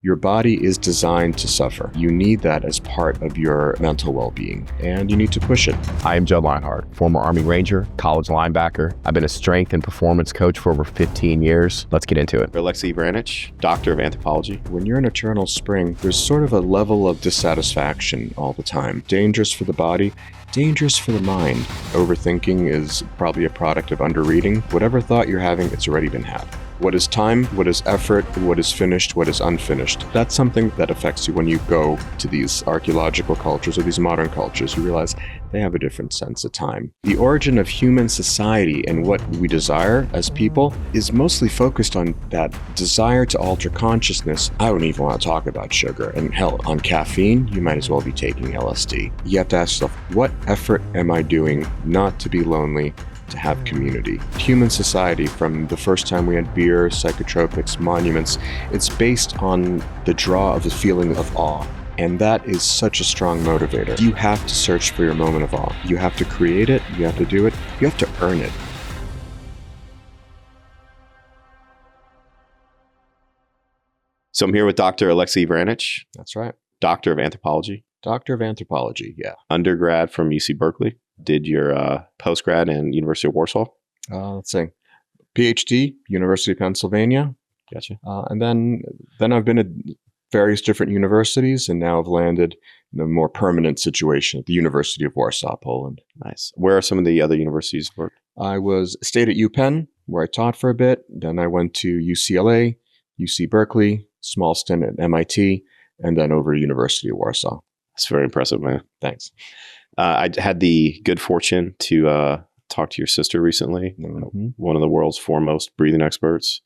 Your body is designed to suffer. You need that as part of your mental well-being, and you need to push it. I am Judd Lienhard, former Army Ranger, college linebacker. I've been a strength and performance coach for over 15 years. Let's get into it. Alexei Vranich, doctor of anthropology. When you're in eternal spring, there's sort of a level of dissatisfaction all the time. Dangerous for the body, dangerous for the mind. Overthinking is probably a product of underreading. Whatever thought you're having, it's already been had. What is time? What is effort? What is finished? What is unfinished? That's something that affects you when you go to these archaeological cultures or these modern cultures. You realize they have a different sense of time. The origin of human society and what we desire as people is mostly focused on that desire to alter consciousness. I don't even want to talk about sugar. And hell, on caffeine, you might as well be taking LSD. You have to ask yourself, what effort am I doing not to be lonely, to have community? Human society, from the first time we had beer, psychotropics, monuments, it's based on the draw of the feeling of awe. And that is such a strong motivator. You have to search for your moment of awe. You have to create it. You have to do it. You have to earn it. So I'm here with Dr. Alexei Vranich. That's right. Doctor of anthropology. Doctor of anthropology, yeah. Undergrad from UC Berkeley. Did your postgrad in University of Warsaw. Let's see. PhD, University of Pennsylvania. Gotcha. And then I've been at various different universities, and now I've landed in a more permanent situation at the University of Warsaw, Poland. Nice. Where are some of the other universities you worked? I stayed at UPenn, where I taught for a bit. Then I went to UCLA, UC Berkeley, small stint at MIT, and then over to University of Warsaw. That's very impressive, man. Thanks. I had the good fortune to talk to your sister recently, one of the world's foremost breathing experts.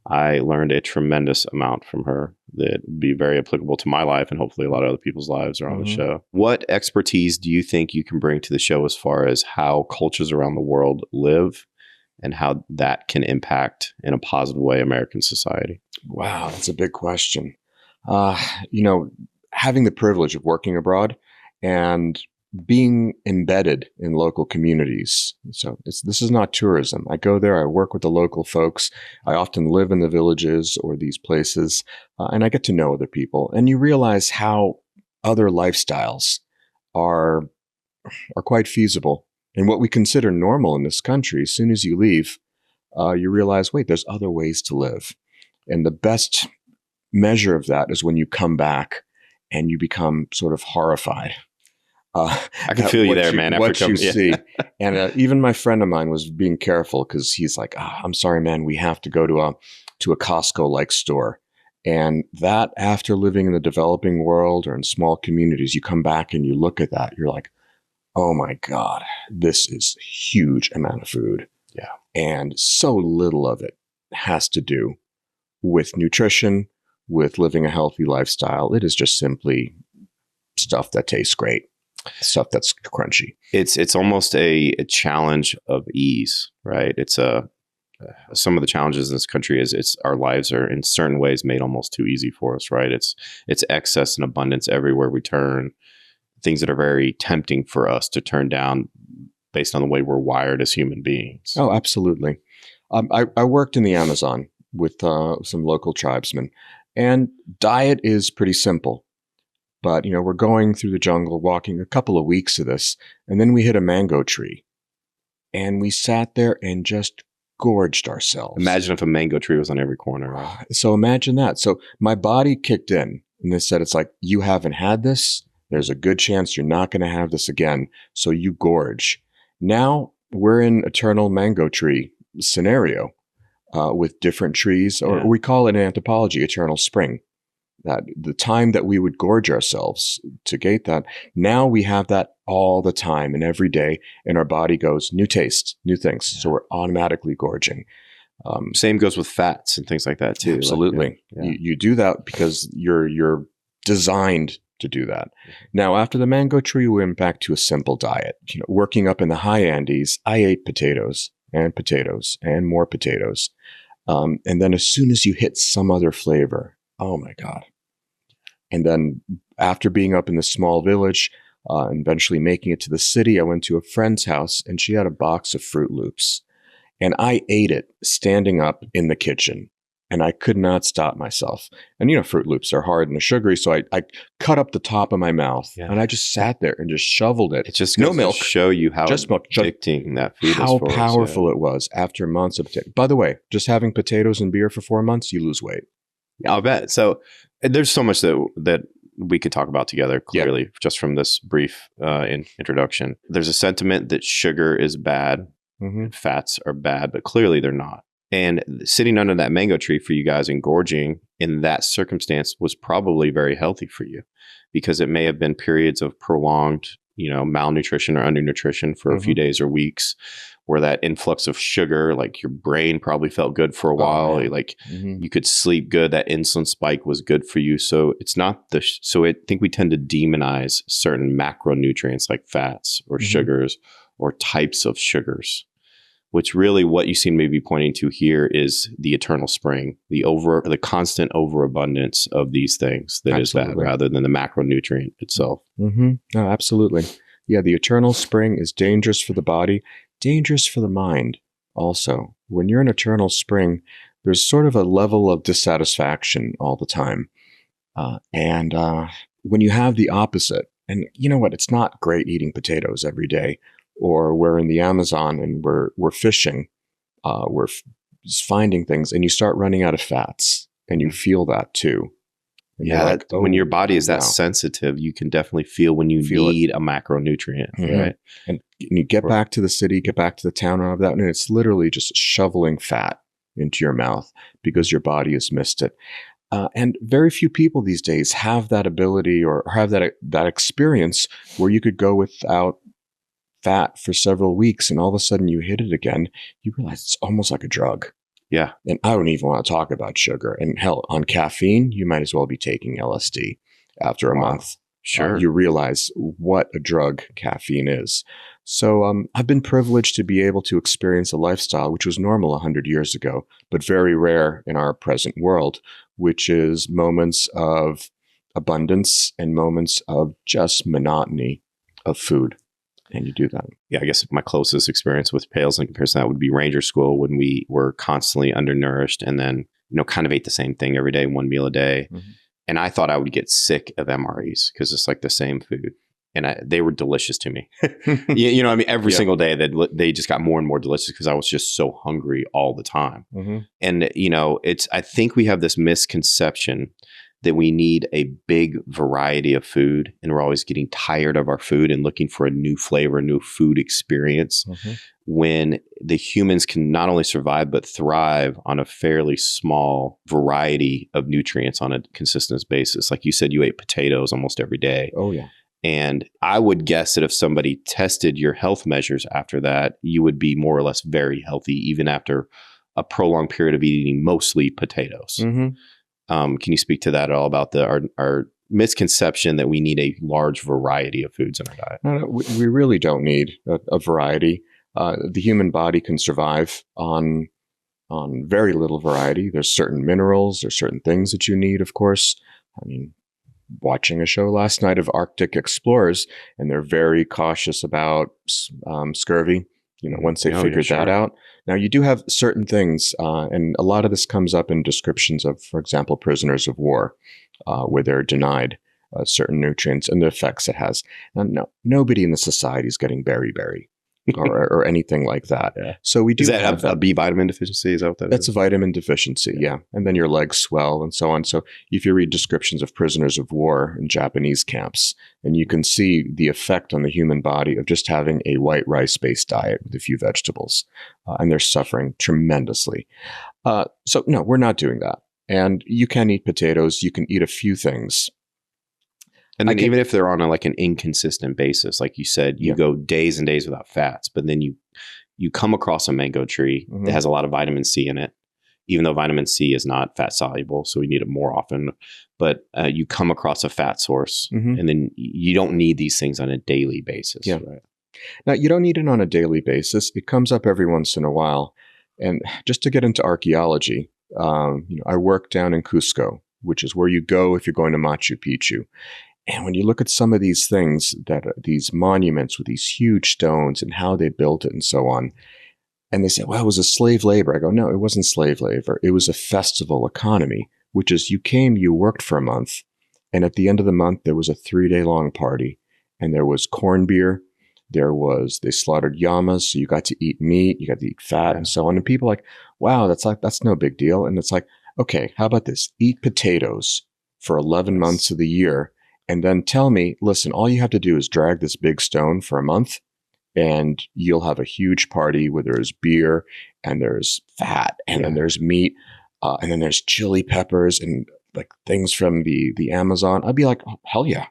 I learned a tremendous amount from her that would be very applicable to my life and hopefully a lot of other people's lives are on the show. What expertise do you think you can bring to the show as far as how cultures around the world live and how that can impact in a positive way American society? Wow, that's a big question. Having the privilege of working abroad and being embedded in local communities. So this is not tourism. I go there, I work with the local folks. I often live in the villages or these places, and I get to know other people. And you realize how other lifestyles are quite feasible. And what we consider normal in this country, as soon as you leave, you realize, wait, there's other ways to live. And the best measure of that is when you come back and you become sort of horrified. I can feel you there, man. What you see. And even my friend of mine was being careful because he's like, I'm sorry, man, we have to go to a Costco-like store. And that, after living in the developing world or in small communities, you come back and you look at that, you're like, oh my God, this is a huge amount of food. Yeah. And so little of it has to do with nutrition, with living a healthy lifestyle. It is just simply stuff that tastes great. Stuff that's crunchy. It's almost a challenge of ease, right? It's some of the challenges in this country is our lives are in certain ways made almost too easy for us, right? It's excess and abundance everywhere we turn. Things that are very tempting for us to turn down based on the way we're wired as human beings. Oh, absolutely. I worked in the Amazon with some local tribesmen, and diet is pretty simple. But, we're going through the jungle, walking a couple of weeks of this, and then we hit a mango tree. And we sat there and just gorged ourselves. Imagine if a mango tree was on every corner. Right? So imagine that. So my body kicked in, and they said, it's like, you haven't had this. There's a good chance you're not going to have this again. So you gorge. Now we're in eternal mango tree scenario with different trees, or we call it in anthropology, eternal spring. That the time that we would gorge ourselves to gate that, now we have that all the time and every day, and our body goes, new taste, new things. Yeah. So we're automatically gorging. Same goes with fats and things like that too. Absolutely. You do that because you're designed to do that. Now, after the mango tree, we went back to a simple diet. Working up in the high Andes, I ate potatoes and more potatoes. And then as soon as you hit some other flavor, oh my God. And then after being up in the small village, and eventually making it to the city, I went to a friend's house and she had a box of Fruit Loops. And I ate it standing up in the kitchen. and I could not stop myself. And, Fruit Loops are hard and they're sugary. So I cut up the top of my mouth and I just sat there and just shoveled it. It just no goes milk, to show you how just milk, addicting that food is how for us, powerful it was after months of potato. By the way, just having potatoes and beer for 4 months, you lose weight. I'll bet. So there's so much that we could talk about together, clearly, just from this brief introduction. There's a sentiment that sugar is bad, and fats are bad, but clearly they're not. And sitting under that mango tree for you guys and gorging in that circumstance was probably very healthy for you, because it may have been periods of prolonged, malnutrition or undernutrition for a few days or weeks, where that influx of sugar, like your brain probably felt good for a while. You could sleep good. That insulin spike was good for you. So it's not so I think we tend to demonize certain macronutrients like fats or sugars or types of sugars, which really what you seem to be pointing to here is the eternal spring, the constant overabundance of these things that is that, rather than the macronutrient itself. No, absolutely. Yeah, the eternal spring is dangerous for the body, dangerous for the mind also. When you're in eternal spring, there's sort of a level of dissatisfaction all the time. And when you have the opposite, and you know what, it's not great eating potatoes every day, or we're in the Amazon and we're fishing, we're finding things, and you start running out of fats, and you feel that too. And like, when your body is that sensitive, you can definitely feel when you need a macronutrient, right? And you get back to the city, get back to the town, and all of that, and it's literally just shoveling fat into your mouth because your body has missed it. And very few people these days have that ability or have that experience where you could go without fat for several weeks, and all of a sudden you hit it again. You realize it's almost like a drug. Yeah. And I don't even want to talk about sugar. And hell, on caffeine, you might as well be taking LSD after a month. Sure. You realize what a drug caffeine is. So I've been privileged to be able to experience a lifestyle which was normal 100 years ago, but very rare in our present world, which is moments of abundance and moments of just monotony of food. And you do that. Yeah, I guess my closest experience with pales in comparison to that would be Ranger School, when we were constantly undernourished and then, kind of ate the same thing every day, one meal a day. And I thought I would get sick of MREs because it's like the same food. And they were delicious to me. Every single day they just got more and more delicious because I was just so hungry all the time. And, I think we have this misconception that we need a big variety of food, and we're always getting tired of our food and looking for a new flavor, a new food experience, when the humans can not only survive, but thrive on a fairly small variety of nutrients on a consistent basis. Like you said, you ate potatoes almost every day. Oh, yeah. And I would guess that if somebody tested your health measures after that, you would be more or less very healthy, even after a prolonged period of eating mostly potatoes. Can you speak to that at all about our misconception that we need a large variety of foods in our diet? No, we really don't need a variety. The human body can survive on very little variety. There's certain minerals, there's certain things that you need, of course. I mean, watching a show last night of Arctic explorers, and they're very cautious about scurvy. Once they figured that out. Now, you do have certain things, and a lot of this comes up in descriptions of, for example, prisoners of war, where they're denied certain nutrients and the effects it has. Now, no, nobody in the society is getting beriberi or anything like that. Yeah. So we do Is that have a B vitamin deficiency? Is that what that is? That's a vitamin deficiency, yeah. And then your legs swell and so on. So if you read descriptions of prisoners of war in Japanese camps, and you can see the effect on the human body of just having a white rice-based diet with a few vegetables. And they're suffering tremendously. So no, we're not doing that. And you can eat potatoes. You can eat a few things. And then even if they're on an inconsistent basis, like you said, you go days and days without fats, but then you come across a mango tree that has a lot of vitamin C in it, even though vitamin C is not fat soluble, so we need it more often. But you come across a fat source, and then you don't need these things on a daily basis. Yeah. Right? Now, you don't need it on a daily basis. It comes up every once in a while. And just to get into archaeology, I work down in Cusco, which is where you go if you're going to Machu Picchu. And when you look at some of these things, these monuments with these huge stones and how they built it and so on, And they say, well, it was a slave labor. I go, no, it wasn't slave labor. It was a festival economy, which is you came, you worked for a month. And at the end of the month, there was a 3-day long party. And there was corn beer. They slaughtered llamas. So you got to eat meat, you got to eat fat and so on. And people are like, wow, that's no big deal. And it's like, okay, how about this? Eat potatoes for 11 months of the year. And then tell me, listen, all you have to do is drag this big stone for a month. And you'll have a huge party where there's beer and there's fat and then there's meat and then there's chili peppers and like things from the Amazon. I'd be like, oh, hell yeah.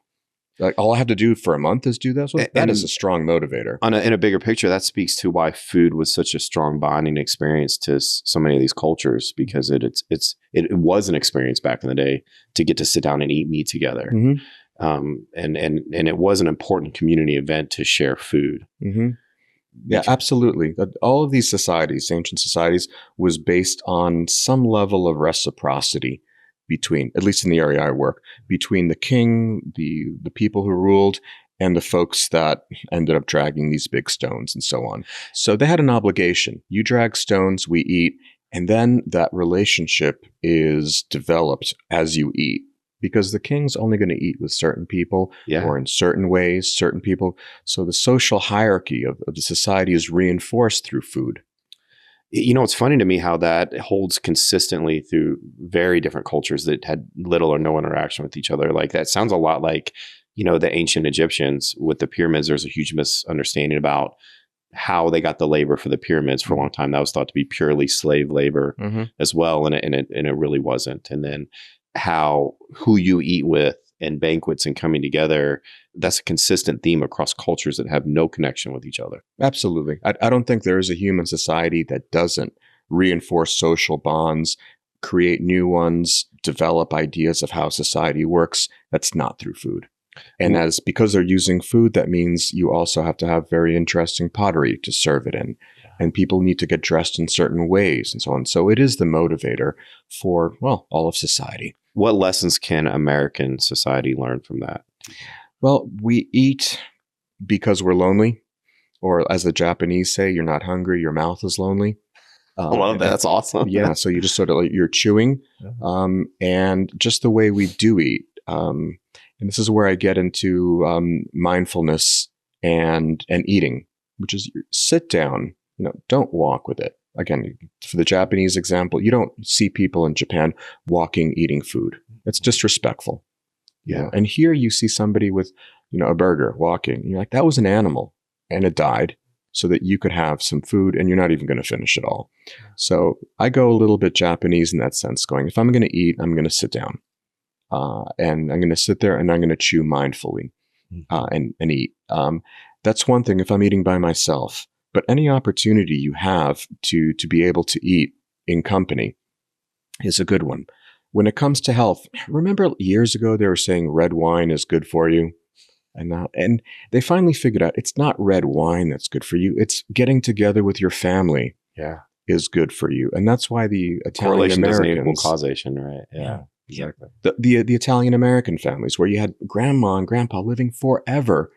Like all I have to do for a month is do this. That is a strong motivator. In a bigger picture, that speaks to why food was such a strong bonding experience to so many of these cultures, because it was an experience back in the day to get to sit down and eat meat together. Mm-hmm. And it was an important community event to share food. Mm-hmm. Yeah, absolutely. All of these societies, ancient societies, was based on some level of reciprocity between, at least in the area I work, between the king, the people who ruled, and the folks that ended up dragging these big stones and so on. So they had an obligation. You drag stones, we eat, and then that relationship is developed as you eat. Because the king's only going to eat with certain people or in certain ways, certain people. So the social hierarchy of the society is reinforced through food. You know, it's funny to me how that holds consistently through very different cultures that had little or no interaction with each other. Like that sounds a lot like, you know, the ancient Egyptians with the pyramids. There's a huge misunderstanding about how they got the labor for the pyramids for a long time. That was thought to be purely slave labor as well. And it really wasn't. And then who you eat with and banquets and coming together, that's a consistent theme across cultures that have no connection with each other. Absolutely. I don't think there is a human society that doesn't reinforce social bonds, create new ones, develop ideas of how society works. That's not through food. And because they're using food, that means you also have to have very interesting pottery to serve it in. And people need to get dressed in certain ways and so on. So it is the motivator for, well, all of society. What lessons can American society learn from that? Well, we eat because we're lonely, or as the Japanese say, you're not hungry, your mouth is lonely. I love that. That's awesome. Yeah. So you just sort of like you're chewing, and just the way we do eat. And this is where I get into mindfulness and eating, which is sit down, don't walk with it. Again, for the Japanese example, you don't see people in Japan walking, eating food. It's disrespectful. Yeah. And here you see somebody with, a burger walking. You're like, that was an animal and it died so that you could have some food and you're not even going to finish it all. So I go a little bit Japanese in that sense, going, if I'm going to eat, I'm going to sit down. And I'm going to sit there and I'm going to chew mindfully and eat. That's one thing if I'm eating by myself. But any opportunity you have to be able to eat in company is a good one. When it comes to health, remember years ago they were saying red wine is good for you? And they finally figured out it's not red wine that's good for you. It's getting together with your family is good for you. And that's why the Italian Americans... Correlation doesn't equal causation, right? Yeah. Exactly. The Italian American families where you had grandma and grandpa living forever,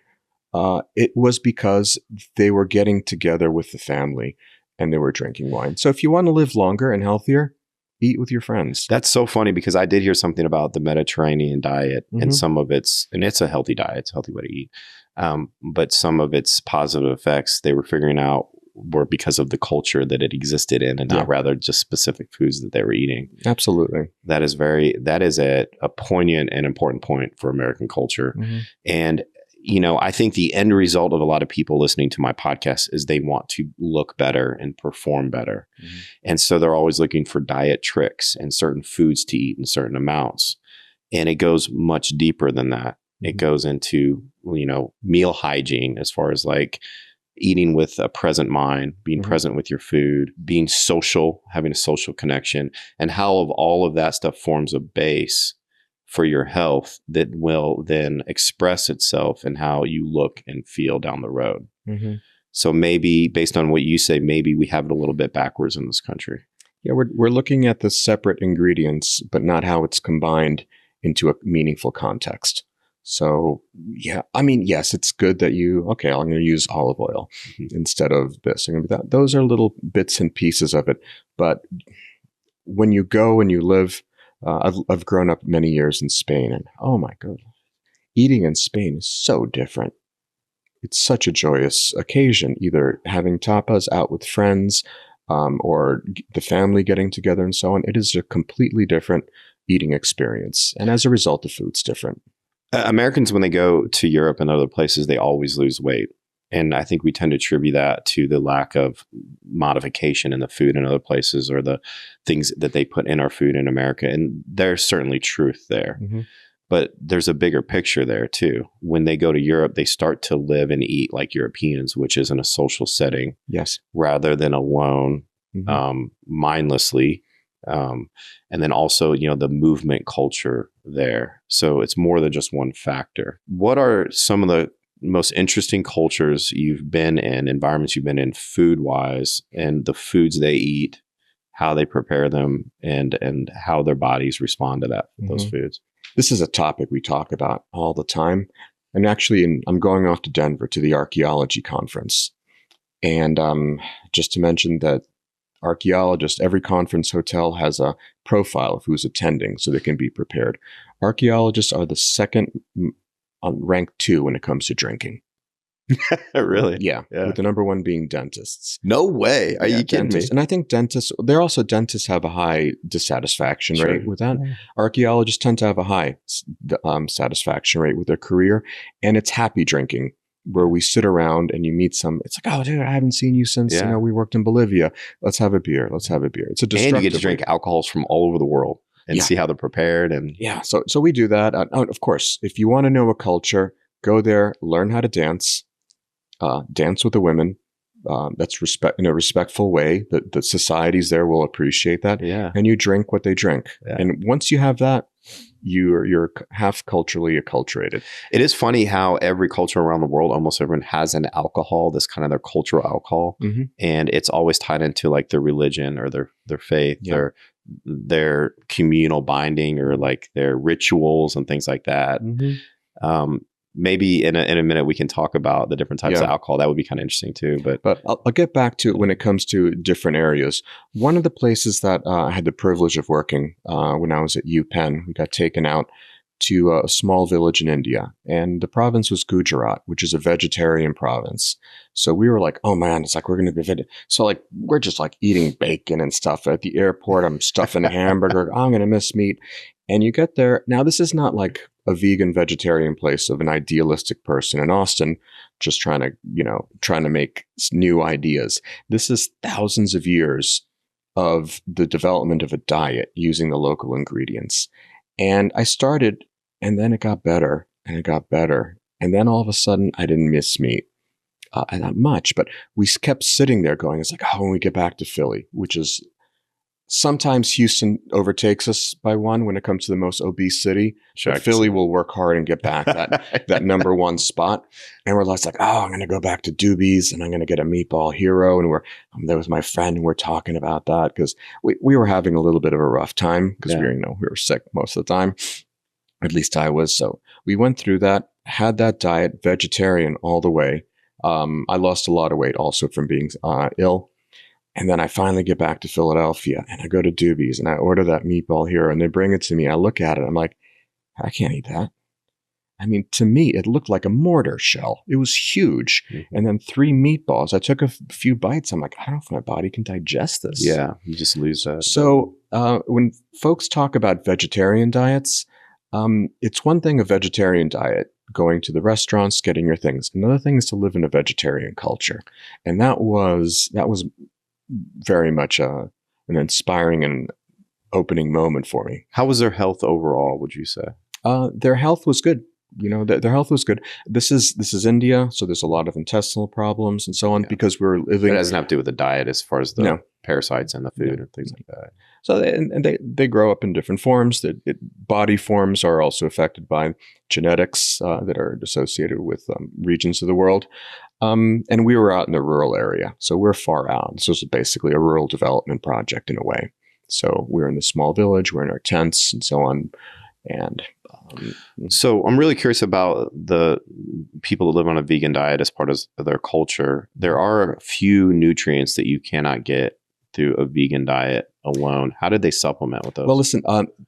it was because they were getting together with the family and they were drinking wine. So if you want to live longer and healthier, eat with your friends. That's so funny because I did hear something about the Mediterranean diet and some of it's a healthy diet, it's a healthy way to eat. But some of its positive effects they were figuring out were because of the culture that it existed in and not rather just specific foods that they were eating. Absolutely. That is a poignant and important point for American culture. And, I think the end result of a lot of people listening to my podcast is they want to look better and perform better. And so they're always looking for diet tricks and certain foods to eat in certain amounts. And it goes much deeper than that. It goes into, meal hygiene as far as like, eating with a present mind, being present with your food, being social, having a social connection, and how of all of that stuff forms a base for your health that will then express itself in how you look and feel down the road. So maybe based on what you say, maybe we have it a little bit backwards in this country. Yeah, we're looking at the separate ingredients, but not how it's combined into a meaningful context. So yeah, I mean, yes, it's good that I'm going to use olive oil instead of this. Those are little bits and pieces of it. But when you go and you live, I've grown up many years in Spain, and oh my God, eating in Spain is so different. It's such a joyous occasion, either having tapas out with friends, or the family getting together and so on. It is a completely different eating experience. And as a result, the food's different. Americans, when they go to Europe and other places, they always lose weight. And I think we tend to attribute that to the lack of modification in the food in other places, or the things that they put in our food in America. And there's certainly truth there. Mm-hmm. But there's a bigger picture there too. When they go to Europe, they start to live and eat like Europeans, which is in a social setting. Yes. Rather than alone, mindlessly. And then also, the movement culture there. So it's more than just one factor. What are some of the most interesting cultures you've been in, environments you've been in food-wise, and the foods they eat, how they prepare them, and how their bodies respond to that, those foods? This is a topic we talk about all the time. And actually, I'm going off to Denver to the Archeology conference. And just to mention that archaeologist, every conference hotel has a profile of who's attending so they can be prepared. Archaeologists are the second on rank 2 when it comes to drinking. Really? Yeah. With the number 1 being dentists. No way. Are you kidding me? And I think dentists have a high dissatisfaction rate with that. Archaeologists tend to have a high satisfaction rate with their career, and it's happy drinking, where we sit around and you meet it's like, oh, dude, I haven't seen you since, we worked in Bolivia. Let's have a beer. It's a destructive. And you get to drink alcohols from all over the world and see how they're prepared. And so we do that. Of course, if you want to know a culture, go there, learn how to dance. Dance with the women. That's in a respectful way. The societies there will appreciate that. Yeah. And you drink what they drink. Yeah. And once you have that, you're half culturally acculturated. It is funny how every culture around the world, almost everyone has an alcohol, this kind of their cultural alcohol. Mm-hmm. And it's always tied into like their religion or their faith, their communal binding, or like their rituals and things like that. Mm-hmm. Maybe in a minute we can talk about the different types of alcohol. That would be kind of interesting too. But I'll get back to it when it comes to different areas. One of the places that I had the privilege of working when I was at UPenn, we got taken out to a small village in India, and the province was Gujarat, which is a vegetarian province. So we were like, oh man, it's like we're going to be vegetarian. So like we're just like eating bacon and stuff at the airport. I'm stuffing a hamburger. I'm going to miss meat. And you get there. Now, this is not like a vegan vegetarian place of an idealistic person in Austin just trying to make new ideas. This is thousands of years of the development of a diet using the local ingredients. And I started, and then it got better, and it got better. And then all of a sudden, I didn't miss meat. Not much, but we kept sitting there going, it's like, oh, when we get back to Philly, which is sometimes Houston overtakes us by one when it comes to the most obese city. Sure, Philly will work hard and get back that number 1 spot. And we're less like, oh, I'm going to go back to Doobie's and I'm going to get a meatball hero. And I'm there with my friend and we're talking about that because we were having a little bit of a rough time because we were sick most of the time. At least I was. So we went through that, had that diet, vegetarian all the way. I lost a lot of weight also from being ill. And then I finally get back to Philadelphia and I go to Doobie's and I order that meatball hero and they bring it to me. I look at it. I'm like, I can't eat that. I mean, to me, it looked like a mortar shell. It was huge. Mm-hmm. And then 3 meatballs. I took a few bites. I'm like, I don't know if my body can digest this. Yeah, you just lose that. So when folks talk about vegetarian diets, it's one thing, a vegetarian diet, going to the restaurants, getting your things. Another thing is to live in a vegetarian culture. And that was very much an inspiring and opening moment for me. How was their health overall, would you say? Their health was good. Their health was good. This is India, so there's a lot of intestinal problems and so on because we're living. It doesn't have to do with the diet as far as the parasites in the food and things like that. So they grow up in different forms. Body forms are also affected by genetics that are associated with regions of the world. And we were out in the rural area, so we're far out. This was basically a rural development project in a way. So we're in the small village, we're in our tents and so on. And So I'm really curious about the people that live on a vegan diet as part of their culture. There are a few nutrients that you cannot get through a vegan diet alone. How did they supplement with those? Well, listen,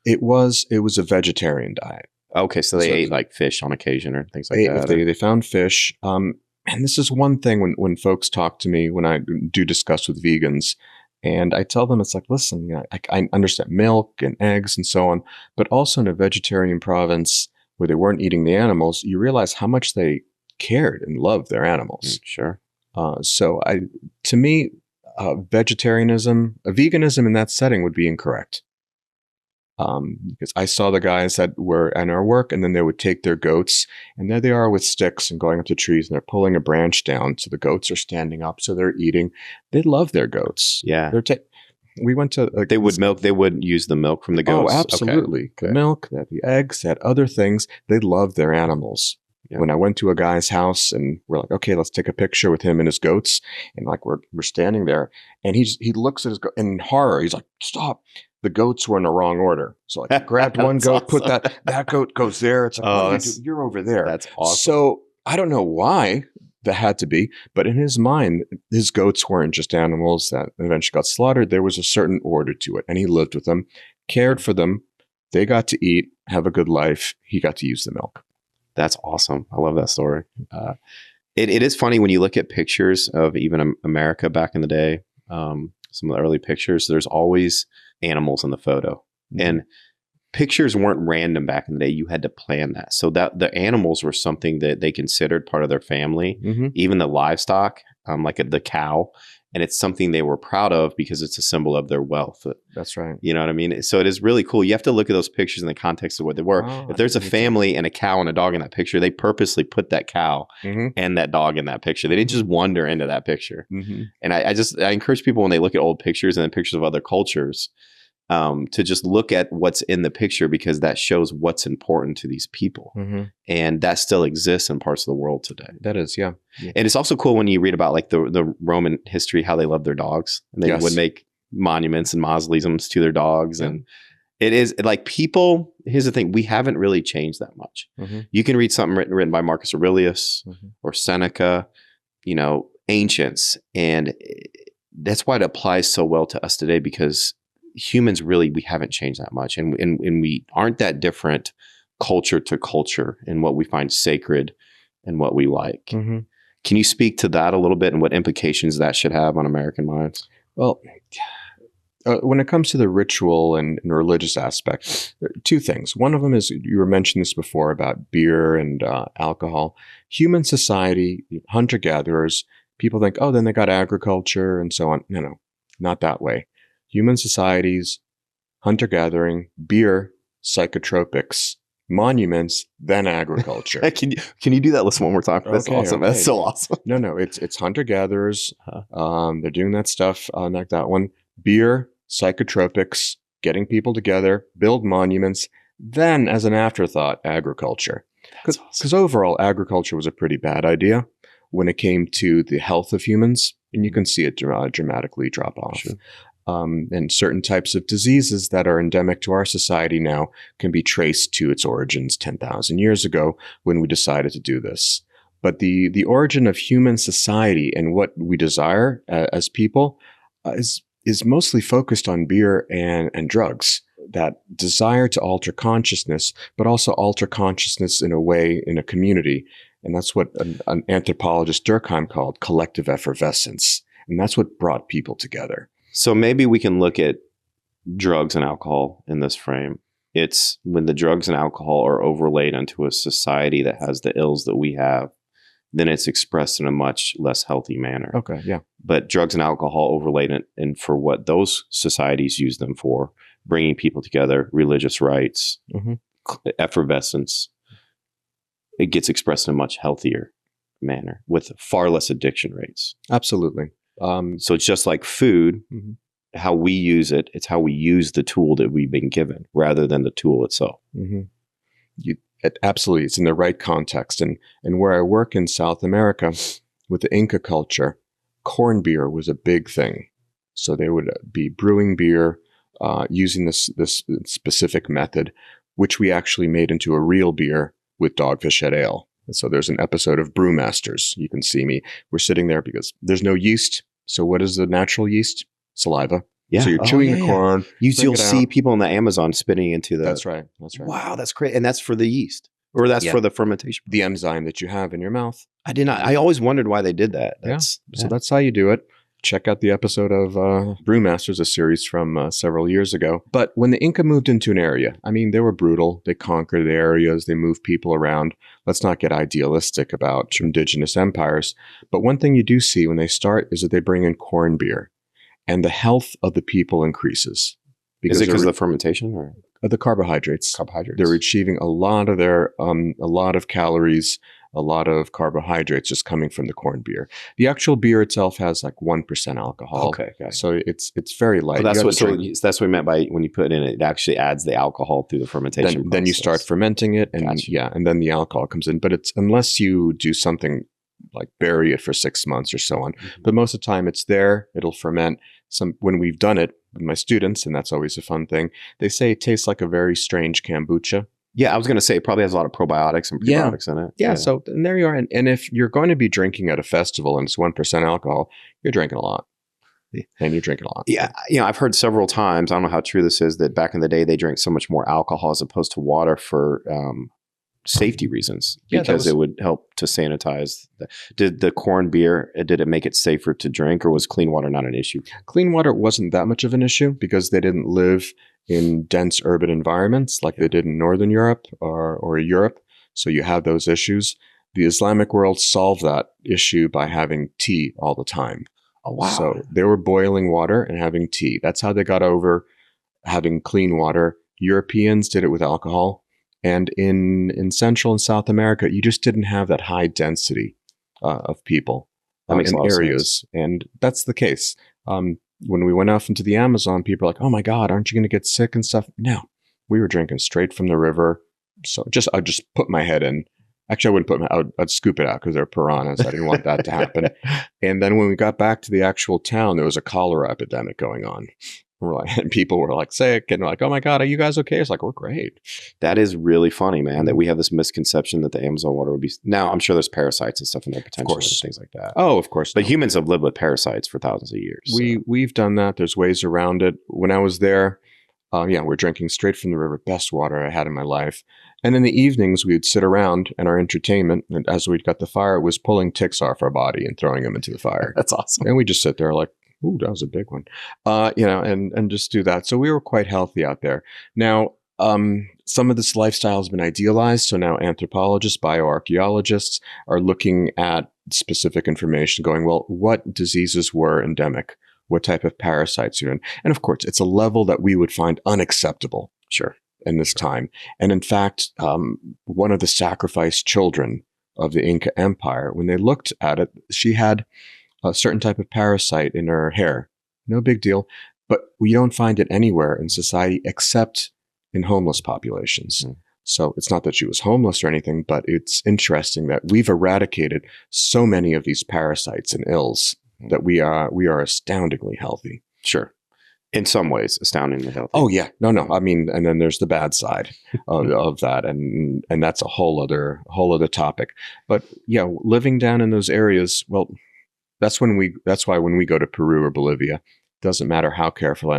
it was a vegetarian diet. Okay, so they ate like fish on occasion or things like that. They found fish. And this is one thing when folks talk to me, when I do discuss with vegans, and I tell them, it's like, listen, I understand milk and eggs and so on, but also in a vegetarian province where they weren't eating the animals, you realize how much they cared and loved their animals. Sure. So to me, vegetarianism, veganism in that setting would be incorrect. Because I saw the guys that were in our work, and then they would take their goats, and there they are with sticks and going up to trees, and they're pulling a branch down, so the goats are standing up, so they're eating. They love their goats. Yeah. We went to they would use the milk from the goats. Oh, absolutely. Okay. The milk, the eggs, that other things. They love their animals. Yeah. When I went to a guy's house and we're like, okay, let's take a picture with him and his goats, and like we're standing there, and he looks at his goat in horror. He's like, stop. The goats were in the wrong order. So I grabbed one goat, awesome. put that goat goes there. It's like, you're over there. That's awesome. So I don't know why that had to be, but in his mind, his goats weren't just animals that eventually got slaughtered. There was a certain order to it, and he lived with them, cared for them. They got to eat, have a good life. He got to use the milk. That's awesome. I love that story. It is funny when you look at pictures of even America back in the day, some of the early pictures, there's always animals in the photo. Mm-hmm. And pictures weren't random back in the day. You had to plan that. So that the animals were something that they considered part of their family, even the livestock, like the cow. And it's something they were proud of because it's a symbol of their wealth. That's right. You know what I mean? So it is really cool. You have to look at those pictures in the context of what they were. If there's a family and a cow and a dog in that picture, they purposely put that cow and that dog in that picture. They didn't just wander into that picture. And I encourage people when they look at old pictures and then pictures of other cultures to just look at what's in the picture, because that shows what's important to these people. And that still exists in parts of the world today. That is, yeah. And it's also cool when you read about like the Roman history, how they loved their dogs, and they would make monuments and mausoleums to their dogs. And it is like people, here's the thing, we haven't really changed that much. You can read something written by Marcus Aurelius or Seneca, ancients. And that's why it applies so well to us today, because humans really, we haven't changed that much. And we aren't that different culture to culture in what we find sacred and what we like. Can you speak to that a little bit and what implications that should have on American minds? Well, when it comes to the ritual and religious aspect, there are two things. One of them is, you were mentioning this before about beer and alcohol. Human society, hunter-gatherers, people think, oh, then they got agriculture and so on. No, not that way. Human societies, hunter-gathering, beer, psychotropics, monuments, then agriculture. Can you do that list one more time? That's awesome. Okay. That's so awesome. No, it's hunter-gatherers. They're doing that stuff like that one. Beer, psychotropics, getting people together, build monuments, then as an afterthought, agriculture. Because overall, agriculture was a pretty bad idea when it came to the health of humans, and you can see it dramatically drop off. Sure. And certain types of diseases that are endemic to our society now can be traced to its origins 10,000 years ago when we decided to do this. But the origin of human society and what we desire as people is mostly focused on beer and drugs. That desire to alter consciousness, but also alter consciousness in a way in a community. And that's what an anthropologist, Durkheim, called collective effervescence. And that's what brought people together. So maybe we can look at drugs and alcohol in this frame. It's when the drugs and alcohol are overlaid onto a society that has the ills that we have, then it's expressed in a much less healthy manner. Okay, yeah. But drugs and alcohol overlaid and for what those societies use them for, bringing people together, religious rites, effervescence, it gets expressed in a much healthier manner with far less addiction rates. Absolutely. So it's just like food, how we use it, it's how we use the tool that we've been given rather than the tool itself. Absolutely. It's in the right context. And where I work in South America with the Inca culture, corn beer was a big thing. So they would be brewing beer using this specific method. which we actually made into a real beer with Dogfish Head Ale. And so there's an episode of Brewmasters. You can see me. We're sitting there because there's no yeast. So what is the natural yeast? Saliva. Yeah. So you're chewing the corn. You'll see people in the Amazon spitting into the... That's right. That's right. Wow, that's great. And that's for the yeast. Or that's for the fermentation. The enzyme that you have in your mouth. I always wondered why they did that. So that's how you do it. Check out the episode of Brewmasters, a series from several years ago. But when the Inca moved into an area, I mean, they were brutal. They conquered the areas. They moved people around. Let's not get idealistic about indigenous empires. But one thing you do see when they start is that they bring in corn beer. And the health of the people increases. Is it because of the fermentation or the carbohydrates? Carbohydrates. They're achieving a lot of their a lot of calories, a lot of carbohydrates just coming from the corn beer. The actual beer itself has like 1% alcohol. Okay, got it. So it's very light. That's what we meant by when you put it in, it actually adds the alcohol through the fermentation. Then you start fermenting it, and and then the alcohol comes in. But it's unless you do something like bury it for 6 months or so on. Mm-hmm. But most of the time it's there. It'll ferment. When we've done it with my students, and that's always a fun thing, they say it tastes like a very strange kombucha. Yeah, I was going to say it probably has a lot of probiotics and prebiotics in it. Yeah, so and there you are. And if you're going to be drinking at a festival and it's 1% alcohol, you're drinking a lot. And you're drinking a lot. Yeah, I've heard several times, I don't know how true this is, that back in the day they drank so much more alcohol as opposed to water for safety reasons, because it would help to sanitize. Did the corn beer, did it make it safer to drink, or was clean water not an issue? Clean water wasn't that much of an issue because they didn't live in dense urban environments like they did in Northern Europe or Europe. So you have those issues. The Islamic world solved that issue by having tea all the time. Oh, wow. So they were boiling water and having tea. That's how they got over having clean water. Europeans did it with alcohol. And in Central and South America, you just didn't have that high density of people in areas. And that's the case. When we went off into the Amazon, people are like, oh my God, aren't you going to get sick and stuff? No, we were drinking straight from the river. So I'd just put my head in. Actually, I wouldn't put I'd scoop it out because they're piranhas. I didn't want that to happen. And then when we got back to the actual town, there was a cholera epidemic going on. And people were like sick and like, oh my God, are you guys okay? It's like, we're great. That is really funny, man, that we have this misconception that the Amazon water would be. Now, I'm sure there's parasites and stuff in there potentially, and things like that. Oh, of course. But humans have lived with parasites for thousands of years. We've done that. There's ways around it. When I was there, we're drinking straight from the river, best water I had in my life. And in the evenings, we would sit around and our entertainment, and as we'd got the fire, was pulling ticks off our body and throwing them into the fire. That's awesome. And we just sit there like, ooh, that was a big one, and just do that. So we were quite healthy out there. Now, some of this lifestyle has been idealized. So now anthropologists, bioarchaeologists are looking at specific information going, well, what diseases were endemic? What type of parasites you're in? And of course, it's a level that we would find unacceptable. Sure. In this time. And in fact, one of the sacrificed children of the Inca Empire, when they looked at it, she had a certain type of parasite in her hair. No big deal. But we don't find it anywhere in society except in homeless populations. Mm. So it's not that she was homeless or anything, but it's interesting that we've eradicated so many of these parasites and ills that we are astoundingly healthy. Sure. In some ways, astoundingly healthy. Oh yeah, no. I mean, and then there's the bad side of that, and that's a whole other topic. But yeah, living down in those areas, well, that's why when we go to Peru or Bolivia, it doesn't matter how careful I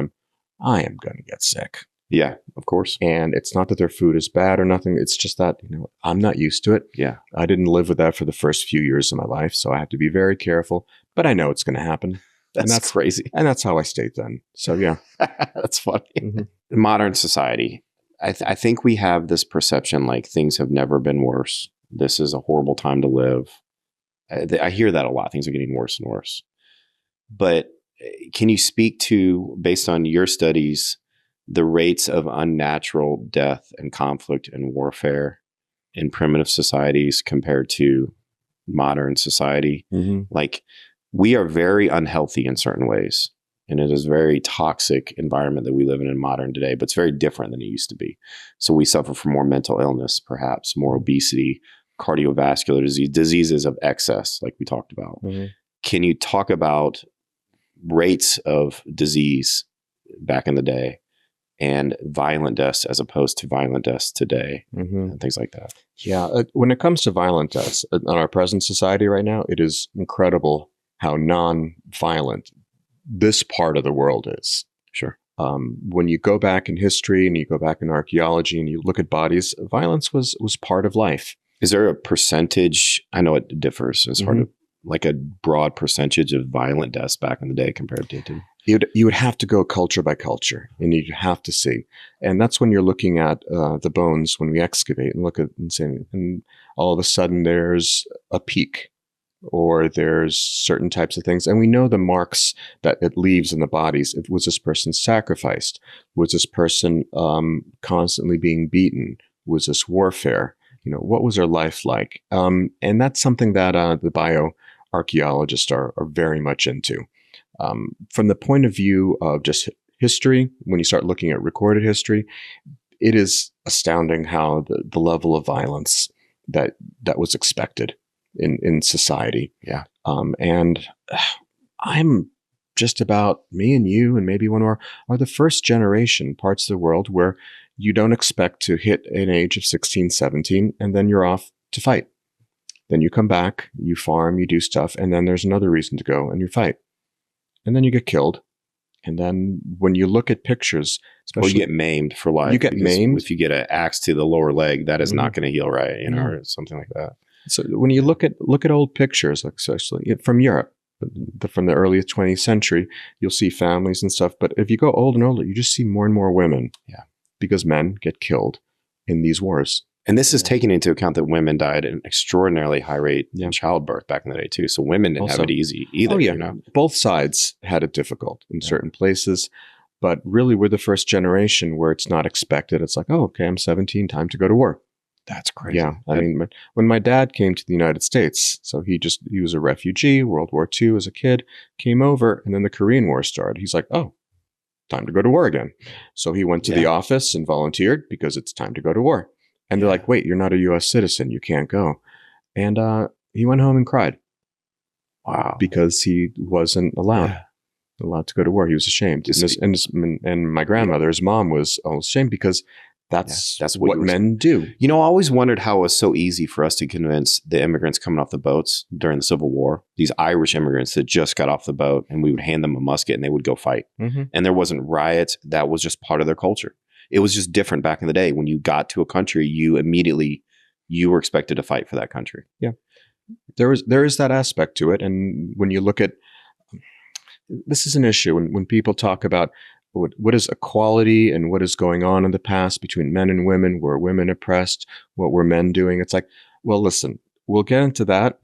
am going to get sick. Yeah, of course. And it's not that their food is bad or nothing. It's just that I'm not used to it. Yeah, I didn't live with that for the first few years of my life, so I have to be very careful. But I know it's going to happen. That's crazy. And that's how I stayed then. So, yeah. That's funny. Mm-hmm. Modern society, I think we have this perception like things have never been worse. This is a horrible time to live. I hear that a lot. Things are getting worse and worse. But can you speak to, based on your studies, the rates of unnatural death and conflict and warfare in primitive societies compared to modern society? Mm-hmm. Like, we are very unhealthy in certain ways, and it is a very toxic environment that we live in modern today, but it's very different than it used to be. So we suffer from more mental illness, perhaps more obesity, cardiovascular diseases of excess, like we talked about. Mm-hmm. Can you talk about rates of disease back in the day and violent deaths as opposed to violent deaths today, and things like that. Yeah. When it comes to violent deaths in our present society right now, it is incredible how non-violent this part of the world is. Sure. When you go back in history and you go back in archaeology and you look at bodies, violence was part of life. Is there a percentage? I know it differs. It's hard to, like a broad percentage of violent deaths back in the day compared to. You would have to go culture by culture, and you'd have to see. And that's when you're looking at the bones when we excavate and look at and all of a sudden there's a peak, or there's certain types of things. And we know the marks that it leaves in the bodies. Was this person sacrificed? Was this person constantly being beaten? Was this warfare? What was their life like? And that's something that the bioarchaeologists are very much into. From the point of view of just history, when you start looking at recorded history, it is astounding how the level of violence that was expected in society. Yeah. And I'm just about, me and you and maybe one more are the first generation parts of the world where you don't expect to hit an age of 16, 17, and then you're off to fight. Then you come back, you farm, you do stuff, and then there's another reason to go and you fight. And then you get killed. And then when you look at pictures, especially, you get maimed for life. You get maimed. If you get an axe to the lower leg, that is not going to heal right, or something like that. So when you look at old pictures, especially from Europe, from the early 20th century, you'll see families and stuff. But if you go old and older, you just see more and more women. Yeah. Because men get killed in these wars. And this is taking into account that women died at an extraordinarily high rate in childbirth back in the day too. So women didn't have it easy either. Oh yeah, both sides had it difficult in certain places, but really we're the first generation where it's not expected. It's like, oh, okay, I'm 17, time to go to war. That's crazy. Yeah, I mean, when my dad came to the United States, so he was a refugee, World War II as a kid, came over, and then the Korean War started. He's like, oh, time to go to war again. So he went to the office and volunteered because it's time to go to war. And they're like, wait, you're not a U.S. citizen. You can't go. And he went home and cried. Wow. Because he wasn't allowed to go to war. He was ashamed. And my grandmother, his mom, was almost ashamed because that's what men do. I always wondered how it was so easy for us to convince the immigrants coming off the boats during the Civil War, these Irish immigrants that just got off the boat, and we would hand them a musket and they would go fight. And there wasn't riots. That was just part of their culture. It was just different back in the day. When you got to a country, you were expected to fight for that country. Yeah. There is that aspect to it. And when you look at, this is an issue when people talk about what is equality and what is going on in the past between men and women, were women oppressed, what were men doing? It's like, well, listen, we'll get into that.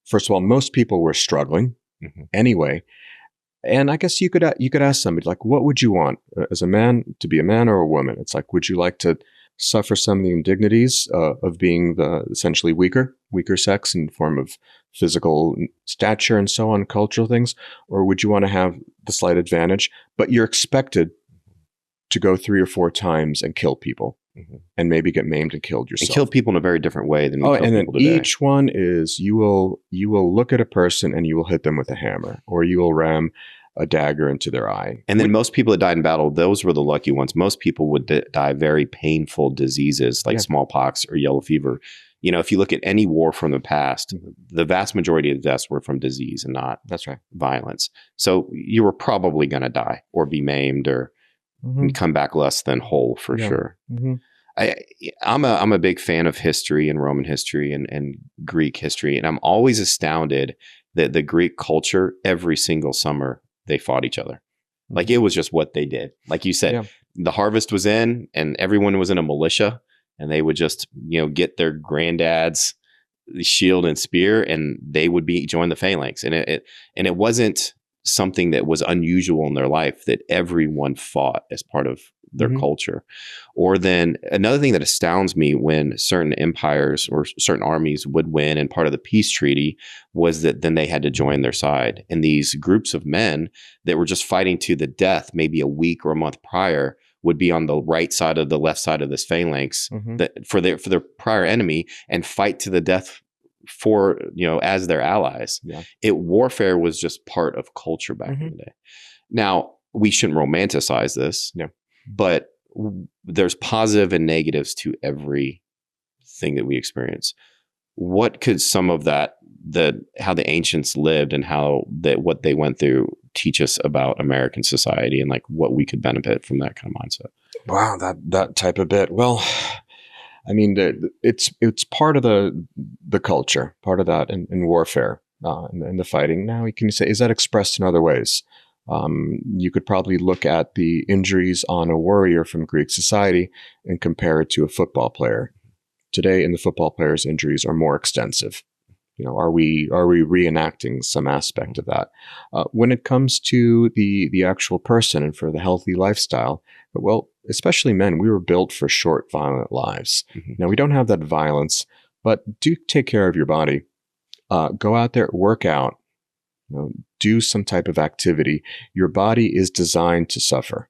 First of all, most people were struggling anyway. And I guess you could ask somebody, like, what would you want as a man, to be a man or a woman? It's like, would you like to suffer some of the indignities of being the essentially weaker sex in form of physical stature and so on, cultural things? Or would you want to have the slight advantage, but you're expected to go 3 or 4 times and kill people and maybe get maimed and killed yourself? And kill people in a very different way than we kill and people then today. Each one is you will look at a person and you will hit them with a hammer, or you will ram a dagger into their eye. And then most people that died in battle, those were the lucky ones. Most people would die very painful diseases like smallpox or yellow fever. If you look at any war from the past, the vast majority of the deaths were from disease and not violence. So you were probably going to die or be maimed or come back less than whole for sure. I'm a big fan of history and Roman history and Greek history. And I'm always astounded that the Greek culture, every single summer, they fought each other. Like, it was just what they did. Like you said, the harvest was in and everyone was in a militia, and they would just, get their granddad's shield and spear, and they would join the phalanx. And it wasn't something that was unusual in their life, that everyone fought as part of their culture. Or then another thing that astounds me, when certain empires or certain armies would win and part of the peace treaty, was that then they had to join their side. And these groups of men that were just fighting to the death maybe a week or a month prior would be on the right side of the left side of this phalanx for their prior enemy, and fight to the death for, as their allies. Warfare was just part of culture back in the day. Now, we shouldn't romanticize this. But there's positive and negatives to every thing that we experience. What could some of that, how the ancients lived and what they went through, teach us about American society and like what we could benefit from that kind of mindset? Wow, that type of bit. Well, I mean, it's part of the culture, part of that in warfare and the fighting. Now, you can say, is that expressed in other ways? You could probably look at the injuries on a warrior from Greek society and compare it to a football player. Today, in the football players' injuries are more extensive. Are we reenacting some aspect of that? When it comes to the actual person and for the healthy lifestyle, well, especially men, we were built for short, violent lives. Mm-hmm. Now, we don't have that violence, but do take care of your body. Go out there, work out, do some type of activity. Your body is designed to suffer,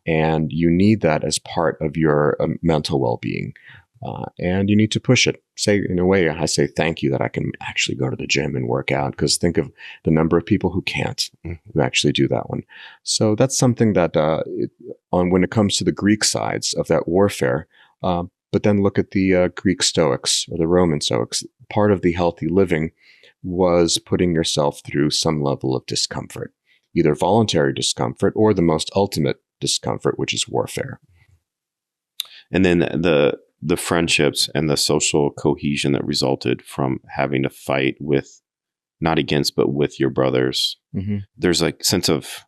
and you need that as part of your mental well-being. And you need to push it. Say, in a way, I say thank you that I can actually go to the gym and work out, because think of the number of people who can't, who actually do that one. So that's something that when it comes to the Greek sides of that warfare, but then look at the Greek Stoics or the Roman Stoics. Part of the healthy living was putting yourself through some level of discomfort, either voluntary discomfort or the most ultimate discomfort, which is warfare. And then the friendships and the social cohesion that resulted from having to fight with, not against, but with your brothers. Mm-hmm. There's a sense of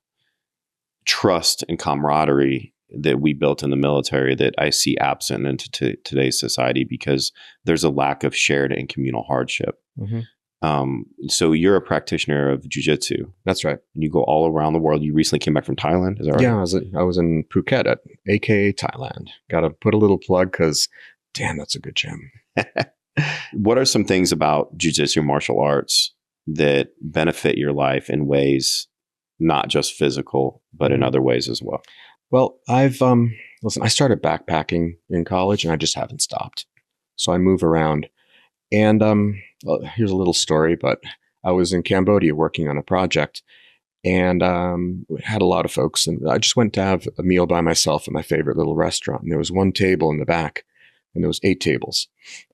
trust and camaraderie that we built in the military that I see absent in today's society, because there's a lack of shared and communal hardship. Mm-hmm. So you're a practitioner of Jiu Jitsu. That's right. And you go all around the world. You recently came back from Thailand. Is that right? Yeah, I was in Phuket, aka Thailand. Got to put a little plug because, damn, that's a good gym. What are some things about Jiu Jitsu martial arts that benefit your life in ways not just physical, but in other ways as well? Well, I've listen. I started backpacking in college, and I just haven't stopped. So I move around. And well, here's a little story, but I was in Cambodia working on a project, and had a lot of folks. And I just went to have a meal by myself at my favorite little restaurant. And there was one table in the back, and there was 8 tables.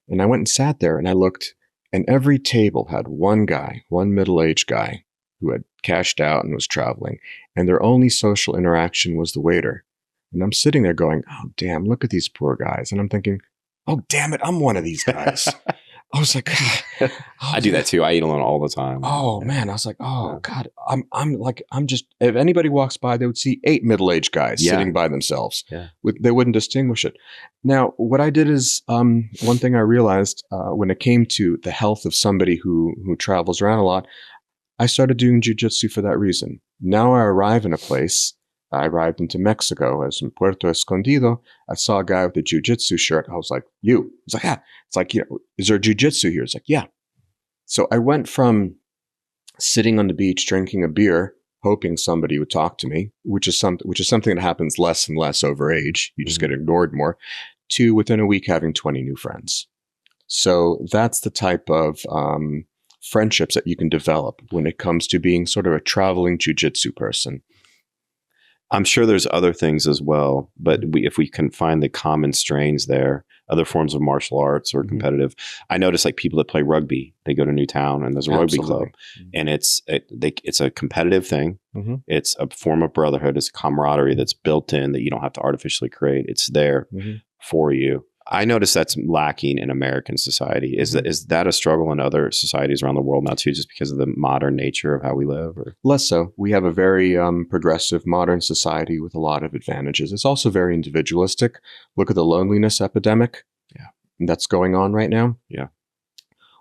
And I went and sat there, and I looked, and every table had one guy, one middle-aged guy who had cashed out and was traveling. And their only social interaction was the waiter. And I'm sitting there going, oh, damn, look at these poor guys. And I'm thinking, oh, damn it, I'm one of these guys. I was like, I do that too. I eat alone all the time. Oh man. I was like, oh God, I'm just, if anybody walks by, they would see 8 middle-aged guys sitting by themselves. Yeah. They wouldn't distinguish it. Now, what I did is, one thing I realized, when it came to the health of somebody who travels around a lot, I started doing jiu-jitsu for that reason. Now I arrive in a place. I arrived into Mexico. I was in Puerto Escondido. I saw a guy with a jiu-jitsu shirt. I was like, you? He's like, yeah. It's like, is there jiu-jitsu here? It's like, yeah. So I went from sitting on the beach drinking a beer, hoping somebody would talk to me, which is something that happens less and less over age. You just get ignored more, to within a week having 20 new friends. So that's the type of friendships that you can develop when it comes to being sort of a traveling jiu-jitsu person. I'm sure there's other things as well, but if we can find the common strains there, other forms of martial arts or competitive. I notice like people that play rugby, they go to Newtown and there's a rugby club, and it's a competitive thing. Mm-hmm. It's a form of brotherhood. It's a camaraderie that's built in that you don't have to artificially create. It's there for you. I notice that's lacking in American society. Is that a struggle in other societies around the world now too, just because of the modern nature of how we live? Or? Less so. We have a very progressive modern society with a lot of advantages. It's also very individualistic. Look at the loneliness epidemic that's going on right now. Yeah.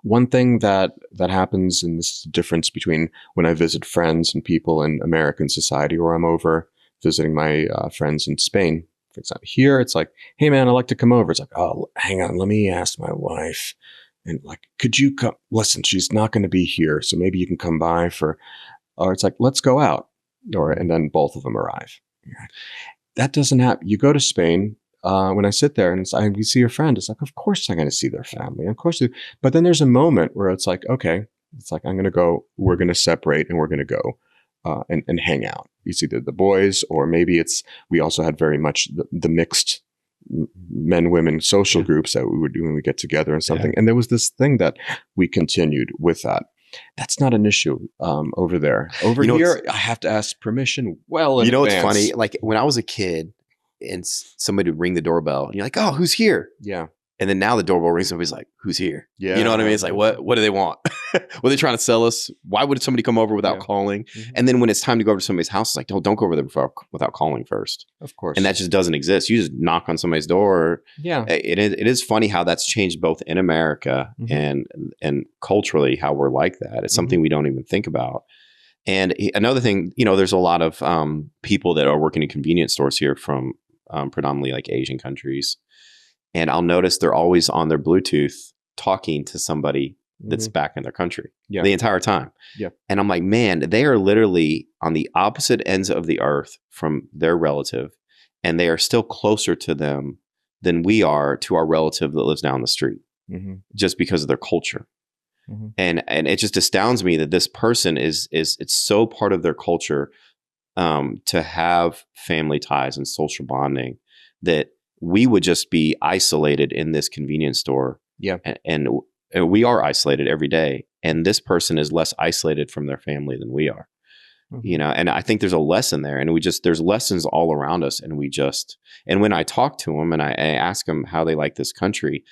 One thing that happens, and this is the difference between when I visit friends and people in American society, or I'm over visiting my friends in Spain. For example, here it's like, hey man, I'd like to come over. It's like, oh, hang on, let me ask my wife. And like, could you come? Listen, she's not going to be here, so maybe you can come by for. Or it's like, let's go out. And then both of them arrive. That doesn't happen. You go to Spain. When I sit there and you see your friend, it's like, of course I'm going to see their family. Of course. But then there's a moment where it's like, okay, it's like, I'm going to go. We're going to separate and we're going to go. and hang out. It's either the boys, or maybe we also had very much the mixed men, women social groups that we would do when we get together and something. And there was this thing that we continued with that. That's not an issue over there. Over here, I have to ask permission well in advance. What's funny? Like when I was a kid and somebody would ring the doorbell and you're like, oh, who's here? Yeah. And then now the doorbell rings, somebody's like, who's here? Yeah. You know what I mean? It's like, what do they want? What are they trying to sell us? Why would somebody come over without calling? Mm-hmm. And then when it's time to go over to somebody's house, it's like, don't go over there without calling first. Of course. And that just doesn't exist. You just knock on somebody's door. Yeah. It is funny how that's changed both in America and culturally how we're like that. It's something we don't even think about. And another thing, there's a lot of people that are working in convenience stores here from predominantly like Asian countries. And I'll notice they're always on their Bluetooth talking to somebody that's back in their country the entire time. Yeah. And I'm like, man, they are literally on the opposite ends of the earth from their relative. And they are still closer to them than we are to our relative that lives down the street, just because of their culture. Mm-hmm. And it just astounds me that this person it's so part of their culture to have family ties and social bonding that we would just be isolated in this convenience store. Yeah. And we are isolated every day. And this person is less isolated from their family than we are. Mm-hmm. And I think there's a lesson there. And there's lessons all around us. And when I talk to them and I ask them how they like this country,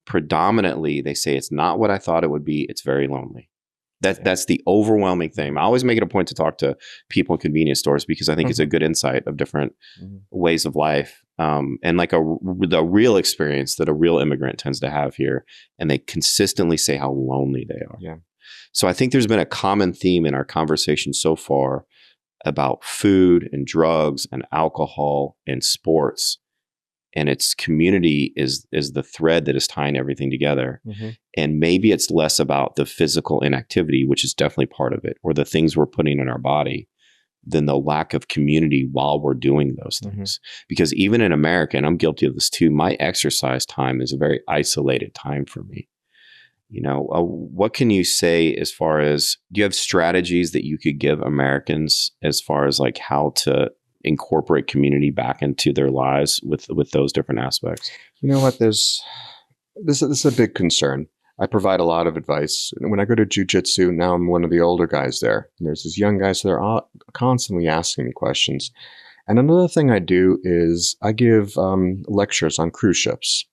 predominantly they say it's not what I thought it would be. It's very lonely. That's the overwhelming thing. I always make it a point to talk to people in convenience stores because I think it's a good insight of different ways of life. And like the real experience that a real immigrant tends to have here. And they consistently say how lonely they are. Yeah. So I think there's been a common theme in our conversation so far about food and drugs and alcohol and sports. And its community is the thread that is tying everything together. Mm-hmm. And maybe it's less about the physical inactivity, which is definitely part of it, or the things we're putting in our body, than the lack of community while we're doing those things. Mm-hmm. Because even in America, and I'm guilty of this too, my exercise time is a very isolated time for me. What can you say as far as, do you have strategies that you could give Americans as far as like how to incorporate community back into their lives with those different aspects? You know what? This is a big concern. I provide a lot of advice. When I go to Jiu Jitsu, now I'm one of the older guys there. And there's these young guys that are constantly asking me questions. And another thing I do is I give lectures on cruise ships.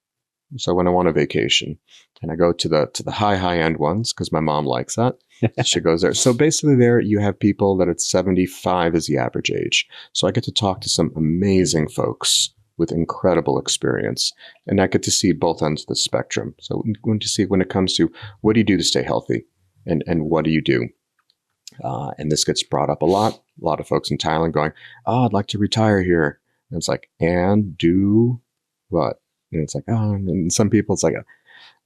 So when I want a vacation, and I go to the high end ones because my mom likes that. She goes there. So basically there you have people that it's 75 is the average age. So I get to talk to some amazing folks with incredible experience. And I get to see both ends of the spectrum. So I'm going to see when it comes to what do you do to stay healthy and what do you do? And this gets brought up a lot. A lot of folks in Thailand going, I'd like to retire here. And it's like, and do what? And it's like, and some people, it's like,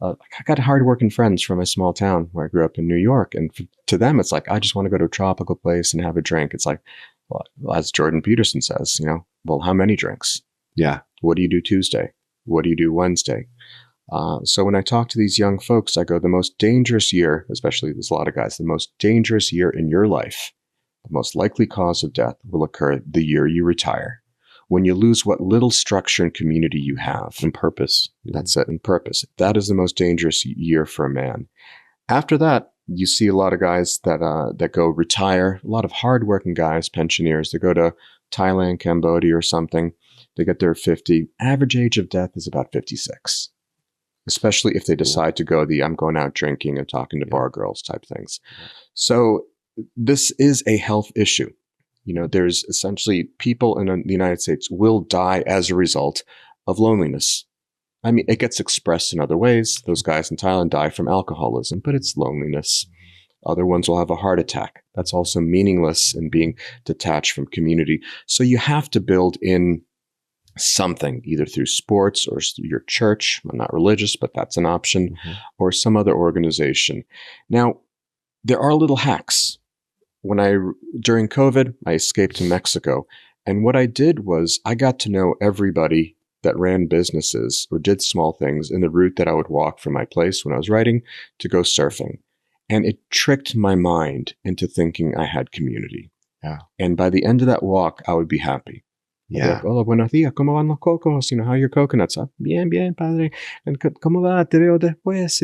I got hardworking friends from a small town where I grew up in New York. And to them, it's like, I just want to go to a tropical place and have a drink. It's like, well, as Jordan Peterson says, well, how many drinks? Yeah. What do you do Tuesday? What do you do Wednesday? So when I talk to these young folks, I go, the most dangerous year, especially there's a lot of guys, the most dangerous year in your life, the most likely cause of death will occur the year you retire. When you lose what little structure and community you have. And purpose. That's it, and purpose. That is the most dangerous year for a man. After that, you see a lot of guys that go retire, a lot of hardworking guys, pensioners, they go to Thailand, Cambodia or something. They get their 50. Average age of death is about 56, especially if they decide to go I'm going out drinking and talking to bar girls type things. So this is a health issue. There's essentially people in the United States will die as a result of loneliness. I mean, it gets expressed in other ways. Those guys in Thailand die from alcoholism, but it's loneliness. Other ones will have a heart attack. That's also meaningless and being detached from community. So you have to build in something, either through sports or your church. I'm not religious, but that's an option, or some other organization. Now, there are little hacks. During COVID, I escaped to Mexico. And what I did was I got to know everybody that ran businesses or did small things in the route that I would walk from my place when I was writing to go surfing. And it tricked my mind into thinking I had community. Yeah. And by the end of that walk, I would be happy. I'd be Yeah. like, hola, buenos días, ¿cómo van los cocos? How are your coconuts? Bien, bien, padre. And ¿cómo va? Te veo después.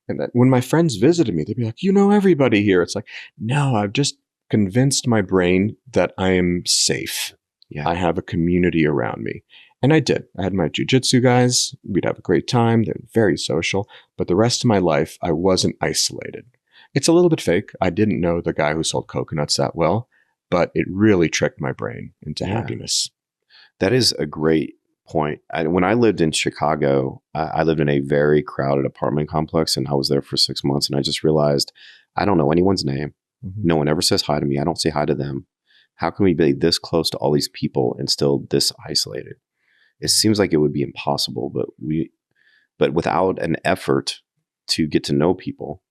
And then when my friends visited me, they'd be like, you know everybody here. It's like, no, I've just convinced my brain that I am safe. Yeah. I have a community around me. And I did. I had my Jiu Jitsu guys. We'd have a great time. They're very social. But the rest of my life, I wasn't isolated. It's a little bit fake. I didn't know the guy who sold coconuts that well, but it really tricked my brain into happiness. That is a great point. When I lived in Chicago, I lived in a very crowded apartment complex, and I was there for 6 months. And I just realized I don't know anyone's name. Mm-hmm. No one ever says hi to me. I don't say hi to them. How can we be this close to all these people and still this isolated? It seems like it would be impossible, but without an effort to get to know people.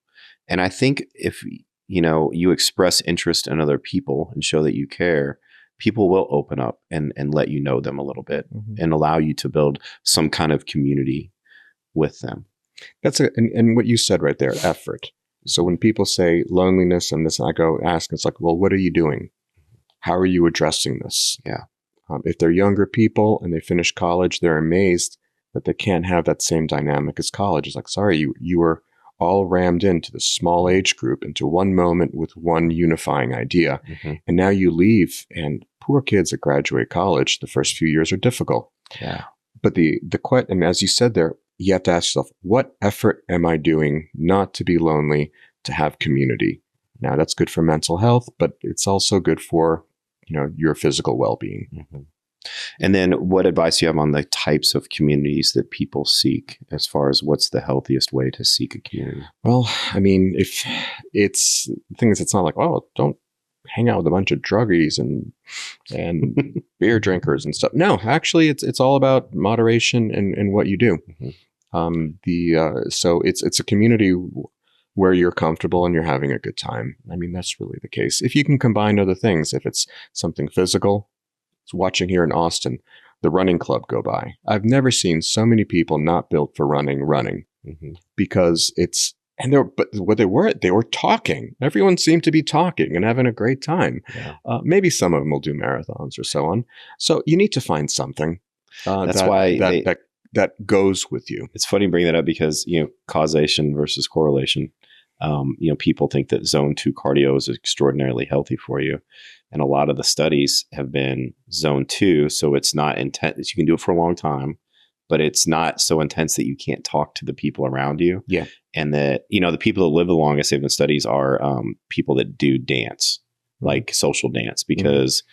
And I think if you express interest in other people and show that you care, people will open up and let you know them a little bit and allow you to build some kind of community with them. That's and what you said right there, effort. So when people say loneliness and this, I go ask, it's like, well, what are you doing? How are you addressing this? Yeah. If they're younger people and they finish college, they're amazed that they can't have that same dynamic as college. It's like, sorry, you were all rammed into the small age group, into one moment with one unifying idea. Mm-hmm. And now you leave, and poor kids that graduate college, the first few years are difficult. Yeah. But and as you said there, you have to ask yourself, what effort am I doing not to be lonely, to have community? Now that's good for mental health, but it's also good for, your physical well-being. Mm-hmm. And then what advice do you have on the types of communities that people seek, as far as what's the healthiest way to seek a community? Well, I mean, if it's things, it's not like, oh, don't hang out with a bunch of druggies and beer drinkers and stuff. No, actually, it's all about moderation and what you do. Mm-hmm. So it's a community where you're comfortable and you're having a good time. I mean, that's really the case. If you can combine other things, if it's something physical. Watching here in Austin, the running club go by. I've never seen so many people not built for running, mm-hmm. because but what they were talking. Everyone seemed to be talking and having a great time. Yeah. Maybe some of them will do marathons or so on. So you need to find something that goes with you. It's funny you bring that up because, causation versus correlation. People think that zone 2 cardio is extraordinarily healthy for you. And a lot of the studies have been zone 2. So it's not intense. You can do it for a long time, but it's not so intense that you can't talk to the people around you. Yeah. And that, the people that live the longest, they've been studies are people that do dance, like social dance, because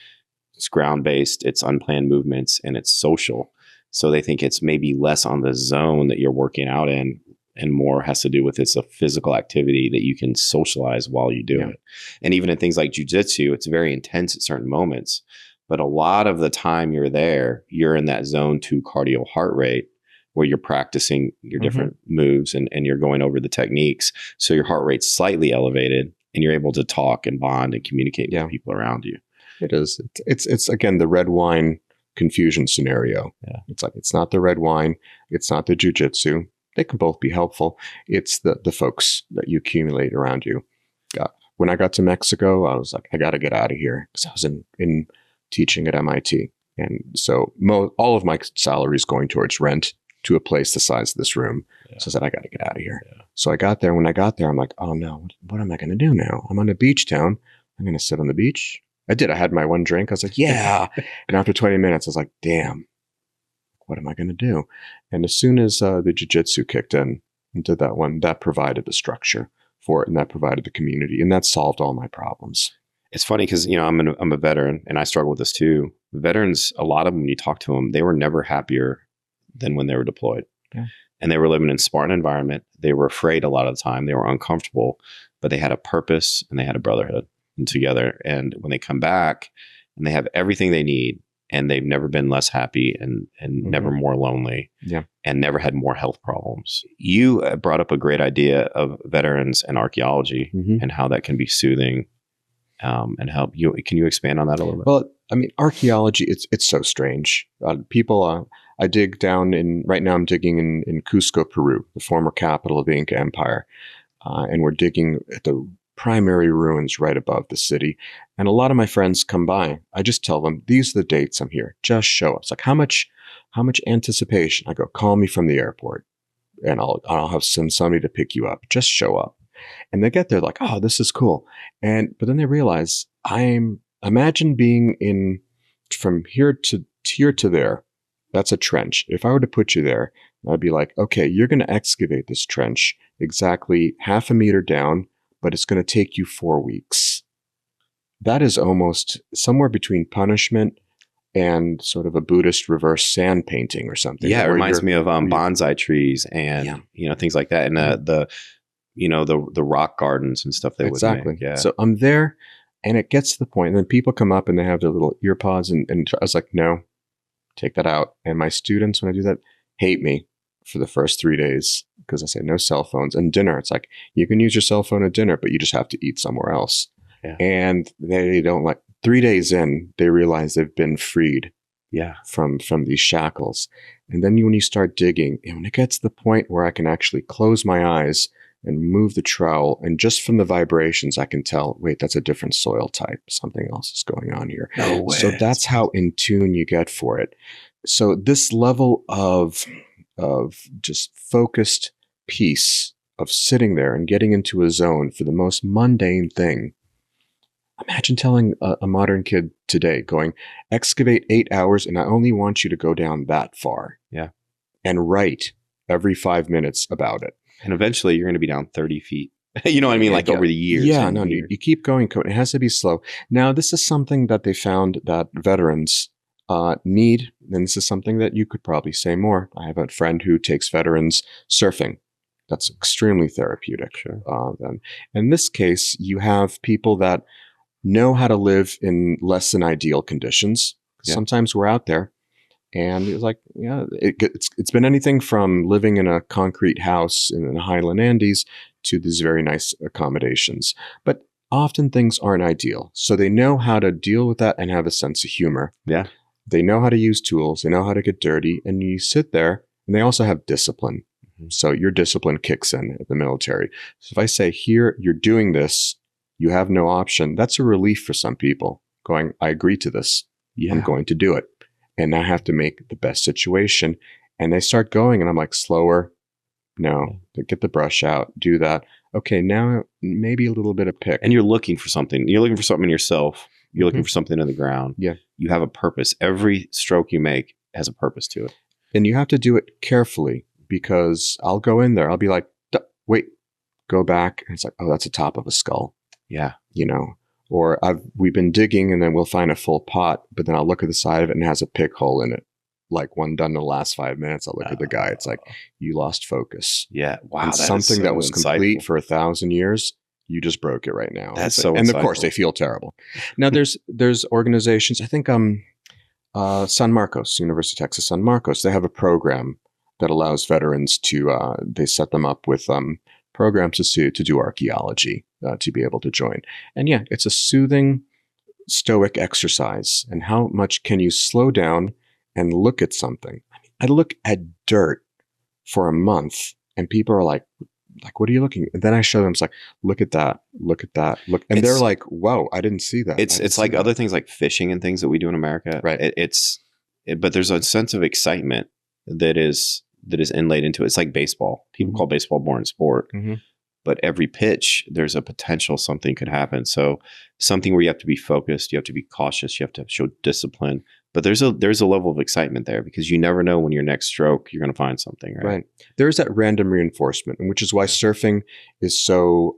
it's ground-based, it's unplanned movements, and it's social. So they think it's maybe less on the zone that you're working out in, and more has to do with it's a physical activity that you can socialize while you do it. And even in things like jiu-jitsu, it's very intense at certain moments. But a lot of the time you're there, you're in that zone 2 cardio heart rate where you're practicing your different moves and you're going over the techniques. So your heart rate's slightly elevated and you're able to talk and bond and communicate with people around you. It is. It's again, the red wine confusion scenario. Yeah. It's like, it's not the red wine. It's not the jiu-jitsu. They can both be helpful. It's the folks that you accumulate around you. When I got to Mexico, I was like, I got to get out of here because I was in teaching at MIT. And so all of my salary is going towards rent to a place the size of this room. Yeah. So I said, I got to get out of here. Yeah. So I got there. When I got there, I'm like, oh no, what am I going to do now? I'm on a beach town. I'm going to sit on the beach. I did. I had my one drink. I was like, yeah. And after 20 minutes, I was like, damn. What am I going to do? And as soon as the jiu-jitsu kicked in and did that one, that provided the structure for it, and that provided the community, and that solved all my problems. It's funny because, I'm a veteran and I struggle with this too. Veterans, a lot of them, when you talk to them, they were never happier than when they were deployed. Yeah. And they were living in a Spartan environment. They were afraid a lot of the time. They were uncomfortable, but they had a purpose and they had a brotherhood together. And when they come back and they have everything they need, and they've never been less happy and never more lonely and never had more health problems. You brought up a great idea of veterans and archaeology and how that can be soothing and help you. Can you expand on that a little bit? Well, I mean, archaeology, it's so strange. People, I dig down right now I'm digging in Cusco, Peru, the former capital of the Inca Empire. And we're digging at the primary ruins right above the city. And a lot of my friends come by. I just tell them, these are the dates I'm here. Just show up. It's like, how much anticipation? I go, call me from the airport and I'll have somebody to pick you up. Just show up. And they get there like, oh, this is cool. But then they realize imagine being from here to there. That's a trench. If I were to put you there, I'd be like, okay, you're going to excavate this trench exactly half a meter down, but it's going to take you 4 weeks. That is almost somewhere between punishment and sort of a Buddhist reverse sand painting or something. Yeah, it reminds me of bonsai trees and things like that, and the rock gardens and stuff they would make. Yeah. So I'm there, and it gets to the point, and then people come up and they have their little ear pods, and I was like, no, take that out. And my students, when I do that, hate me for the first 3 days because I say no cell phones. And dinner, it's like, you can use your cell phone at dinner, but you just have to eat somewhere else. Yeah. And they don't like, 3 days in, they realize they've been freed from these shackles. And then when you start digging, and when it gets to the point where I can actually close my eyes and move the trowel, and just from the vibrations, I can tell, wait, that's a different soil type. Something else is going on here. No way. So that's how in tune you get for it. So this level of just focused peace, of sitting there and getting into a zone for the most mundane thing. Imagine telling a modern kid today, going, excavate 8 hours, and I only want you to go down that far. Yeah. And write every 5 minutes about it. And eventually you're going to be down 30 feet. You know what I mean? Like over the years. Yeah, no, you keep going. It has to be slow. Now, this is something that they found that veterans need, and this is something that you could probably say more. I have a friend who takes veterans surfing. That's extremely therapeutic. Sure. In this case, you have people that know how to live in less than ideal conditions. Yeah. Sometimes we're out there, and it's like, it's been anything from living in a concrete house in the Highland Andes to these very nice accommodations. But often things aren't ideal. So they know how to deal with that and have a sense of humor. Yeah. They know how to use tools. They know how to get dirty. And you sit there, and they also have discipline. Mm-hmm. So your discipline kicks in at the military. So if I say, here, you're doing this, you have no option, that's a relief for some people. Going, I agree to this. Yeah. I'm going to do it. And I have to make the best situation. And they start going, and I'm like, slower. No, get the brush out, do that. Okay, now maybe a little bit of pick. And you're looking for something. You're looking for something in yourself. You're looking for something in the ground. Yeah. You have a purpose. Every stroke you make has a purpose to it. And you have to do it carefully, because I'll go in there. I'll be like, wait, go back. And it's like, oh, that's the top of a skull. Yeah. Or we've been digging, and then we'll find a full pot, but then I'll look at the side of it and it has a pick hole in it. Like one done in the last 5 minutes. I'll look at the guy. It's like, you lost focus. Yeah. Wow. And something that was complete for 1,000 years, you just broke it right now. That's so And insightful. of course, they feel terrible. Now, there's organizations. I think San Marcos, University of Texas San Marcos, they have a program that allows veterans to. They set them up with programs to do archaeology to be able to join. And yeah, it's a soothing, stoic exercise. And how much can you slow down and look at something? I look at dirt for a month, and people are like, what are you looking? And then I show them, it's like, look at that, look. And they're like, whoa, I didn't see that. It's like other things like fishing and things that we do in America. Right. But there's a sense of excitement that is inlaid into it. It's like baseball. People call baseball boring sport. Mm-hmm. But every pitch, there's a potential something could happen. So something where you have to be focused, you have to be cautious, you have to show discipline. But there's a level of excitement there, because you never know when your next stroke, you're going to find something, right? Right. There's that random reinforcement, which is why surfing is so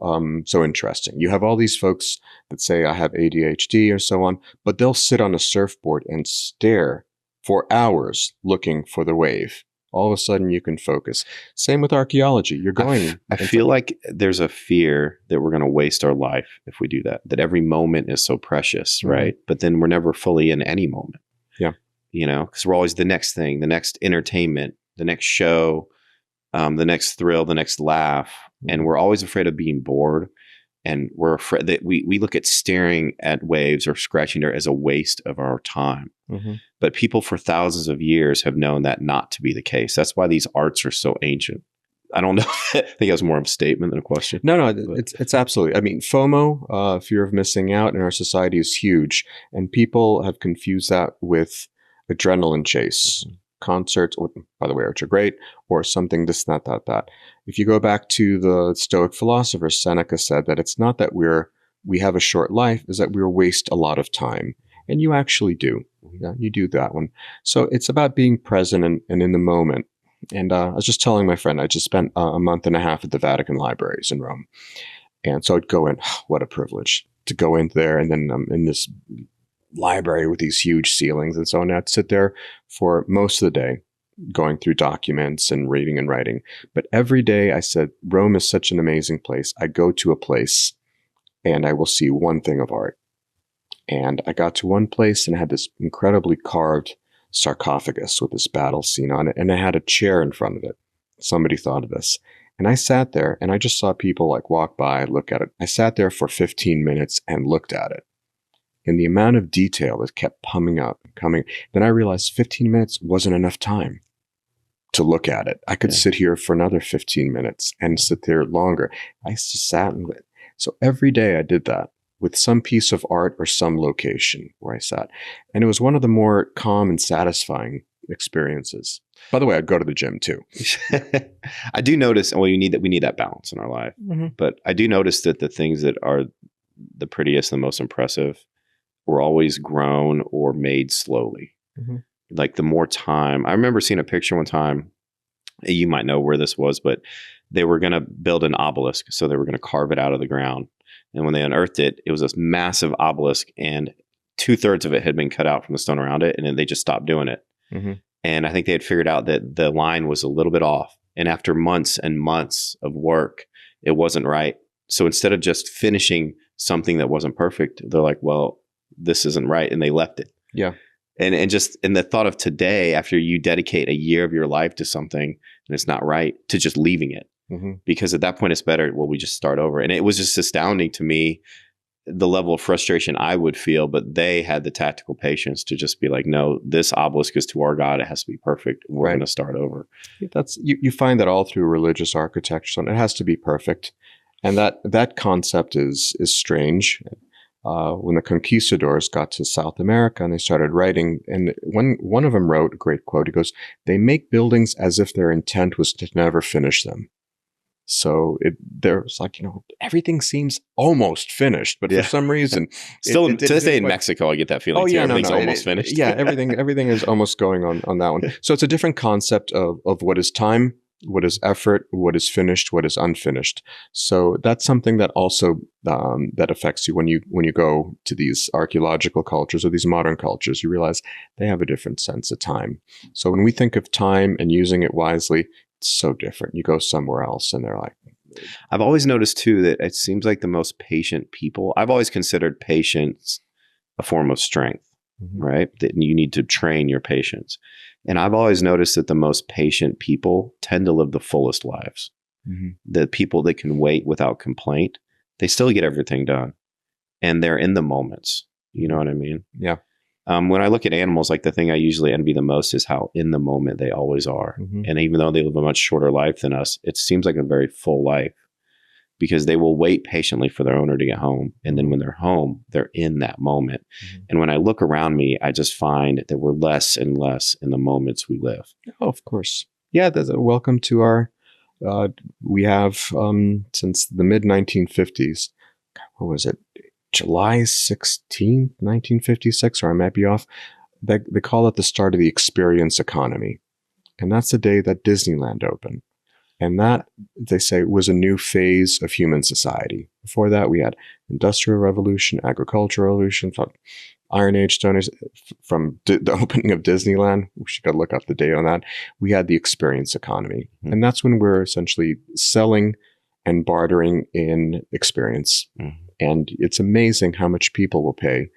interesting. You have all these folks that say, I have ADHD or so on, but they'll sit on a surfboard and stare for hours looking for the wave. All of a sudden you can focus. Same with archaeology. You're going. I feel like there's a fear that we're going to waste our life if we do that every moment is so precious, mm-hmm. right? But then we're never fully in any moment. Yeah. Because we're always the next thing, the next entertainment, the next show, the next thrill, the next laugh. Mm-hmm. And we're always afraid of being bored. And we're afraid that we look at staring at waves or scratching dirt as a waste of our time. Mm-hmm. But people for thousands of years have known that not to be the case. That's why these arts are so ancient. I don't know. I think that's more of a statement than a question. No, But it's absolutely. I mean, FOMO, fear of missing out in our society is huge. And people have confused that with adrenaline chase. Concerts, by the way, which are great, or something this, that. If you go back to the Stoic philosopher, Seneca said that it's not that we have a short life, is that we waste a lot of time. And you actually do. Yeah, you do that one. So it's about being present and in the moment. And I was just telling my friend, I just spent a month and a half at the Vatican libraries in Rome. And so I'd go in, what a privilege to go in there. And then I'm in this library with these huge ceilings and so on. I'd sit there for most of the day going through documents and reading and writing. But every day I said, Rome is such an amazing place. I go to a place and I will see one thing of art. And I got to one place and it had this incredibly carved sarcophagus with this battle scene on it. And it had a chair in front of it. Somebody thought of this. And I sat there and I just saw people like walk by, look at it. I sat there for 15 minutes and looked at it. And the amount of detail that kept coming. Then I realized 15 minutes wasn't enough time to look at it. I could sit here for another 15 minutes and sit there longer. I just sat and so every day I did that with some piece of art or some location where I sat. And it was one of the more calm and satisfying experiences. By the way, I'd go to the gym too. I do notice, well, we need that balance in our life. But I do notice that the things that are the prettiest and the most impressive were always grown or made slowly. Like the more time. I remember seeing a picture one time, you might know where this was, but they were going to build an obelisk. So they were going to carve it out of the ground. And when they unearthed it, it was this massive obelisk and 2/3 of it had been cut out from the stone around it. And then they just stopped doing it. And I think they had figured out that the line was a little bit off. And after months and months of work, it wasn't right. So instead of just finishing something that wasn't perfect, they're like, well, this isn't right. And they left it. Yeah. And just in the thought of today, after you dedicate a year of your life to something and it's not right, to just leaving it. Because at that point it's better, well, we just start over. And it was just astounding to me, the level of frustration I would feel, but they had the tactical patience to just be like, no, this obelisk is to our God. It has to be perfect. We're going to start over. That's you find that all through religious architecture. So it has to be perfect. And that concept is strange. When the conquistadors got to South America and they started writing, and one of them wrote a great quote. He goes, "They make buildings as if their intent was to never finish them." So there's like, everything seems almost finished, but for some reason, still to this day in Mexico, I get that feeling. Everything's almost finished. Everything is almost going on that one. So it's a different concept of what is time, what is effort, what is finished, what is unfinished. So that's something that also that affects you when you go to these archaeological cultures or these modern cultures. You realize they have a different sense of time. So when we think of time and using it wisely, it's so different. You go somewhere else and they're like, I've always noticed too that it seems like the most patient people, I've always considered patience a form of strength, right? That you need to train your patience. And I've always noticed that the most patient people tend to live the fullest lives. The people that can wait without complaint, they still get everything done. And they're in the moments. You know what I mean? Yeah. When I look at animals, like the thing I usually envy the most is how in the moment they always are. And even though they live a much shorter life than us, it seems like a very full life because they will wait patiently for their owner to get home. And then when they're home, they're in that moment. And when I look around me, I just find that we're less and less in the moments we live. Oh, of course. Yeah. Welcome to our, we have since the mid 1950s, what was it? July 16th, 1956, or I might be off. They call it the start of the experience economy. And that's the day that Disneyland opened. And that, they say, was a new phase of human society. Before that, we had Industrial Revolution, Agricultural Revolution, Iron Age, Stone Age. From the opening of Disneyland, we should go look up the date on that. We had the experience economy. And that's when we're essentially selling and bartering in experience. And it's amazing how much people will pay.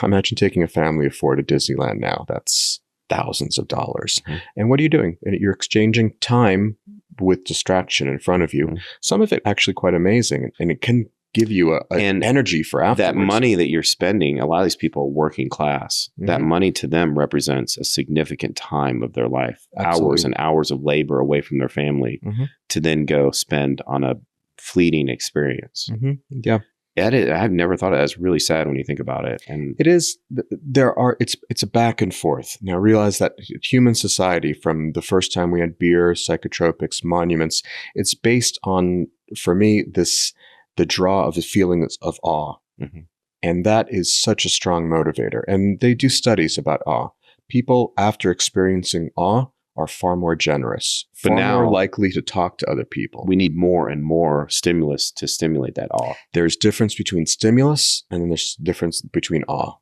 Imagine taking a family of 4 to Disneyland now. That's thousands of dollars. And what are you doing? You're exchanging time with distraction in front of you. Some of it actually quite amazing. And it can give you And an energy for afterwards. That money that you're spending, a lot of these people are working class. That Mhm. money to them represents a significant time of their life, Absolutely. hours and hours of labor away from their family Mhm. to then go spend on a fleeting experience. Mhm. Yeah. I've never thought of it as really sad when you think about it. And It is. It's a back and forth. Now realize that human society, from the first time we had beer, psychotropics, monuments, it's based on, for me, the draw of the feelings of awe. Mhm. And that is such a strong motivator. And they do studies about awe. People, after experiencing awe, are far more generous, But far now- more likely to talk to other people. we need more and more stimulus to stimulate that awe. There's difference between stimulus and then there's difference between awe.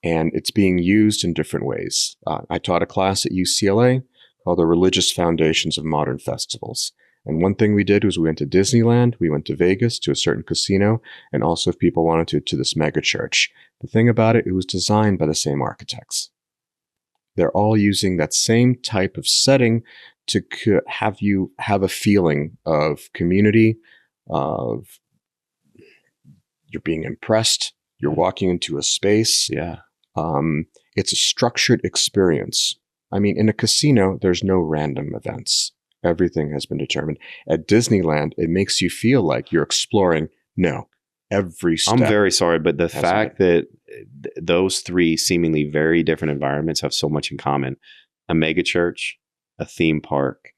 And it's being used in different ways. I taught a class at UCLA called The Religious Foundations of Modern Festivals. And one thing we did was we went to Disneyland, we went to Vegas, to a certain casino, and also if people wanted to this mega church. The thing about it, it was designed by the same architects. They're all using that same type of setting to have you have a feeling of community, of you're being impressed, you're walking into a space. Yeah. It's a structured experience. I mean, in a casino, there's no random events. Everything has been determined. At Disneyland, it makes you feel like you're exploring. No, every step. I'm very sorry, but the has fact that those three seemingly very different environments have so much in common: a mega church, a theme park,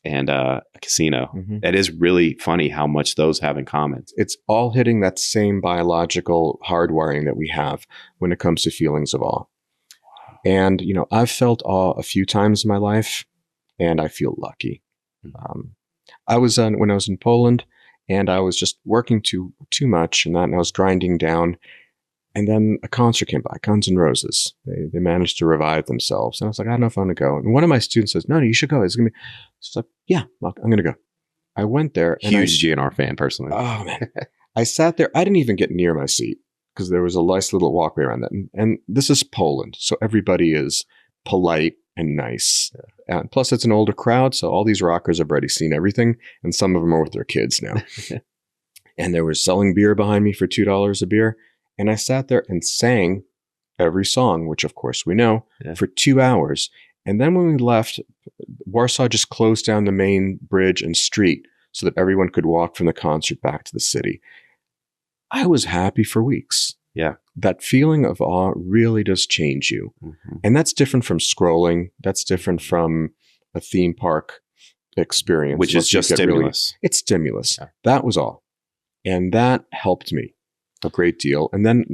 and a casino. Mhm. It is really funny how much those have in common. It's all hitting that same biological hardwiring that we have when it comes to feelings of awe. And, I've felt awe a few times in my life, and I feel lucky. When I was in Poland, and I was just working too much, and I was grinding down. And then a concert came by, Guns N' Roses. They managed to revive themselves. And I was like, I don't know if I want to go. And one of my students says, no, you should go. It's going to be. She's like, yeah, I'm going to go. I went there. And Huge GNR fan, personally. Oh, man. I sat there. I didn't even get near my seat because there was a nice little walkway around that. And this is Poland. So everybody is polite and nice. And plus, it's an older crowd. So all these rockers have already seen everything. And some of them are with their kids now. And they were selling beer behind me for $2 a beer. And I sat there and sang every song, which of course we know, for 2 hours. And then when we left, Warsaw just closed down the main bridge and street so that everyone could walk from the concert back to the city. I was happy for weeks. Yeah. That feeling of awe really does change you. Mm-hmm. And that's different from scrolling. That's different from a theme park experience. Which is just stimulus. It's stimulus. Yeah. That was all. And that helped me a great deal. And then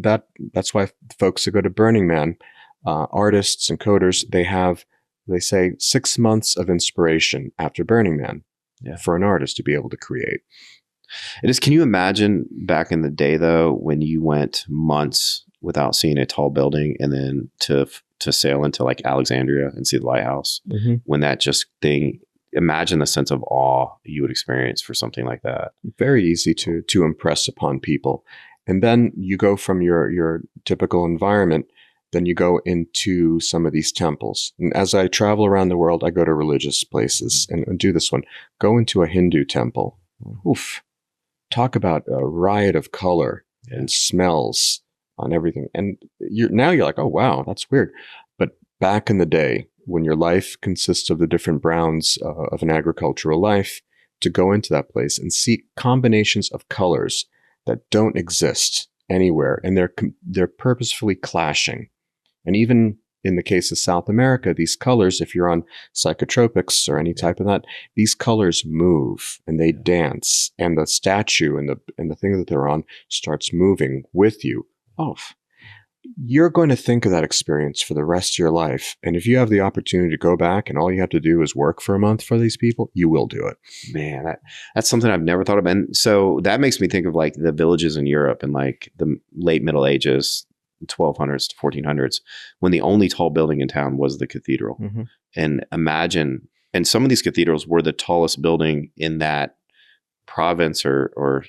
that's why folks that go to Burning Man, artists and coders, they say 6 months of inspiration after Burning Man for an artist to be able to create. It is. Can you imagine back in the day, though, when you went months without seeing a tall building and then to sail into like Alexandria and see the lighthouse, when that just thing, imagine the sense of awe you would experience for something like that. Very easy to impress upon people. And then you go from your typical environment, then you go into some of these temples. And as I travel around the world, I go to religious places and do this one. Go into a Hindu temple. Oof. Talk about a riot of color and smells on everything. And you're like, oh, wow, that's weird. But back in the day, when your life consists of the different browns of an agricultural life, to go into that place and see combinations of colors that don't exist anywhere, and they're purposefully clashing. And even in the case of South America, these colors, if you're on psychotropics or any type of that, these colors move and they dance, and the statue and the thing that they're on starts moving with you. Oh, you're going to think of that experience for the rest of your life. And if you have the opportunity to go back and all you have to do is work for a month for these people, you will do it. Man, that's something I've never thought of. And so that makes me think of like the villages in Europe in like the late Middle Ages, 1200s to 1400s, when the only tall building in town was the cathedral. And imagine, and some of these cathedrals were the tallest building in that province or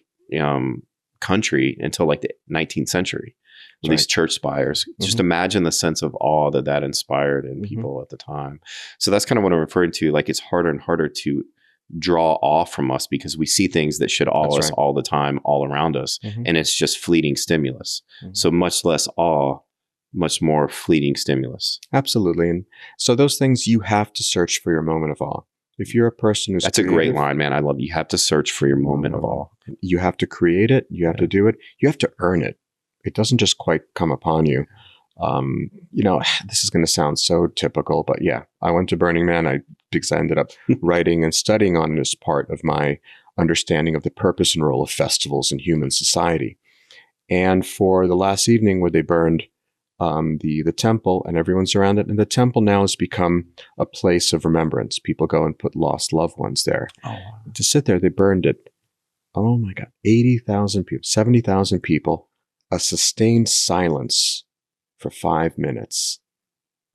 country until like the 19th century. These church spires. Just imagine the sense of awe that inspired in people at the time. So that's kind of what I'm referring to. Like, it's harder and harder to draw awe from us because we see things that should awe us all the time, all around us. And it's just fleeting stimulus. So much less awe, much more fleeting stimulus. Absolutely. And so those things, you have to search for your moment of awe. If you're a person who's That's a great line, man. I love it. You have to search for your moment of awe. You have to create it. You have to do it. You have to earn it. It doesn't just quite come upon you. This is going to sound so typical, but yeah, I went to Burning Man because I ended up writing and studying on it as part of my understanding of the purpose and role of festivals in human society. And for the last evening where they burned the temple and everyone's around it, and the temple now has become a place of remembrance. People go and put lost loved ones there. To sit there, they burned it. Oh my God, 80,000 people, 70,000 people, a sustained silence for 5 minutes.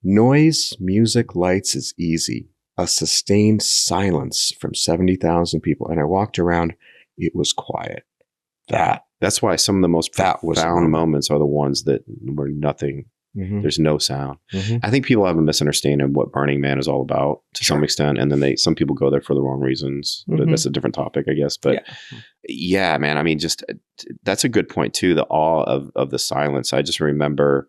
Noise, music, lights is easy. A sustained silence from 70,000 people. And I walked around, it was quiet. That's why some of the most profound moments are the ones that were nothing. There's no sound. I think people have a misunderstanding of what Burning Man is all about to some extent. And then some people go there for the wrong reasons. But that's a different topic, I guess. But yeah, man, I mean, just that's a good point too. The awe of the silence. I just remember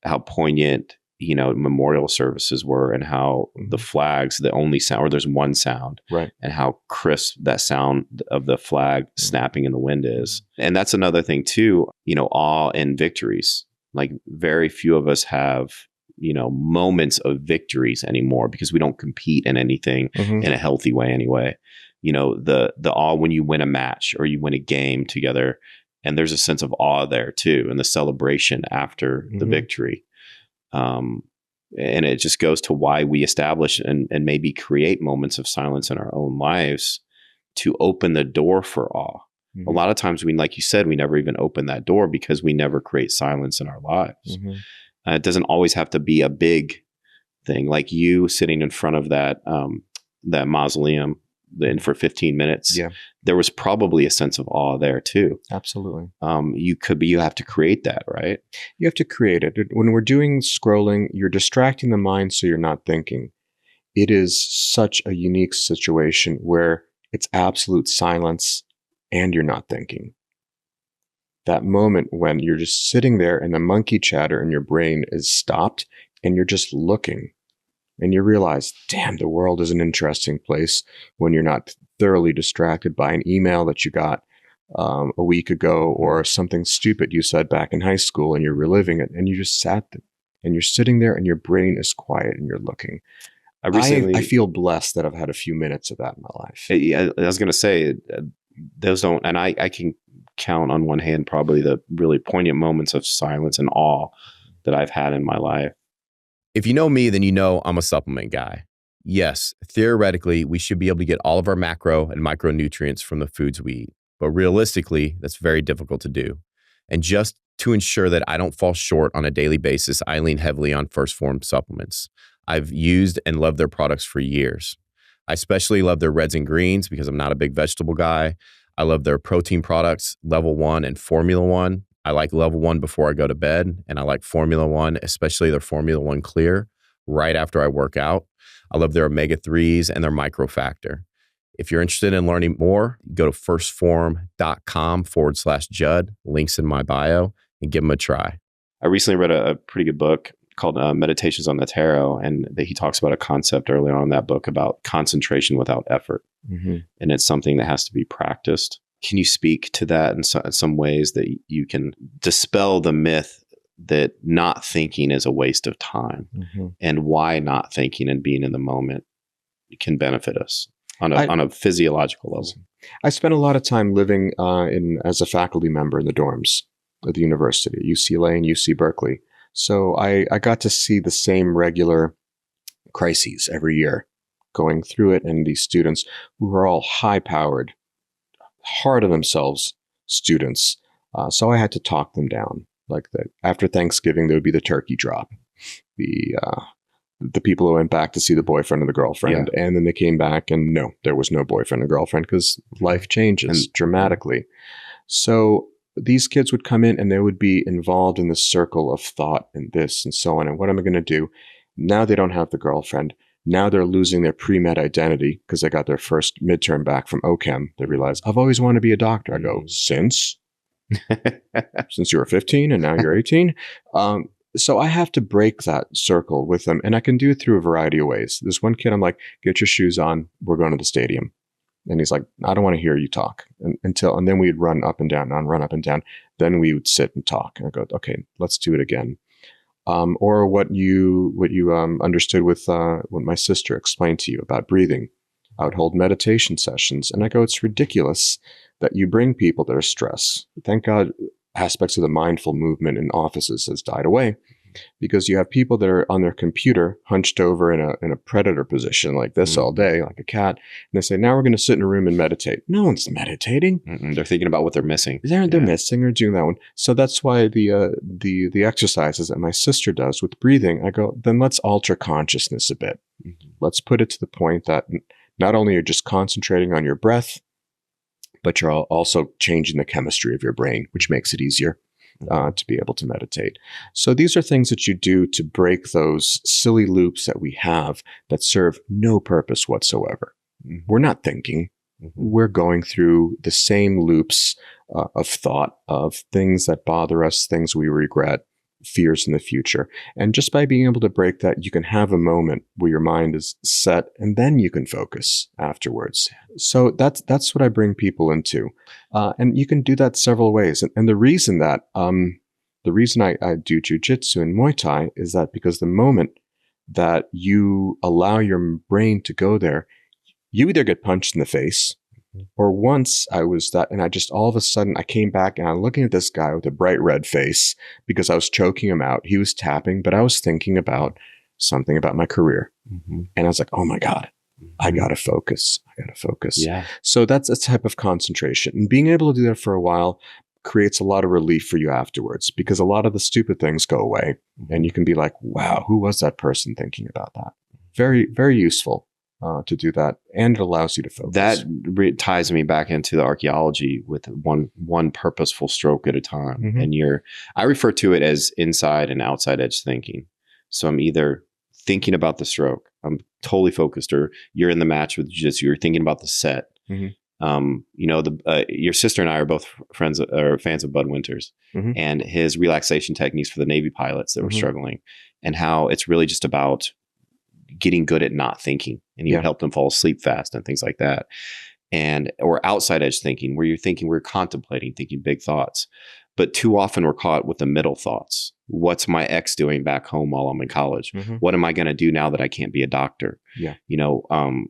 how poignant, memorial services were, and how the flags, the only sound, or there's one sound, right? And how crisp that sound of the flag snapping in the wind is. And that's another thing too, awe in victories. Like very few of us have, moments of victories anymore because we don't compete in anything in a healthy way anyway. The awe when you win a match or you win a game together, and there's a sense of awe there too, and the celebration after the victory. And it just goes to why we establish and maybe create moments of silence in our own lives to open the door for awe. A lot of times like you said, we never even open that door because we never create silence in our lives. It doesn't always have to be a big thing, like you sitting in front of that mausoleum then for 15 minutes. Yeah. There was probably a sense of awe there too. Absolutely. You have to create that, right? You have to create it. When we're doing scrolling, you're distracting the mind so you're not thinking. It is such a unique situation where it's absolute silence and you're not thinking. That moment when you're just sitting there and the monkey chatter in your brain is stopped and you're just looking. And you realize, damn, the world is an interesting place when you're not thoroughly distracted by an email that you got a week ago or something stupid you said back in high school and you're reliving it. And you just sat there and you're sitting there and your brain is quiet and you're looking. I feel blessed that I've had a few minutes of that in my life. I was going to say, those don't, and I can count on one hand probably the really poignant moments of silence and awe that I've had in my life. If you know me, then you know I'm a supplement guy. Yes, theoretically, we should be able to get all of our macro and micronutrients from the foods we eat. But realistically, that's very difficult to do. And just to ensure that I don't fall short on a daily basis, I lean heavily on First Form supplements. I've used and loved their products for years. I especially love their reds and greens because I'm not a big vegetable guy. I love their protein products, Level 1 and Formula 1. I like Level 1 before I go to bed, and I like Formula 1, especially their Formula 1 Clear, right after I work out. I love their omega-3s and their microfactor. If you're interested in learning more, go to firstform.com/Judd, links in my bio, and give them a try. I recently read a pretty good book called Meditations on the Tarot, and he talks about a concept early on in that book about concentration without effort. And it's something that has to be practiced. Can you speak to that in some ways that you can dispel the myth that not thinking is a waste of time, and why not thinking and being in the moment can benefit us on a physiological level? I spent a lot of time living as a faculty member in the dorms at the university, UCLA and UC Berkeley. So I got to see the same regular crises every year going through it, and these students who were all high-powered, hard on themselves students. So I had to talk them down. Like that. After Thanksgiving, there would be the turkey drop. The people who went back to see the boyfriend or the girlfriend, and then they came back and no, there was no boyfriend or girlfriend because life changes dramatically. So these kids would come in and they would be involved in this circle of thought and this and so on. And what am I going to do? Now they don't have the girlfriend. Now they're losing their pre-med identity because they got their first midterm back from OChem. They realize, I've always wanted to be a doctor. I go, since you were 15 and now you're 18. So I have to break that circle with them, and I can do it through a variety of ways. This one kid, I'm like, get your shoes on. We're going to the stadium. And he's like, I don't want to hear you talk and then we'd run up and down, run up and down. Then we would sit and talk. And I go, okay, let's do it again. Or what you understood with what my sister explained to you about breathing. I would hold meditation sessions, and I go, it's ridiculous that you bring people that are stressed. Thank God aspects of the mindful movement in offices has died away, because you have people that are on their computer hunched over in a predator position like this all day, like a cat. And they say, now we're going to sit in a room and meditate. No one's meditating. They're thinking about what they're missing. They're missing or doing that one. So that's why the exercises that my sister does with breathing, I go, then let's alter consciousness a bit. Let's put it to the point that not only you're just concentrating on your breath, but you're also changing the chemistry of your brain, which makes it easier to be able to meditate. So these are things that you do to break those silly loops that we have that serve no purpose whatsoever. We're not thinking. We're going through the same loops of thought, of things that bother us, things we regret, fears in the future. And just by being able to break that, you can have a moment where your mind is set, and then you can focus afterwards. So that's what I bring people into. And you can do that several ways. And the reason that, the reason I do Jiu Jitsu and Muay Thai is that because the moment that you allow your brain to go there, you either get punched in the face, or once I was that, and I just all of a sudden I came back and I'm looking at this guy with a bright red face because I was choking him out. He was tapping, but I was thinking about something about my career. And I was like, oh my God, I got to focus. Yeah. So that's a type of concentration. And being able to do that for a while creates a lot of relief for you afterwards, because a lot of the stupid things go away and you can be like, wow, who was that person thinking about that? Very, very useful. To do that, and it allows you to focus. That ties me back into the archaeology with one purposeful stroke at a time. And I refer to it as inside and outside edge thinking. So I'm either thinking about the stroke, I'm totally focused, or you're in the match with jiu-jitsu, you're thinking about the set. Your sister and I are both fans of Bud Winters and his relaxation techniques for the Navy pilots that were struggling, and how it's really just about getting good at not thinking, and you help them fall asleep fast and things like that. Or outside edge thinking, where you're thinking, we're contemplating, thinking big thoughts, but too often we're caught with the middle thoughts. What's my ex doing back home while I'm in college? What am I going to do now that I can't be a doctor?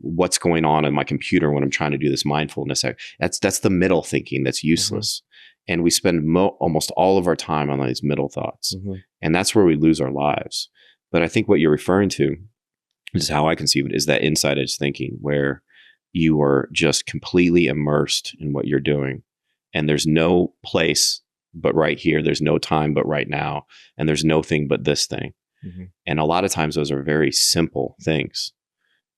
What's going on in my computer when I'm trying to do this mindfulness? That's the middle thinking that's useless. And we spend almost all of our time on these middle thoughts. And that's where we lose our lives. But I think what you're referring to, this is how I conceive it, is that inside edge thinking, where you are just completely immersed in what you're doing. And there's no place but right here. There's no time but right now. And there's no thing but this thing. And a lot of times those are very simple things.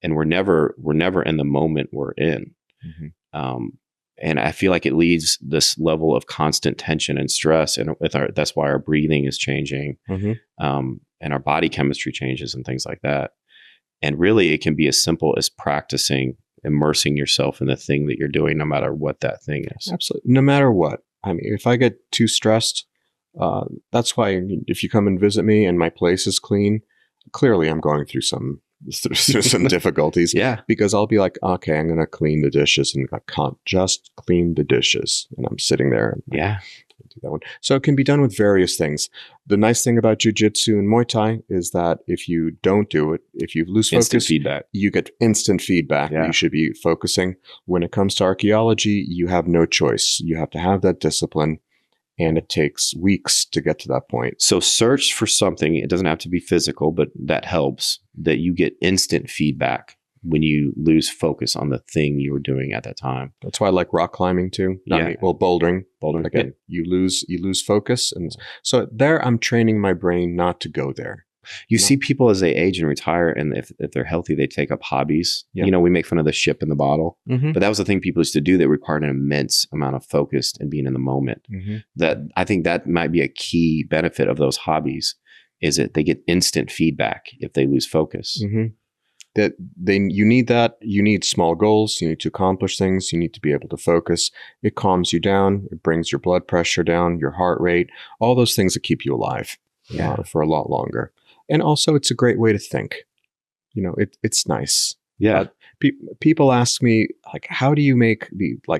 And we're never in the moment we're in. And I feel like it leads this level of constant tension and stress. And that's why our breathing is changing. And our body chemistry changes and things like that. And really, it can be as simple as practicing, immersing yourself in the thing that you're doing, no matter what that thing is. Absolutely. No matter what. I mean, if I get too stressed, that's why if you come and visit me and my place is clean, clearly I'm going through some difficulties. Because I'll be like, okay, I'm going to clean the dishes, and I can't just clean the dishes. And I'm sitting there. And do that one. So it can be done with various things. The nice thing about Jiu Jitsu and Muay Thai is that if you don't do it, if you lose focus, instant feedback. You get instant feedback. You should be focusing. When it comes to archaeology, you have no choice. You have to have that discipline, and it takes weeks to get to that point. So search for something. It doesn't have to be physical, but that helps, that you get instant feedback when you lose focus on the thing you were doing at that time. That's why I like rock climbing too. Bouldering. Again, you lose focus. And so there I'm training my brain not to go there. You see people as they age and retire, and if they're healthy, they take up hobbies. We make fun of the ship in the bottle, but that was the thing people used to do that required an immense amount of focus and being in the moment. That I think that might be a key benefit of those hobbies, is that they get instant feedback if they lose focus. You need small goals. You need to accomplish things. You need to be able to focus. It calms you down. It brings your blood pressure down, your heart rate, all those things that keep you alive for a lot longer. And also, it's a great way to think. It's nice. Yeah. People ask me, like, how do you make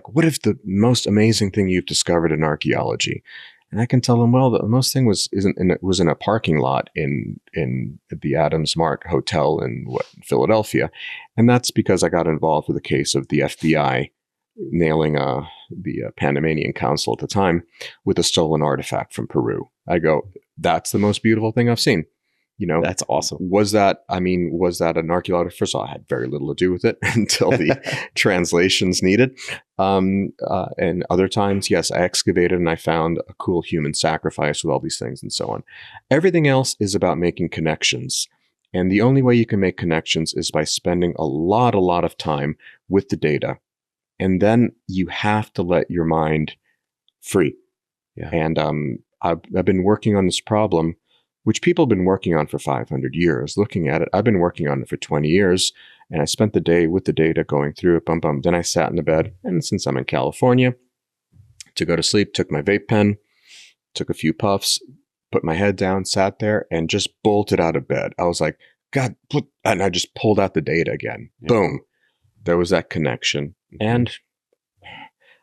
what if the most amazing thing you've discovered in archaeology? And I can tell them, well, the most thing was in a parking lot in the Adams Mart Hotel in Philadelphia. And that's because I got involved with a case of the FBI nailing the Panamanian consul at the time with a stolen artifact from Peru. I go, that's the most beautiful thing I've seen. That's awesome. Was that an archaeologist? First of all, I had very little to do with it until the translations needed. And other times, yes, I excavated and I found a cool human sacrifice with all these things and so on. Everything else is about making connections. And the only way you can make connections is by spending a lot of time with the data. And then you have to let your mind free. Yeah. And I've been working on this problem, which people have been working on for 500 years. Looking at it, I've been working on it for 20 years, and I spent the day with the data going through it, Then I sat in the bed, and since I'm in California, to go to sleep, took my vape pen, took a few puffs, put my head down, sat there, and just bolted out of bed. I was like, God, and I just pulled out the data again. Yeah. Boom. There was that connection. And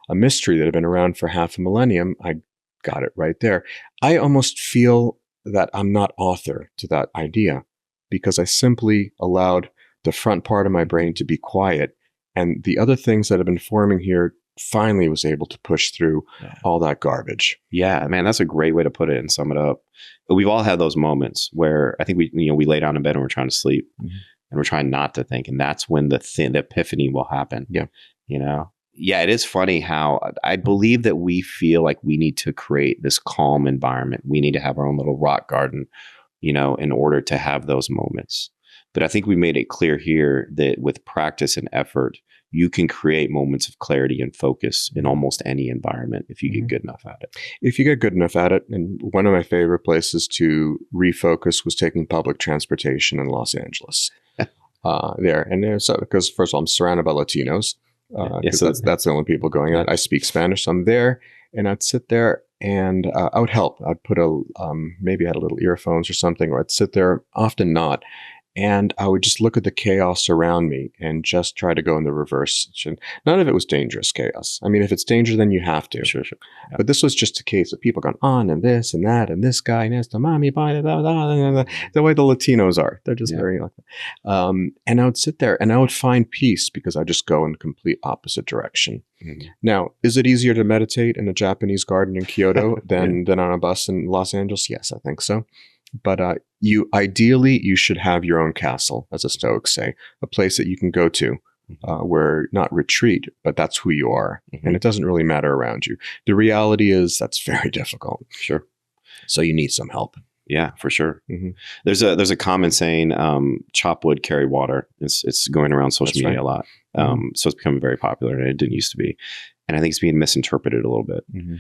a mystery that had been around for half a millennium, I got it right there. I almost feel that I'm not author to that idea because I simply allowed the front part of my brain to be quiet, and the other things that have been forming here finally was able to push through all that garbage. Yeah, man, that's a great way to put it and sum it up. But we've all had those moments where I think we lay down in bed and we're trying to sleep and we're trying not to think, and that's when the epiphany will happen. Yeah, Yeah, it is funny how I believe that we feel like we need to create this calm environment. We need to have our own little rock garden, in order to have those moments. But I think we made it clear here that with practice and effort, you can create moments of clarity and focus in almost any environment if you get good enough at it. If you get good enough at it, and one of my favorite places to refocus was taking public transportation in Los Angeles. Because first of all, I'm surrounded by Latinos. So that's the only people going out. I speak Spanish, so I'm there, and I'd sit there and I would help. I'd put maybe I had a little earphones or something, or I'd sit there, often not, and I would just look at the chaos around me and just try to go in the reverse. None of it was dangerous chaos. I mean, if it's danger, then you have to. Sure. Yeah. But this was just a case of people going on and this and that and this guy next to mommy, the way the Latinos are. They're just very like that. And I would sit there and I would find peace because I just go in the complete opposite direction. Mm-hmm. Now, is it easier to meditate in a Japanese garden in Kyoto than on a bus in Los Angeles? Yes, I think so. But you should have your own castle, as the Stoics say, a place that you can go to where not retreat, but that's who you are. Mm-hmm. And it doesn't really matter around you. The reality is that's very difficult. Sure. So you need some help. Yeah, for sure. Mm-hmm. There's a common saying, chop wood, carry water. It's going around social media a lot. So it's becoming very popular, and it didn't used to be. And I think it's being misinterpreted a little bit. Mm-hmm.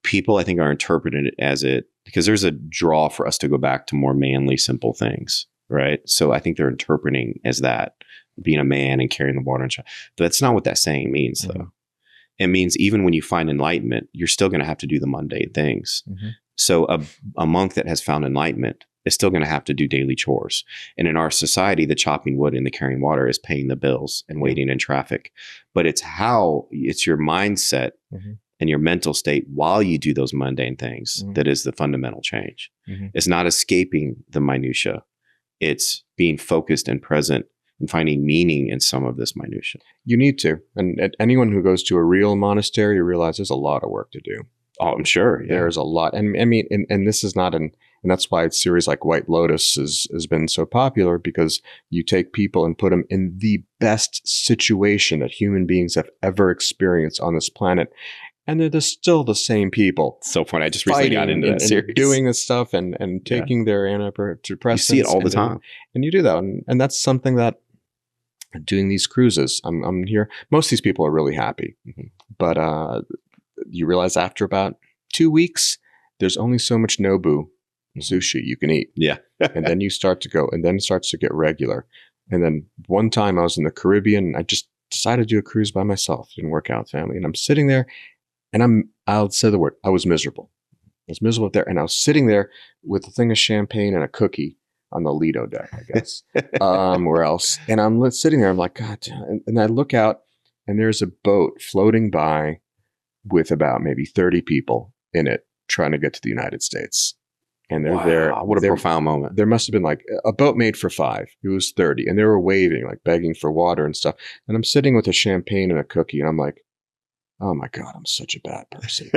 People, I think, are interpreting it as because there's a draw for us to go back to more manly, simple things, right? So I think they're interpreting as that, being a man and carrying the water. But that's not what that saying means, though. It means even when you find enlightenment, you're still going to have to do the mundane things. Mm-hmm. So a monk that has found enlightenment is still going to have to do daily chores. And in our society, the chopping wood and the carrying water is paying the bills and waiting in traffic. But it's your mindset and your mental state while you do those mundane things that is the fundamental change. Mm-hmm. It's not escaping the minutia. It's being focused and present and finding meaning in some of this minutia. You need to. And anyone who goes to a real monastery realizes there's a lot of work to do. Oh, I'm sure. Yeah. There's a lot. And I mean, and this is not and that's why a series like White Lotus has been so popular, because you take people and put them in the best situation that human beings have ever experienced on this planet. And they're still the same people. So funny. I just recently got into that series. Doing this stuff and taking their antidepressants. You see it all the time. And you do that. And that's something that doing these cruises, I'm here. Most of these people are really happy. Mm-hmm. But you realize after about 2 weeks, there's only so much Nobu sushi you can eat. Yeah. And then you start to go, and then it starts to get regular. And then one time I was in the Caribbean and I just decided to do a cruise by myself. Didn't work out with family. And I'm sitting there and I'll say the word, I was miserable. I was miserable there. And I was sitting there with a thing of champagne and a cookie on the Lido deck, I guess, where else. And I'm sitting there, I'm like, God, and I look out and there's a boat floating by with about maybe 30 people in it trying to get to the United States. And they're there. What a profound moment. There must have been like a boat made for 5. It was 30. And they were waving, like begging for water and stuff. And I'm sitting with a champagne and a cookie. And I'm like, oh my God, I'm such a bad person.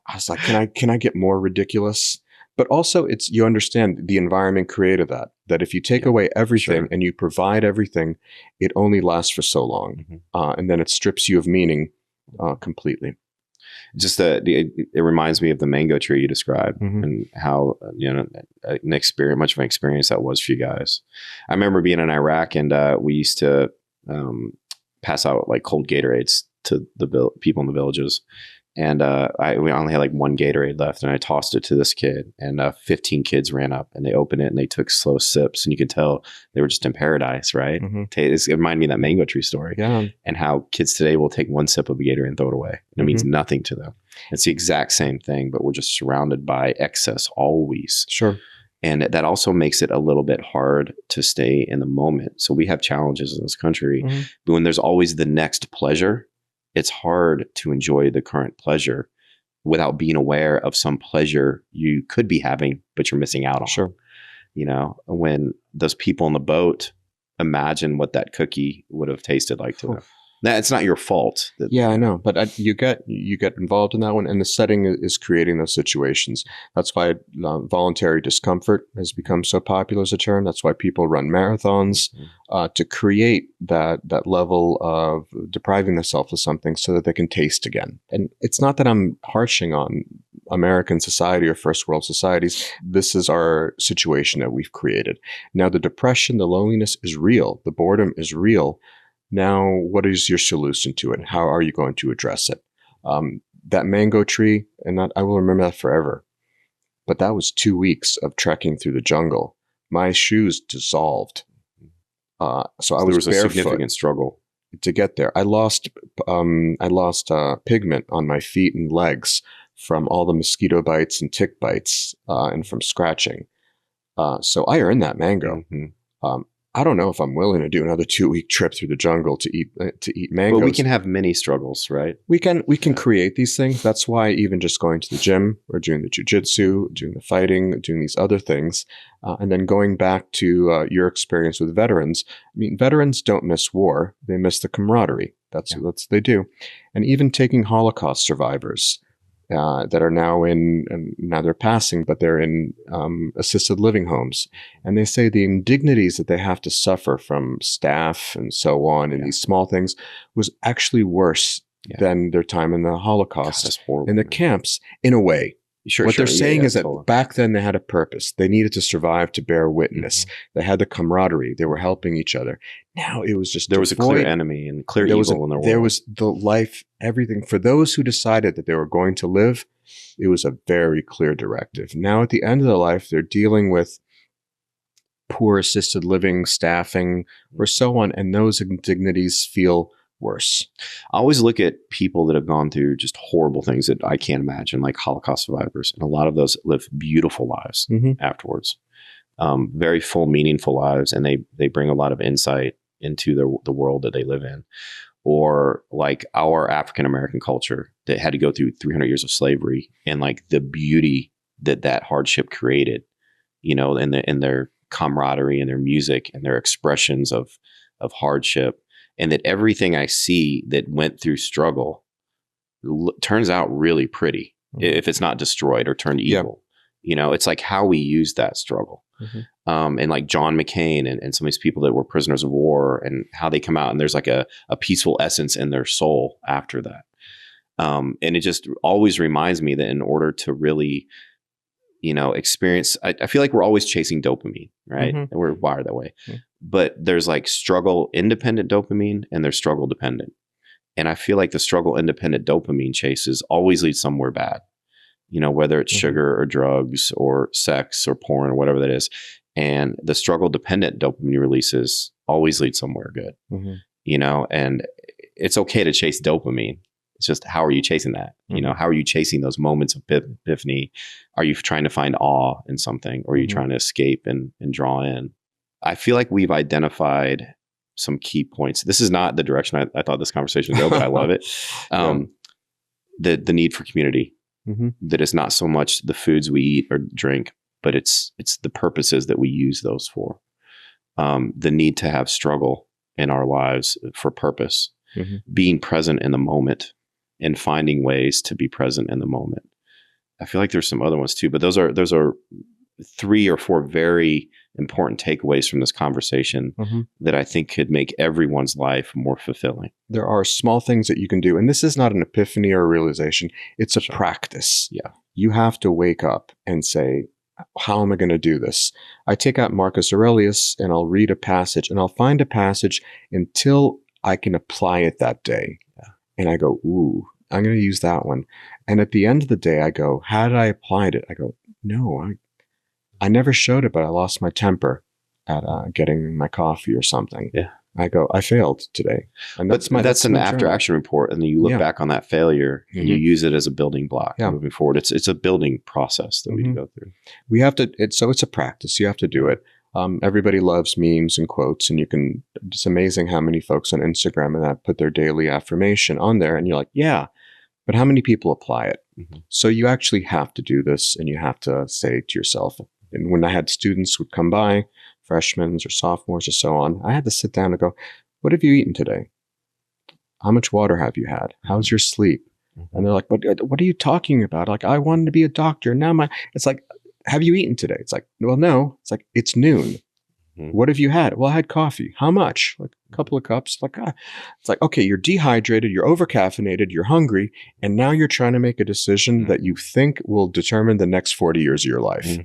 I was like, can I get more ridiculous? But also you understand the environment created that if you take away everything and you provide everything, it only lasts for so long. And then it strips you of meaning completely. Just it reminds me of the mango tree you described and how much of an experience that was for you guys. I remember being in Iraq and we used to pass out like cold Gatorades to the people in the villages, and we only had like one Gatorade left, and I tossed it to this kid, and 15 kids ran up and they opened it and they took slow sips, and you could tell they were just in paradise, right? It reminded me of that mango tree story, and how kids today will take one sip of a Gatorade and throw it away. And it means nothing to them. It's the exact same thing, but we're just surrounded by excess always. Sure. And that also makes it a little bit hard to stay in the moment. So we have challenges in this country, but when there's always the next pleasure, it's hard to enjoy the current pleasure without being aware of some pleasure you could be having, but you're missing out on. Sure. When those people on the boat, imagine what that cookie would have tasted like to them. Now, it's not your fault. Yeah, I know. But you get involved in that one. And the setting is creating those situations. That's why voluntary discomfort has become so popular as a term. That's why people run marathons to create that level of depriving themselves of something so that they can taste again. And it's not that I'm harshing on American society or first world societies. This is our situation that we've created. Now, the depression, the loneliness is real. The boredom is real. Now, what is your solution to it? How are you going to address it? That mango tree, and I will remember that forever. But that was 2 weeks of trekking through the jungle. My shoes dissolved. So I was there was barefoot a significant struggle to get there. I lost pigment on my feet and legs from all the mosquito bites and tick bites and from scratching. So I earned that mango. I don't know if I'm willing to do another 2-week trip through the jungle to eat mangoes. But we can have many struggles, right? We can create these things. That's why even just going to the gym or doing the Jiu Jitsu, doing the fighting, doing these other things, and then going back to your experience with veterans. I mean, veterans don't miss war; they miss the camaraderie. That's what they do. And even taking Holocaust survivors that are now now they're passing, but they're in assisted living homes. And they say the indignities that they have to suffer from staff and so on, and these small things was actually worse than their time in the Holocaust. God, that's horrible, in the camps, in a way. What they're saying is that totally. back then they had a purpose. They needed to survive to bear witness. They had the camaraderie. They were helping each other. Now it was just there was a clear enemy and clear evil in the world. There was the life, everything. For those who decided that they were going to live, it was a very clear directive. Now at the end of their life, they're dealing with poor assisted living, staffing, or so on, and those indignities feel worse. I always look at people that have gone through just horrible things that I can't imagine, like Holocaust survivors. And a lot of those live beautiful lives afterwards. Very full, meaningful lives. And they bring a lot of insight into the world that they live in. Or like our African-American culture that had to go through 300 years of slavery and like the beauty that hardship created, in their camaraderie and their music and their expressions of hardship. And that everything I see that went through struggle turns out really pretty if it's not destroyed or turned evil. It's like how we use that struggle. And like John McCain and some of these people that were prisoners of war and how they come out and there's like a peaceful essence in their soul after that. And it just always reminds me that in order to really, experience, I feel like we're always chasing dopamine, right? And we're wired that way. But there's like struggle independent dopamine and there's struggle dependent. And I feel like the struggle independent dopamine chases always lead somewhere bad. whether it's sugar or drugs or sex or porn or whatever that is. And the struggle dependent dopamine releases always lead somewhere good, and it's okay to chase dopamine. It's just, how are you chasing that? How are you chasing those moments of epiphany? Are you trying to find awe in something, or are you trying to escape and draw in? I feel like we've identified some key points. This is not the direction I thought this conversation would go, but I love it. The need for community, that is not so much the foods we eat or drink, but it's the purposes that we use those for. The need to have struggle in our lives for purpose, being present in the moment and finding ways to be present in the moment. I feel like there's some other ones too, but those are 3 or 4 very important takeaways from this conversation that I think could make everyone's life more fulfilling. There are small things that you can do. And this is not an epiphany or a realization. It's a practice. Yeah. You have to wake up and say, how am I going to do this? I take out Marcus Aurelius and I'll read a passage, and I'll find a passage until I can apply it that day. Yeah. And I go, ooh, I'm going to use that one. And at the end of the day, I go, how did I apply it? I go, no, I never showed it, but I lost my temper at getting my coffee or something. Yeah. I go, I failed today. And that's an after action report. And then you look back on that failure and you use it as a building block moving forward. It's a building process that we go through. We have to, it's a practice. You have to do it. Everybody loves memes and quotes, and it's amazing how many folks on Instagram and that put their daily affirmation on there, and you're like, yeah, but how many people apply it? So you actually have to do this, and you have to say to yourself, and when I had students would come by, freshmen or sophomores or so on, I had to sit down and go, what have you eaten today? How much water have you had? How's your sleep? And they're like, what are you talking about? Like, I wanted to be a doctor. Now it's like, have you eaten today? It's like, well, no. It's like, it's noon. What have you had? Well, I had coffee. How much? Like a couple of cups. Like, it's like, okay, you're dehydrated, you're overcaffeinated, you're hungry, and now you're trying to make a decision that you think will determine the next 40 years of your life.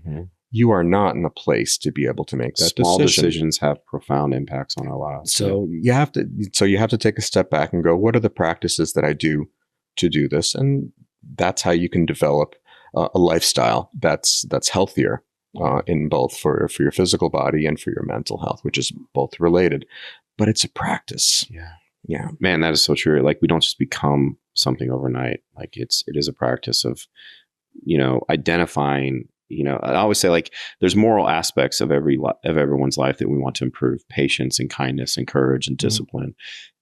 You are not in a place to be able to make that Small decision. decisions have profound impacts on our lives. So you have to take a step back and go, what are the practices that I do to do this? And that's how you can develop a lifestyle that's healthier in both for your physical body and for your mental health, which is both related. But it's a practice. Yeah. Man, that is so true. Like, we don't just become something overnight. Like, it is a practice of, identifying. I always say, like, there's moral aspects of everyone's life that we want to improve: patience and kindness and courage and discipline.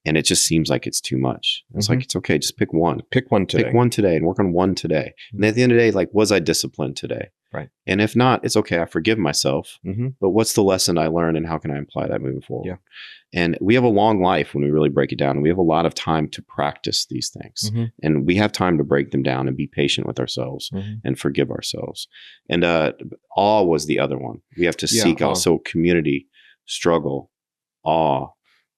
And it just seems like it's too much. It's like, it's okay. Just pick one. Pick one today. Pick one today and work on one today. And at the end of the day, like, was I disciplined today? Right. And if not, it's okay. I forgive myself. But what's the lesson I learned, and how can I apply that moving forward? Yeah. And we have a long life when we really break it down. And we have a lot of time to practice these things. And we have time to break them down and be patient with ourselves and forgive ourselves. And awe was the other one. We have to seek also community, struggle, awe,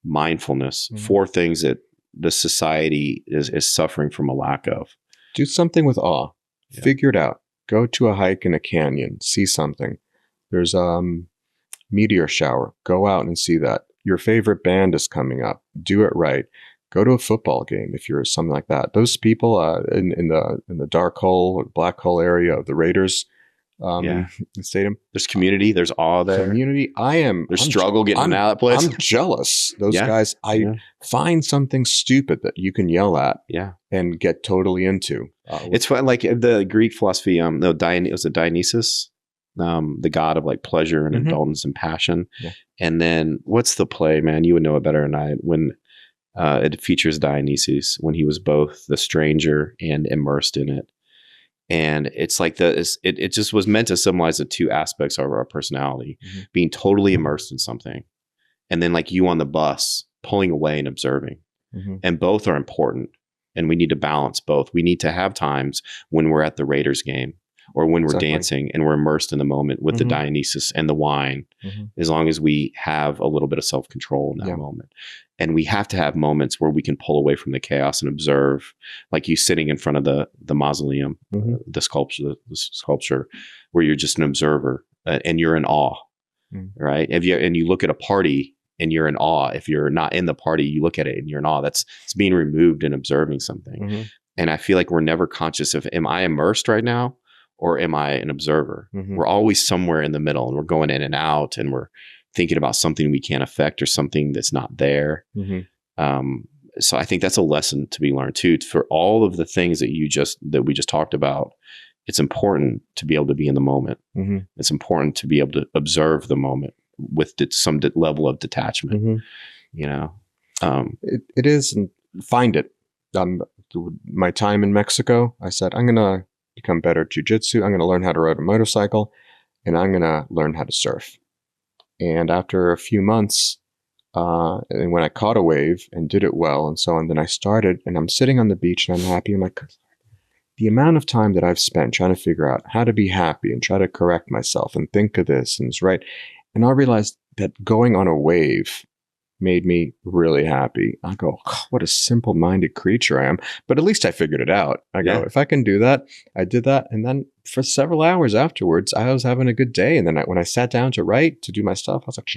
mindfulness, 4 things that the society is suffering from a lack of. Do something with awe. Figure it out. Go to a hike in a canyon. See something. There's a meteor shower. Go out and see that. Your favorite band is coming up. Do it right. Go to a football game if you're something like that. Those people in the dark hole, black hole area of the Raiders stadium. There's community. There's awe there. Community. There's struggle getting out of that place. I'm jealous. Those guys. Find something stupid that you can yell at. And get totally into. It's fun. Like the Greek philosophy. Was it Dionysus? The god of like pleasure and indulgence and passion. And then what's the play, man? You would know it better than I. When it features Dionysus, when he was both the stranger and immersed in it. And it's like it just was meant to symbolize the 2 aspects of our personality: being totally immersed in something, and then like you on the bus pulling away and observing. And both are important, and we need to balance both. We need to have times when we're at the Raiders game, or when we're dancing and we're immersed in the moment with the Dionysus and the wine, as long as we have a little bit of self-control in that moment. And we have to have moments where we can pull away from the chaos and observe, like you sitting in front of the mausoleum, the sculpture, where you're just an observer and you're in awe, right? And you look at a party and you're in awe. If you're not in the party, you look at it and you're in awe. It's being removed and observing something. And I feel like we're never conscious of, am I immersed right now or am I an observer? We're always somewhere in the middle, and we're going in and out, and we're thinking about something we can't affect or something that's not there. So I think that's a lesson to be learned too. For all of the things that we just talked about, it's important to be able to be in the moment. It's important to be able to observe the moment with some level of detachment. You know, it is, and find it. My time in Mexico, I said, I'm going to become better at Jiu Jitsu. I'm going to learn how to ride a motorcycle, and I'm going to learn how to surf. And after a few months, and when I caught a wave and did it well and so on, then I started, and I'm sitting on the beach and I'm happy. I'm like, the amount of time that I've spent trying to figure out how to be happy and try to correct myself and think of this and it's right. And I realized that going on a wave made me really happy. I go, oh, what a simple-minded creature I am. But at least I figured it out. I go, if I can do that, I did that. And then for several hours afterwards, I was having a good day. And then when I sat down to write, to do my stuff, I was like,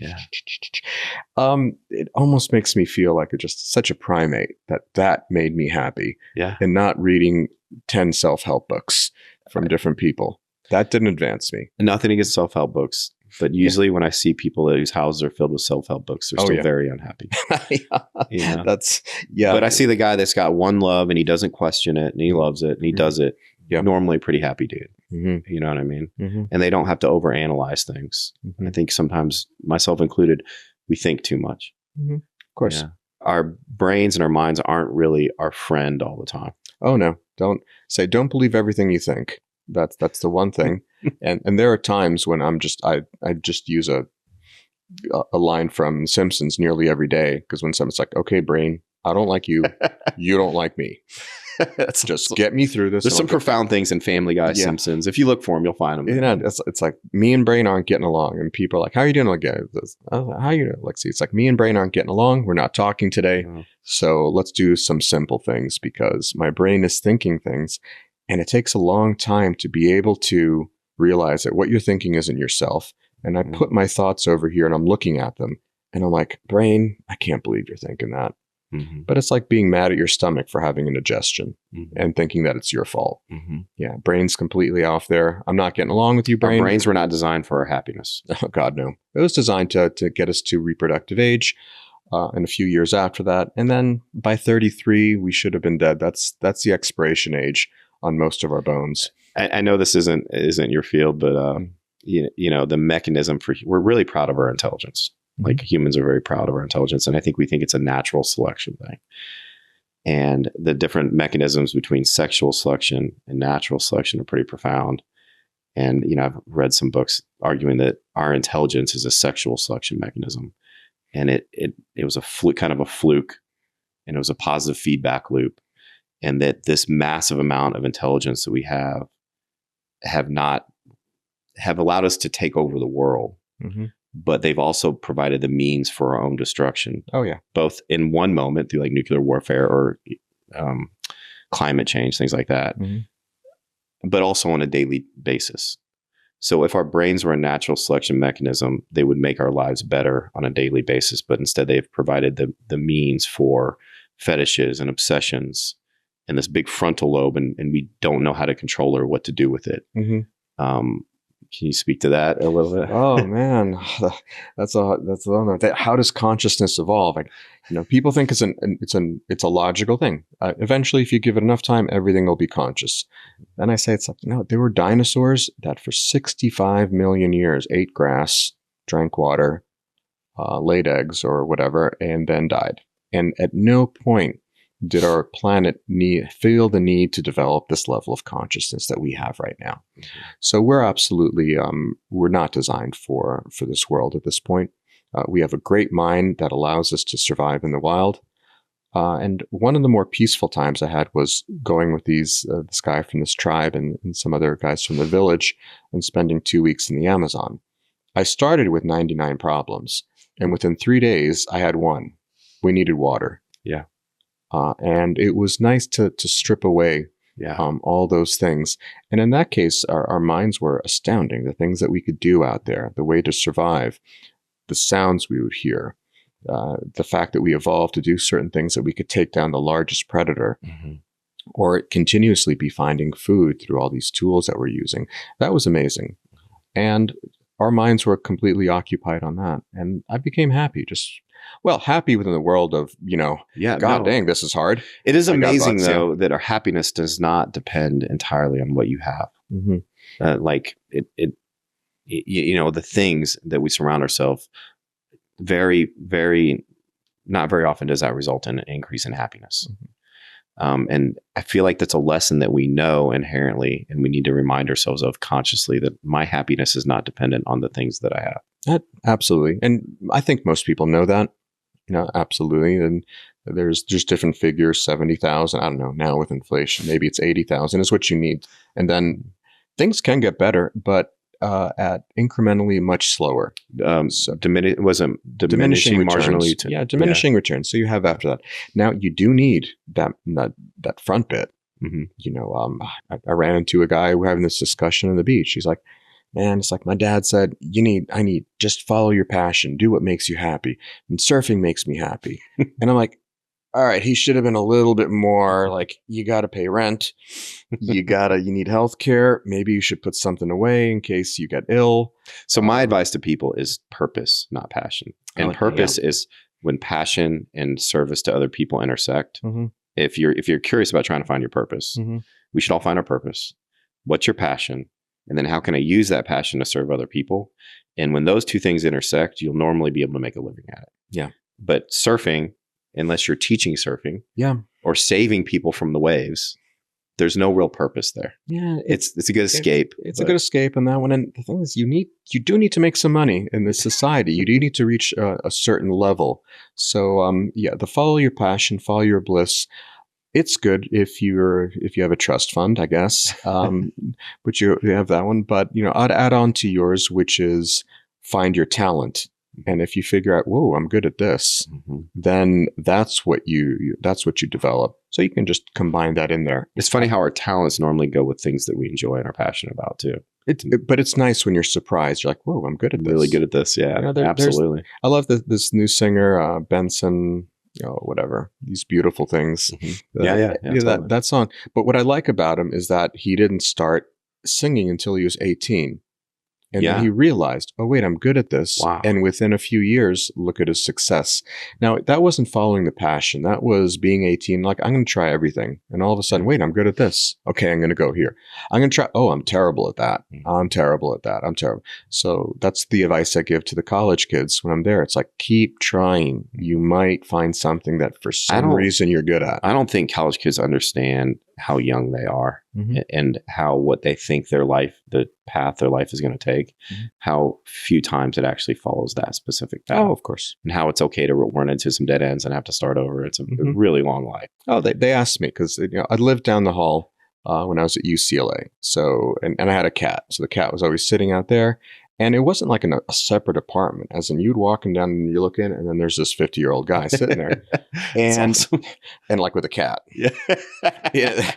it almost makes me feel like just such a primate that made me happy. And not reading 10 self-help books from different people. That didn't advance me. Nothing against self-help books. But usually when I see people whose houses are filled with self-help books, they're still very unhappy. You know? But I see the guy that's got one love and he doesn't question it and he loves it and he does it. Normally a pretty happy dude. You know what I mean? And they don't have to overanalyze things. I think sometimes, myself included, we think too much. Of course. Our brains and our minds aren't really our friend all the time. Oh, no. Don't believe everything you think. That's the one thing. And there are times when I just use a line from Simpsons nearly every day, because when someone's like, okay, brain, I don't like you. You don't like me. Just get me through this. There's some profound things in Family Guy, Simpsons. If you look for them, you'll find them. You know, it's like me and brain aren't getting along, and people are like, how are you doing? Like, how are you doing, Alexei? It's like me and brain aren't getting along. We're not talking today. So let's do some simple things, because my brain is thinking things, and it takes a long time to be able to realize that what you're thinking isn't yourself. And I put my thoughts over here and I'm looking at them and I'm like, brain, I can't believe you're thinking that. But it's like being mad at your stomach for having indigestion and thinking that it's your fault. Yeah, brain's completely off there. I'm not getting along with you, brain. Our brains were not designed for our happiness. Oh, God, no. It was designed to get us to reproductive age and a few years after that. And then by 33, we should have been dead. That's the expiration age on most of our bones. I know this isn't your field, but you know, the mechanism we're really proud of our intelligence. Like humans are very proud of our intelligence, and I think we think it's a natural selection thing. And the different mechanisms between sexual selection and natural selection are pretty profound. And you know, I've read some books arguing that our intelligence is a sexual selection mechanism, and it was kind of a fluke, and it was a positive feedback loop, and that this massive amount of intelligence that we have allowed us to take over the world. But they've also provided the means for our own destruction. Oh, yeah. Both in one moment through like nuclear warfare or climate change, things like that, but also on a daily basis. So if our brains were a natural selection mechanism, they would make our lives better on a daily basis. But instead, they've provided the means for fetishes and obsessions and this big frontal lobe, and we don't know how to control or what to do with it. Can you speak to that a little bit? Oh man, that's how does consciousness evolve? Like, you know, people think it's a logical thing. Eventually, if you give it enough time, everything will be conscious. Then I say it's like, no, there were dinosaurs that for 65 million years ate grass, drank water, laid eggs or whatever, and then died. And at no point did our planet feel the need to develop this level of consciousness that we have right now. So we're absolutely, we're not designed for this world at this point. We have a great mind that allows us to survive in the wild. And one of the more peaceful times I had was going with this guy from this tribe and some other guys from the village and spending 2 weeks in the Amazon. I started with 99 problems, and within 3 days, I had one. We needed water. Yeah. And it was nice to strip away all those things. And in that case, our minds were astounding. The things that we could do out there, the way to survive, the sounds we would hear, the fact that we evolved to do certain things that we could take down the largest predator. or continuously be finding food through all these tools that we're using. That was amazing. And our minds were completely occupied on that. And I became happy, happy within the world of, dang, this is hard. It is amazing, though, that our happiness does not depend entirely on what you have. Mm-hmm. The things that we surround ourselves, very, very, not very often does that result in an increase in happiness. Mm-hmm. And I feel like that's a lesson that we know inherently, and we need to remind ourselves of consciously, that my happiness is not dependent on the things that I have. Absolutely. And I think most people know that, absolutely. And there's just different figures, 70,000, I don't know, now with inflation, maybe it's 80,000 is what you need. And then things can get better, but at incrementally much slower. Diminishing returns. marginally. Diminishing returns. So you have after that. Now you do need that front bit. Mm-hmm. I ran into a guy, we're having this discussion on the beach. He's like, man, it's like my dad said, I need just follow your passion, do what makes you happy. And surfing makes me happy. And I'm like, all right, he should have been a little bit more like, you got to pay rent. You need healthcare. Maybe you should put something away in case you get ill. So my advice to people is purpose, not passion. And purpose is when passion and service to other people intersect. Mm-hmm. If you're curious about trying to find your purpose, mm-hmm. we should all find our purpose. What's your passion? And then how can I use that passion to serve other people? And when those two things intersect, you'll normally be able to make a living at it. Yeah. But surfing, unless you're teaching surfing, or saving people from the waves, there's no real purpose there. Yeah, it's a good escape. It's a good escape on that one. And the thing is, you do need to make some money in this society. You do need to reach a certain level. So the follow your passion, follow your bliss. It's good if you have a trust fund, I guess. But you have that one. But I'd add on to yours, which is find your talent. And if you figure out, whoa, I'm good at this, mm-hmm. then that's what you develop. So you can just combine that in there. It's funny how our talents normally go with things that we enjoy and are passionate about too. But it's nice when you're surprised. You're like, whoa, I'm good at this. Really good at this. Yeah, absolutely. I love this new singer, Benson, whatever, these beautiful things. Mm-hmm. Totally. That song. But what I like about him is that he didn't start singing until he was 18. And then he realized, oh, wait, I'm good at this. Wow. And within a few years, look at his success. Now, that wasn't following the passion. That was being 18, like, I'm going to try everything. And all of a sudden, wait, I'm good at this. Okay, I'm going to go here. I'm going to try. Oh, I'm terrible at that. I'm terrible at that. I'm terrible. So that's the advice I give to the college kids when I'm there. It's like, keep trying. You might find something that for some reason you're good at. I don't think college kids understand how young they are, mm-hmm. and what they think the path their life is going to take, mm-hmm. how few times it actually follows that specific path. Oh, of course. And how it's okay to run into some dead ends and have to start over. It's a mm-hmm. really long life. Oh, they asked me because I lived down the hall when I was at UCLA. So, and I had a cat. So the cat was always sitting out there. And it wasn't like a separate apartment, as in you'd walk in down and you look in, and then there's this 50-year-old guy sitting there, and awesome. And like with a cat. Yeah.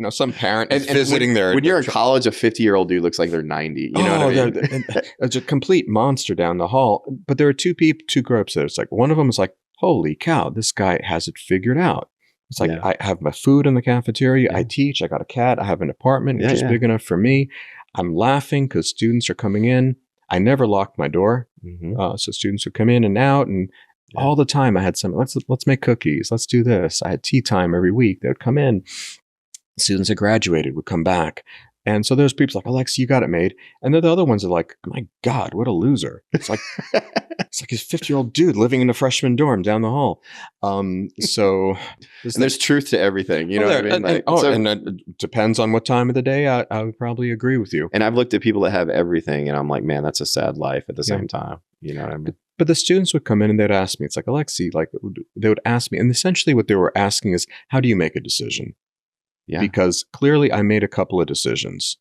Some parent is visiting there. When you're in college, a 50-year-old dude looks like they're 90. You know what I mean? It's a complete monster down the hall. But there are two groups there. It's like one of them is like, holy cow, this guy has it figured out. It's like, I have my food in the cafeteria. I teach. I got a cat. I have an apartment, which is big enough for me. I'm laughing because students are coming in. I never locked my door. Mm-hmm. So students would come in and out, and all the time I had some, let's make cookies. Let's do this. I had tea time every week. They would come in. Students that graduated would come back. And so there's people like, Alexei, you got it made. And then the other ones are like, my God, what a loser. It's like, it's like this 50-year-old dude living in a freshman dorm down the hall. So there's truth to everything. You know what I mean? And it depends on what time of the day. I would probably agree with you. And I've looked at people that have everything, and I'm like, man, that's a sad life at the same time. You know what I mean? But the students would come in and they'd ask me, it's like, Alexei, like they would ask me, and essentially what they were asking is, how do you make a decision? Yeah. Because clearly I made a couple of decisions.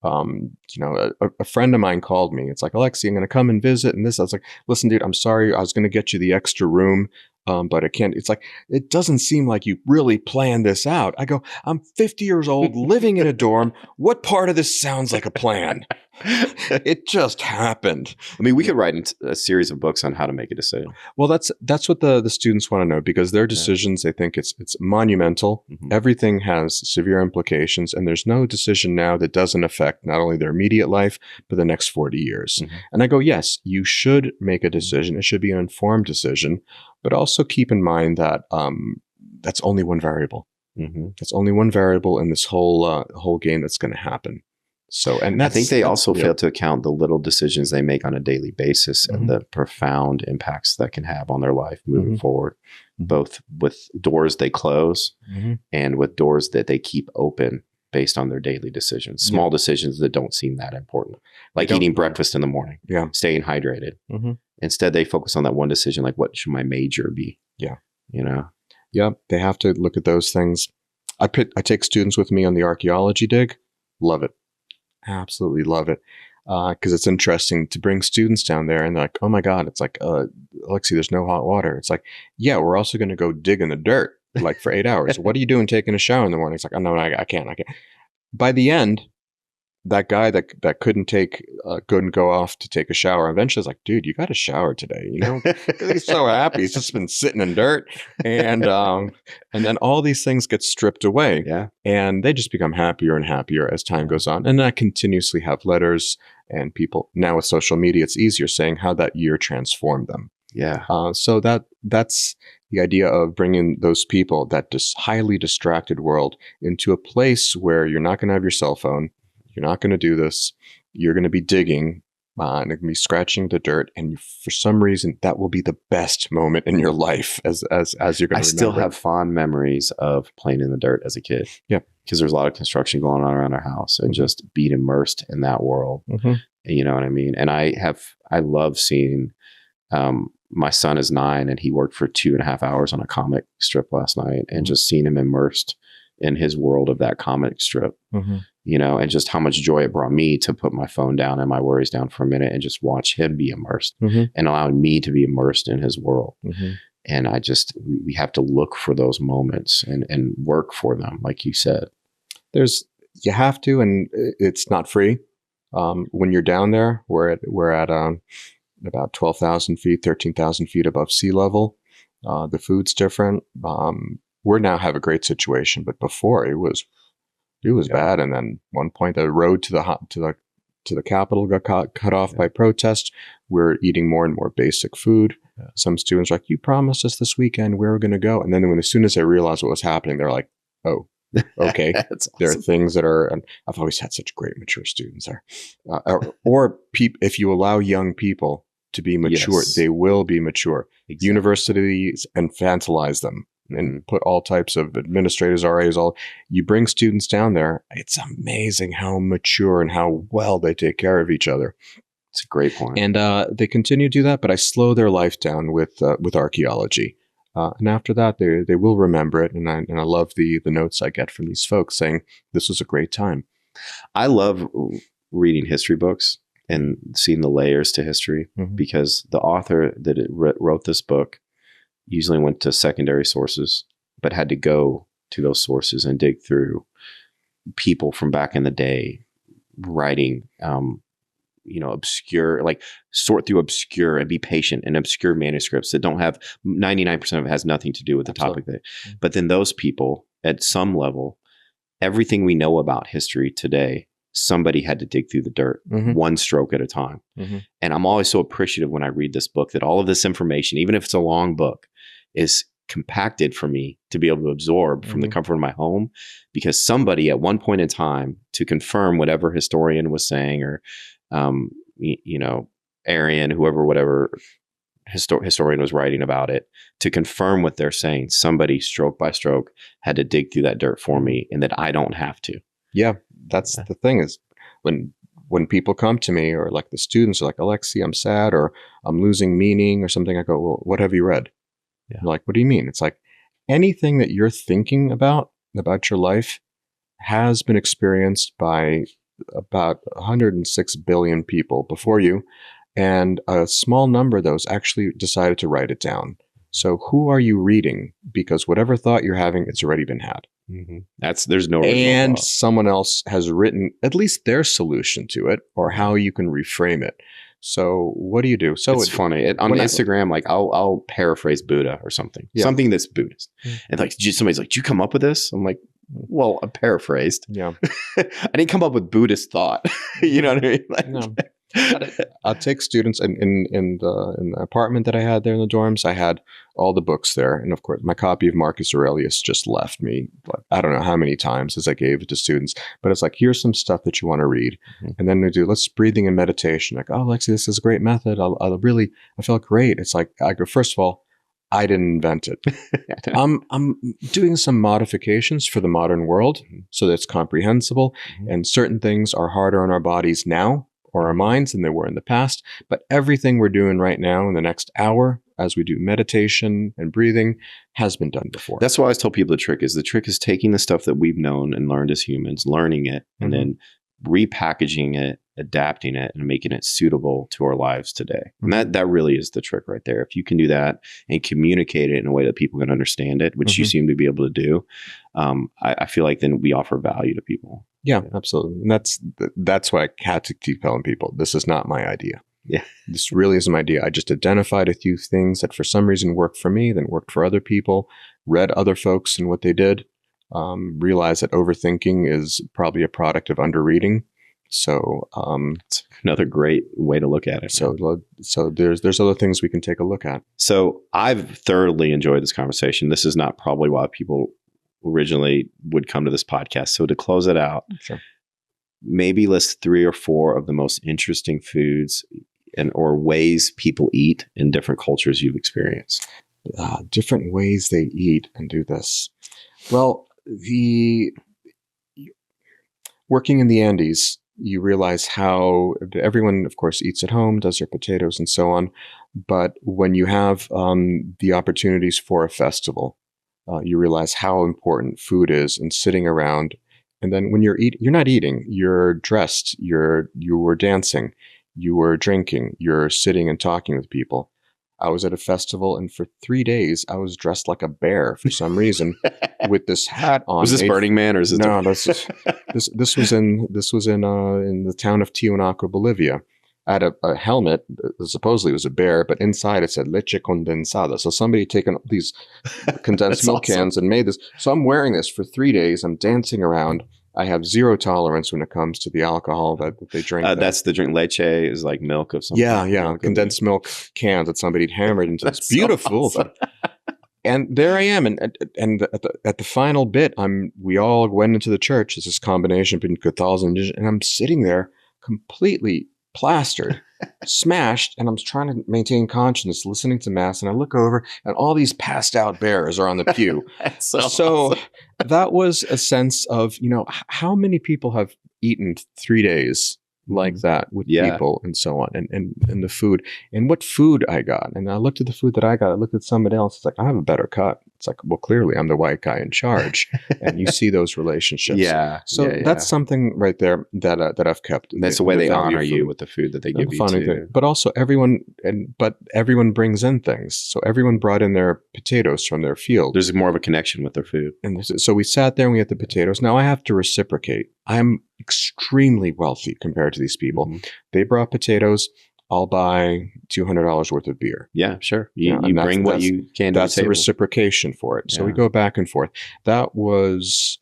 A friend of mine called me. It's like, Alexei, I'm going to come and visit. And this, I was like, listen, dude, I'm sorry. I was going to get you the extra room, but I can't. It's like, it doesn't seem like you really planned this out. I go, I'm 50 years old, living in a dorm. What part of this sounds like a plan? It just happened. I mean, we could write a series of books on how to make a decision. Well, that's what the students want to know, because their decisions, they think it's monumental. Mhm. Everything has severe implications, and there's no decision now that doesn't affect not only their immediate life, but the next 40 years. Mhm. And I go, yes, you should make a decision. It should be an informed decision, but also keep in mind that that's only one variable. Mhm. That's only one variable in this whole game that's going to happen. So, and I think they also yeah. fail to account the little decisions they make on a daily basis Mhm. and the profound impacts that can have on their life moving Mhm. forward, both with doors they close Mhm. and with doors that they keep open based on their daily decisions. Small decisions that don't seem that important, like don't- eating breakfast in the morning, Yeah. staying hydrated. Mhm. Instead, they focus on that one decision, like what should my major be? Yeah. You know? Yeah, they have to look at those things. I take students with me on the archaeology dig. Love it. Absolutely love it. Because it's interesting to bring students down there and they're like, oh my God, it's like, Alexei, there's no hot water. It's like, yeah, we're also going to go dig in the dirt like for 8 hours. What are you doing taking a shower in the morning? It's like, oh no, I can't. By the end, that guy that couldn't go off to take a shower eventually is like, dude, you got a shower today. You know, he's so happy. He's just been sitting in dirt, and then all these things get stripped away, Yeah. and they just become happier and happier as time goes on. And I continuously have letters, and people now with social media, it's easier saying how that year transformed them. Yeah. So that's the idea of bringing those people, that highly distracted world, into a place where you're not going to have your cell phone. You're not going to do this. You're going to be digging and going to be scratching the dirt. And for some reason, that will be the best moment in your life as you're going to I still remember. have fond memories of playing in the dirt as a kid. Yeah. Because there's a lot of construction going on around our house and just being immersed in that world. Mm-hmm. You know what I mean? And I love seeing, my son is 9 and he worked for 2.5 hours on a comic strip last night, and just seeing him immersed in his world of that comic strip, you know, and just how much joy it brought me to put my phone down and my worries down for a minute and just watch him be immersed and allowing me to be immersed in his world. And we have to look for those moments and work for them. Like you said, you have to, and it's not free. When you're down there, we're at about 12,000 feet, 13,000 feet above sea level. The food's different. We now have a great situation, but before it was bad. And then one point, the road to the capital got cut off by protest. We're eating more and more basic food. Some students are like, "You promised us this weekend we were going to go," and then as soon as they realized what was happening, they're like, "Oh, okay." That's awesome. There are things that are, and I've always had such great mature students there. If you allow young people to be mature, Yes. they will be mature. Exactly. Universities infantilize them and put all types of administrators, RAs, you bring students down there. It's amazing how mature and how well they take care of each other. It's a great point. And they continue to do that, but I slow their life down with archaeology. And after that, they will remember it. And I love the notes I get from these folks saying, this was a great time. I love reading history books and seeing the layers to history, because the author that wrote this book usually went to secondary sources, but had to go to those sources and dig through people from back in the day writing, obscure, like sort through obscure and be patient in obscure manuscripts that don't have 99% of it has nothing to do with the topic. But then those people at some level, everything we know about history today, somebody had to dig through the dirt one stroke at a time. And I'm always so appreciative when I read this book that all of this information, even if it's a long book, is compacted for me to be able to absorb from the comfort of my home, because somebody at one point in time, to confirm whatever historian was saying, or Arian, whatever historian was writing about it, to confirm what they're saying, somebody stroke by stroke had to dig through that dirt for me, and that I don't have to. Yeah, that's the thing, is when people come to me, or like the students are like, Alexei, I'm sad, or I'm losing meaning or something, I go, well, what have you read? They're like, what do you mean? It's like, anything that you're thinking about your life has been experienced by about 106 billion people before you. And a small number of those actually decided to write it down. So who are you reading? Because whatever thought you're having, it's already been had. There's no original and thought. someone else has written at least their solution to it or how you can reframe it. So what do you do? So it's funny on Instagram. Like I'll paraphrase Buddha or something, something that's Buddhist, and like somebody's like, "Did you come up with this?" I'm like, "Well, I paraphrased. Yeah, I didn't come up with Buddhist thought." You know what I mean? Like, no. I'll take students in the apartment that I had there in the dorms. I had all the books there, and of course, my copy of Marcus Aurelius just left me. I don't know how many times as I gave it to students, but it's like, here's some stuff that you want to read, and then we do let's breathing and meditation. Like, oh, Alexei, this is a great method. I felt great. It's like I go, first of all, I didn't invent it. I'm doing some modifications for the modern world so that it's comprehensible, and certain things are harder on our bodies now or our minds than they were in the past. But everything we're doing right now in the next hour, as we do meditation and breathing, has been done before. That's why I always tell people the trick is taking the stuff that we've known and learned as humans, learning it, and then repackaging it, adapting it, and making it suitable to our lives today. And that really is the trick right there. If you can do that and communicate it in a way that people can understand it, which you seem to be able to do, I feel like then we offer value to people. Yeah, absolutely. And that's why I had to keep telling people, this is not my idea. Yeah. This really isn't my idea. I just identified a few things that for some reason worked for me, then worked for other people, read other folks and what they did, realized that overthinking is probably a product of underreading. So it's another great way to look at it. So there's other things we can take a look at. So I've thoroughly enjoyed this conversation. This is not probably why people originally would come to this podcast. So to close it out, maybe list 3 or 4 of the most interesting foods or ways people eat in different cultures you've experienced. Different ways they eat and do this. Well, working in the Andes, you realize how everyone, of course, eats at home, does their potatoes and so on. But when you have the opportunities for a festival, you realize how important food is and sitting around. And then when you're not eating, you're dressed, you were dancing, you were drinking, you're sitting and talking with people. I was at a festival, and for 3 days, I was dressed like a bear for some reason, with this hat on. Was this Burning Man, or is this no? This was in the town of Tiwanaku, Bolivia. I had a helmet that supposedly was a bear, but inside it said leche condensada. So somebody had taken these condensed milk cans and made this. So I'm wearing this for 3 days. I'm dancing around. I have zero tolerance when it comes to the alcohol that they drink. That's the drink. Leche is like milk of something. Yeah. Condensed milk cans that somebody had hammered into this beautiful. So awesome. And there I am, and at the final bit, we all went into the church. It's this combination between Catholicism and I'm sitting there completely plastered, smashed, and I'm trying to maintain consciousness, listening to mass, and I look over, and all these passed out bears are on the pew. so awesome. That was a sense of, how many people have eaten 3 days like that with people and so on, and the food, and what food I got. And I looked at the food that I got, I looked at somebody else, it's like, I have a better cut. It's like, well, clearly I'm the white guy in charge. And you see those relationships. That's something right there that I've kept. That's the way they honor you with the food that they give you too. But also everyone brings in things. So everyone brought in their potatoes from their field. There's more of a connection with their food. And so we sat there and we had the potatoes. Now I have to reciprocate. I'm extremely wealthy compared to these people. They brought potatoes. I'll buy $200 worth of beer. Yeah, sure. You bring what you can to the table. That's the reciprocation for it. So we go back and forth. That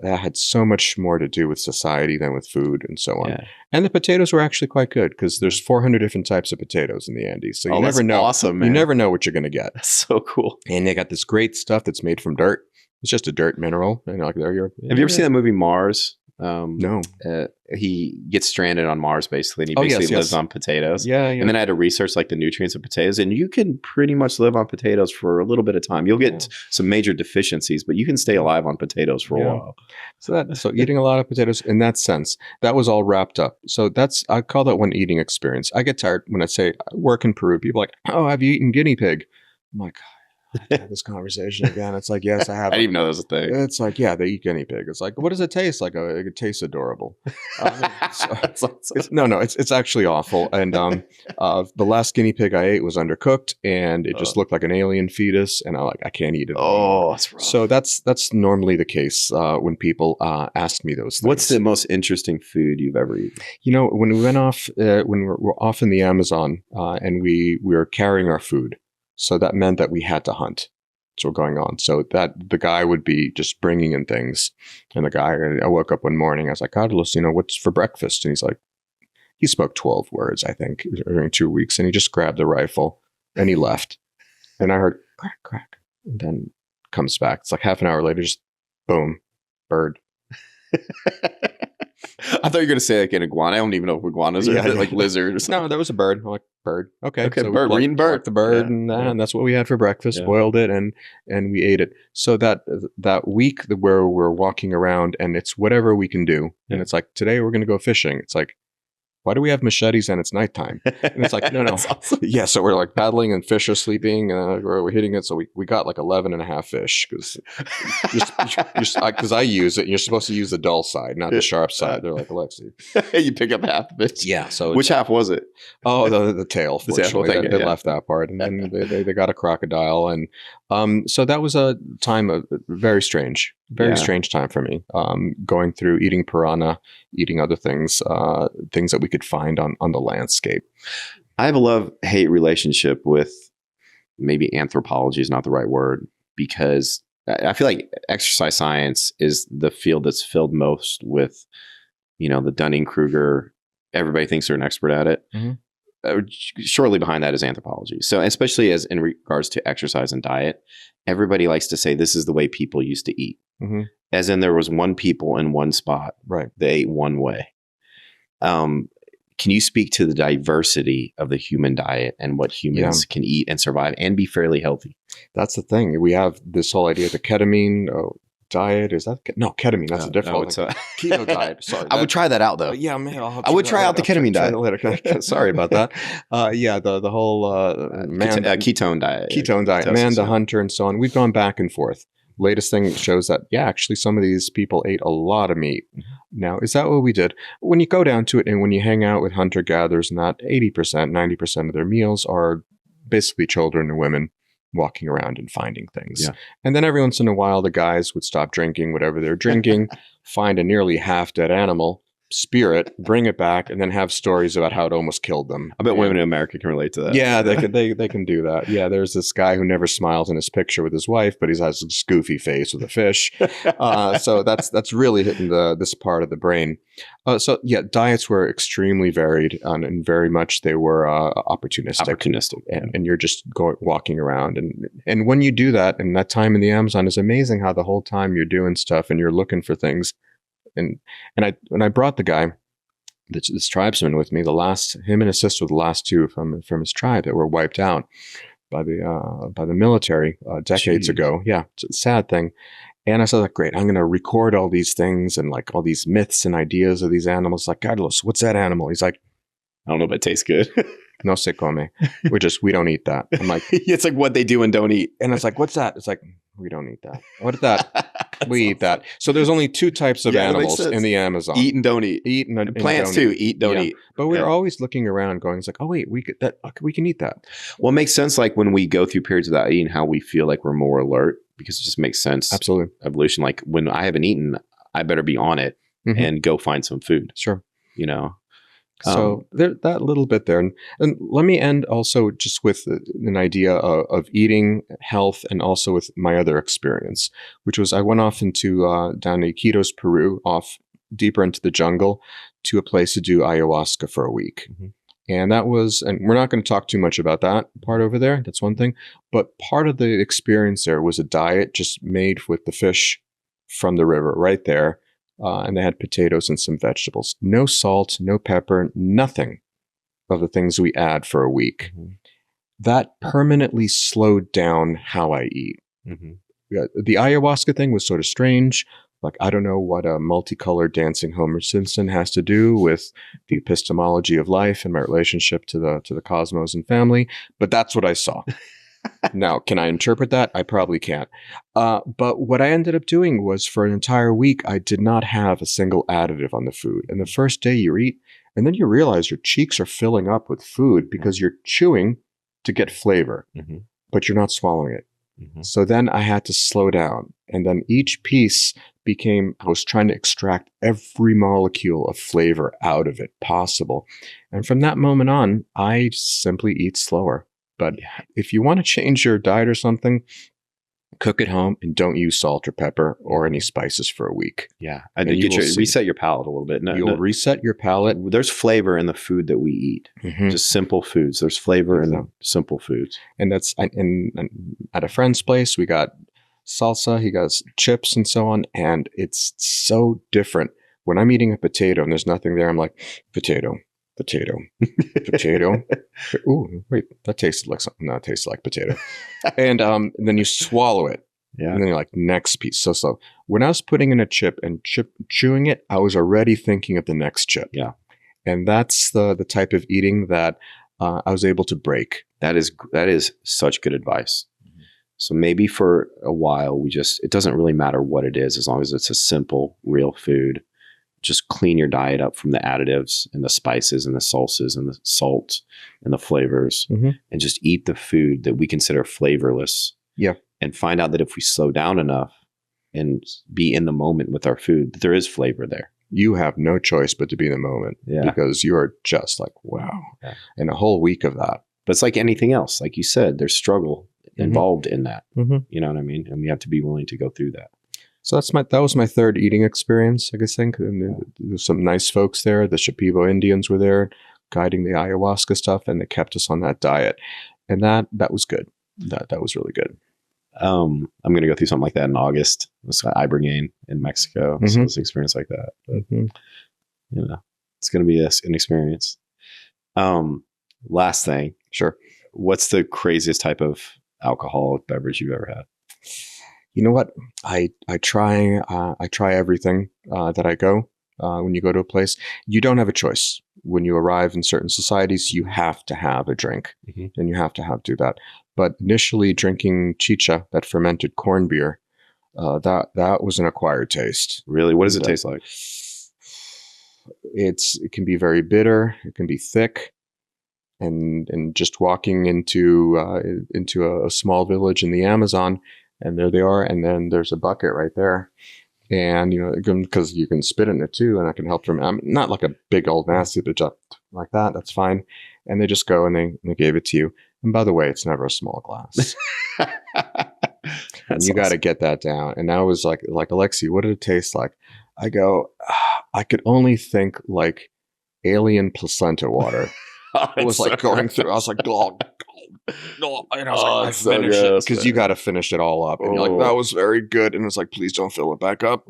had so much more to do with society than with food and so on. Yeah. And the potatoes were actually quite good because there's 400 different types of potatoes in the Andes. So you never know. Awesome, man. You never know what you're going to get. That's so cool. And they got this great stuff that's made from dirt. It's just a dirt mineral. Have you ever seen that movie Mars? No. He gets stranded on Mars basically, and he basically lives on potatoes. Yeah. And then I had to research like the nutrients of potatoes, and you can pretty much live on potatoes for a little bit of time. You'll get some major deficiencies, but you can stay alive on potatoes for a while. So eating a lot of potatoes in that sense, that was all wrapped up. So I call that one eating experience. I get tired when I say I work in Peru. People are like, oh, have you eaten guinea pig? I'm like, Have this conversation again. It's like, yes, I have. I didn't even know that was a thing. It's like, yeah, they eat guinea pig. It's like, what does it taste like? It tastes adorable. It's actually awful. And the last guinea pig I ate was undercooked, and it just looked like an alien fetus. And I can't eat it. Oh, that's rough. So that's normally the case when people ask me those things. What's the most interesting food you've ever eaten? When we went off, when we're off in the Amazon, and we were carrying our food. So that meant that we had to hunt. So we're going on. So that the guy would be just bringing in things. And the guy, I woke up one morning, I was like, Carlos, what's for breakfast? And he's like, he spoke 12 words, I think, during 2 weeks. And he just grabbed the rifle and he left. And I heard crack, crack. And then comes back. It's like half an hour later, just boom, bird. I thought you were going to say like an iguana. I don't even know if iguanas are like lizards. No, that was a bird. I'm like, bird. Okay, so bird. We're eating bird. The bird, and that's what we had for breakfast. Boiled it, and we ate it. So that week where we're walking around, and it's whatever we can do. And it's like, today we're going to go fishing. It's like, why do we have machetes and it's nighttime? And it's like, no. Awesome. Yeah, so we're like paddling and fish are sleeping and we're hitting it. So we got like 11 and a half fish because I use it. You're supposed to use the dull side, not the sharp side. They're like, Alexei. You pick up half of it. Yeah. So which half was it? Oh, the tail. Fortunately, they left that part, and then they got a crocodile, and so that was a time of very strange time for me. Going through eating piranha, eating other things that we could find on the landscape. I have a love-hate relationship with, maybe anthropology is not the right word, because I feel like exercise science is the field that's filled most with, the Dunning-Kruger. Everybody thinks they're an expert at it. Mm-hmm. Shortly behind that is anthropology. So especially as in regards to exercise and diet, everybody likes to say this is the way people used to eat. Mm-hmm. As in there was one people in one spot. Right. They ate one way. Can you speak to the diversity of the human diet and what humans can eat and survive and be fairly healthy? That's the thing. We have this whole idea of the ketamine diet. Is that ketamine? That's a different keto diet. Sorry, I would try that out though. Yeah, man. I would try out the ketamine diet. Sorry about that. The whole ketone diet. Ketone diet. Man, the hunter, and so on. We've gone back and forth. Latest thing shows that, actually some of these people ate a lot of meat. Now, is that what we did? When you go down to it and when you hang out with hunter-gatherers, not 80%, 90% of their meals are basically children and women walking around and finding things. Yeah. And then every once in a while, the guys would stop drinking whatever they're drinking, find a nearly half-dead animal, spear it, bring it back, and then have stories about how it almost killed them. I bet women in America can relate to that. Yeah, they can do that. Yeah, there's this guy who never smiles in his picture with his wife, but he has this goofy face with a fish. So that's really hitting this part of the brain. Diets were extremely varied, and very much they were opportunistic. And you're just walking around, and when you do that, and that time in the Amazon is amazing how the whole time you're doing stuff and you're looking for things. And I brought the guy, this tribesman with me, him and his sister were the last two from his tribe that were wiped out by the military decades ago. Yeah, it's a sad thing. And I said, like, great, I'm going to record all these things and like all these myths and ideas of these animals. Like, Carlos, what's that animal? He's like, I don't know, but it tastes good. No se come. We don't eat that. I'm like, it's like what they do and don't eat. And it's like, what's that? It's like, we don't eat that. What is that? We eat that. So there's only two types of animals in the Amazon. Eat and don't eat. Eat and plants don't too. Eat, don't eat. But we're always looking around going, it's like, oh wait, we can eat that. Well, it makes sense like when we go through periods without eating, how we feel like we're more alert, because it just makes sense. Absolutely. Evolution. Like when I haven't eaten, I better be on it and go find some food. Sure. So that little bit there. And let me end also just with an idea of eating, health, and also with my other experience, which was I went off into down to Iquitos, Peru, off deeper into the jungle to a place to do ayahuasca for a week. Mm-hmm. And we're not going to talk too much about that part over there. That's one thing. But part of the experience there was a diet just made with the fish from the river right there. And they had potatoes and some vegetables. No salt, no pepper, nothing of the things we add for a week. Mm-hmm. That permanently slowed down how I eat. Mm-hmm. The ayahuasca thing was sort of strange. Like, I don't know what a multicolored dancing Homer Simpson has to do with the epistemology of life and my relationship to the cosmos and family, but that's what I saw. Now, can I interpret that? I probably can't. But what I ended up doing was for an entire week, I did not have a single additive on the food. And the first day you eat, and then you realize your cheeks are filling up with food because you're chewing to get flavor, but you're not swallowing it. So then I had to slow down. And then each piece I was trying to extract every molecule of flavor out of it possible. And from that moment on, I simply eat slower. But if you want to change your diet or something, cook at home and don't use salt or pepper or any spices for a week. Yeah. And reset your palate a little bit. You'll reset your palate. There's flavor in the food that we eat. Just simple foods. There's flavor in the simple foods. And that's and at a friend's place, we got salsa, he got chips and so on. And it's so different. When I'm eating a potato and there's nothing there, I'm like, potato. Ooh, wait, that tasted like something. No, it tastes like potato. And then you swallow it. Yeah. And then you're like, next piece. So when I was putting in a chip and chewing it, I was already thinking of the next chip. Yeah. And that's the type of eating that I was able to break. That is such good advice. So maybe for a while, it doesn't really matter what it is, as long as it's a simple, real food. Just clean your diet up from the additives and the spices and the salsas and the salt and the flavors, and just eat the food that we consider flavorless. Yeah. And find out that if we slow down enough and be in the moment with our food, that there is flavor there. You have no choice but to be in the moment, because you are just like, wow. Yeah. And a whole week of that. But it's like anything else. Like you said, there's struggle involved in that. You know what I mean? And we have to be willing to go through that. So that was my third eating experience, I think. And there's some nice folks there. The Shipibo Indians were there guiding the ayahuasca stuff, and they kept us on that diet. And that was good. That was really good. I'm going to go through something like that in August. It's Ibogaine in Mexico. So it's an experience like that. But, it's going to be an experience. Last thing. Sure. What's the craziest type of alcoholic beverage you've ever had? You know what? I try everything that I go. When you go to a place, you don't have a choice. When you arrive in certain societies, you have to have a drink, and you have to do that. But initially, drinking Chicha, that fermented corn beer, that was an acquired taste. Really? What does it taste like? It can be very bitter. It can be thick. And just walking into a small village in the Amazon. And there they are, and then there's a bucket right there, and because you can spit in it too, and I can help them. Not like a big old nasty, but just like that. That's fine. And they just go and they gave it to you. And by the way, it's never a small glass. And you got to get that down. And I was like Alexei, what did it taste like? I go, I could only think like alien placenta water. It was like going through. I was like, oh. No, and I was like, I finish it because you got to finish it all up. And you're like, that was very good. And it's like, please don't fill it back up.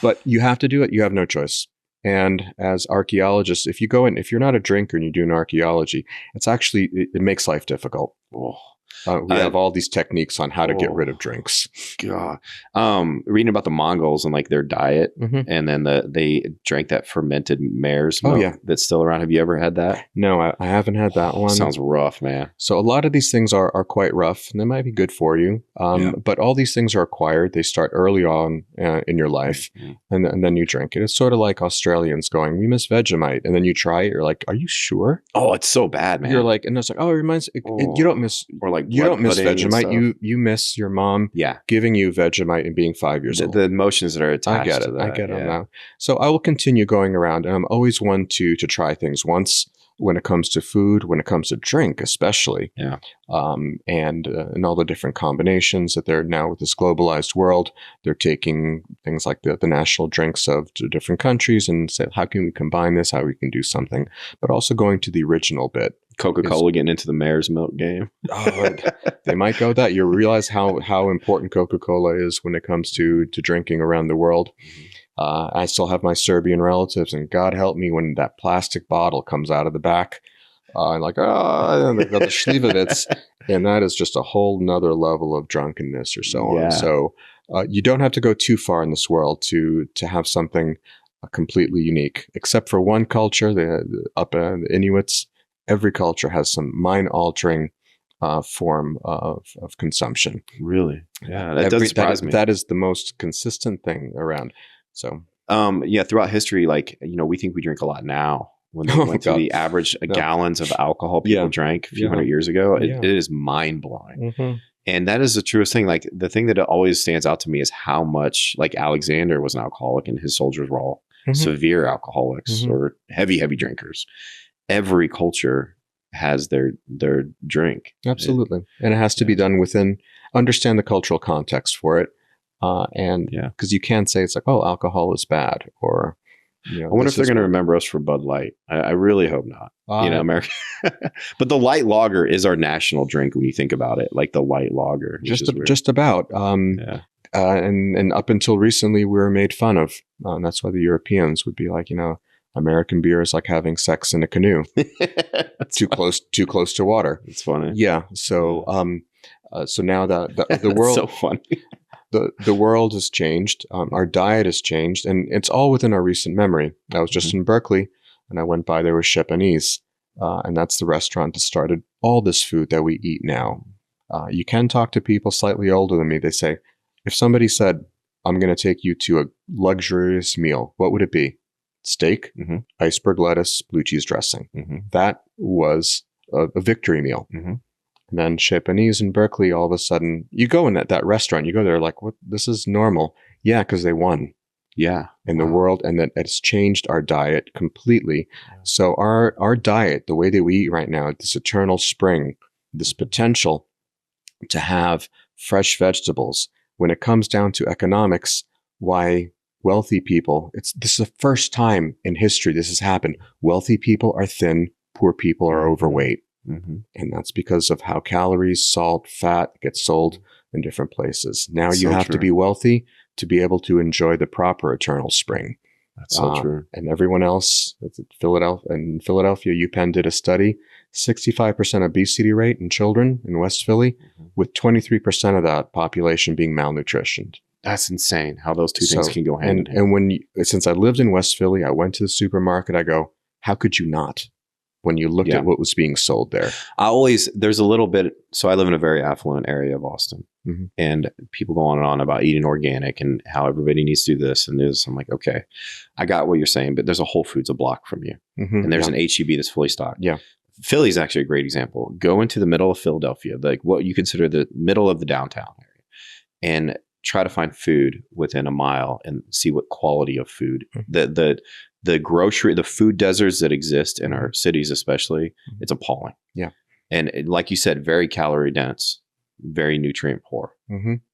But you have to do it. You have no choice. And as archaeologists, if you're not a drinker and you do an archaeology, it makes life difficult. We have all these techniques on how to get rid of drinks. God, reading about the Mongols and like their diet, and then they drank that fermented mare's milk that's still around. Have you ever had that? No, I haven't had that one. Sounds rough, man. So a lot of these things are quite rough, and they might be good for you. But all these things are acquired. They start early on in your life, and then you drink it. It's sort of like Australians going, "We miss Vegemite," and then you try it. You're like, "Are you sure?" Oh, it's so bad, man. You're like, and it's like, "Oh, it reminds you don't miss." Or like you don't miss Vegemite. You miss your mom giving you Vegemite and being 5 years old. The emotions that are attached to that. I get it now. So I will continue going around, and I'm always one to try things once when it comes to food, when it comes to drink, especially. And all the different combinations that they're now with this globalized world, they're taking things like the national drinks of different countries and say, how can we combine this? How we can do something, but also going to the original bit. Coca-Cola getting into the mare's milk game. They might go that. You realize how important Coca-Cola is when it comes to drinking around the world. I still have my Serbian relatives, and God help me when that plastic bottle comes out of the back. And like, and they got the Slivovitz, and that is just a whole nother level of drunkenness or so on. So you don't have to go too far in this world to have something completely unique, except for one culture, the Inuits. Every culture has some mind-altering form of consumption. Really? Yeah, that does surprise me. That is the most consistent thing around. So, throughout history, like, we think we drink a lot now. When they went to the average gallons of alcohol people drank a few hundred years ago, it is mind blowing. Mm-hmm. And that is the truest thing. Like, the thing that always stands out to me is how much, like, Alexander was an alcoholic and his soldiers were all severe alcoholics or heavy drinkers. Every culture has their drink. Absolutely. And it has to be done within, understand the cultural context for it. Because you can't say it's like, oh, alcohol is bad, or, I wonder if they're going to remember us for Bud Light. I really hope not. America. But the light lager is our national drink when you think about it, like the light lager. Just about. And up until recently, we were made fun of. And that's why the Europeans would be like, American beer is like having sex in a canoe. Too close to water. It's funny. Yeah. So so now the world so funny. The world has changed. Our diet has changed, and it's all within our recent memory. I was just in Berkeley, and I went by, there was Japanese, and that's the restaurant that started all this food that we eat now. You can talk to people slightly older than me. They say, if somebody said, I'm going to take you to a luxurious meal, what would it be? Steak, iceberg lettuce, blue cheese dressing. That was a victory meal. And then Japanese in Berkeley, all of a sudden, you go in that restaurant, you go there like, what? This is normal. Yeah, because they won. Yeah. In the world, and that it's changed our diet completely. So our diet, the way that we eat right now, this eternal spring, this potential to have fresh vegetables, when it comes down to economics, why wealthy people, this is the first time in history this has happened. Wealthy people are thin, poor people are overweight. And that's because of how calories, salt, fat get sold in different places. Now you have to be wealthy to be able to enjoy the proper eternal spring. That's so true. And everyone else, in Philadelphia, UPenn did a study, 65% obesity rate in children in West Philly, with 23% of that population being malnutritioned. That's insane how those two things can go hand in hand. And since I lived in West Philly, I went to the supermarket, I go, how could you not? When you looked at what was being sold there. There's a little bit, so I live in a very affluent area of Austin, and people go on and on about eating organic and how everybody needs to do this and this. I'm like, okay, I got what you're saying, but there's a Whole Foods a block from you, and there's an H-E-B that's fully stocked. Yeah. Philly's actually a great example. Go into the middle of Philadelphia, like what you consider the middle of the downtown area, and try to find food within a mile and see what quality of food. The food deserts that exist in our cities, especially, it's appalling. Yeah. And like you said, very calorie dense, very nutrient poor.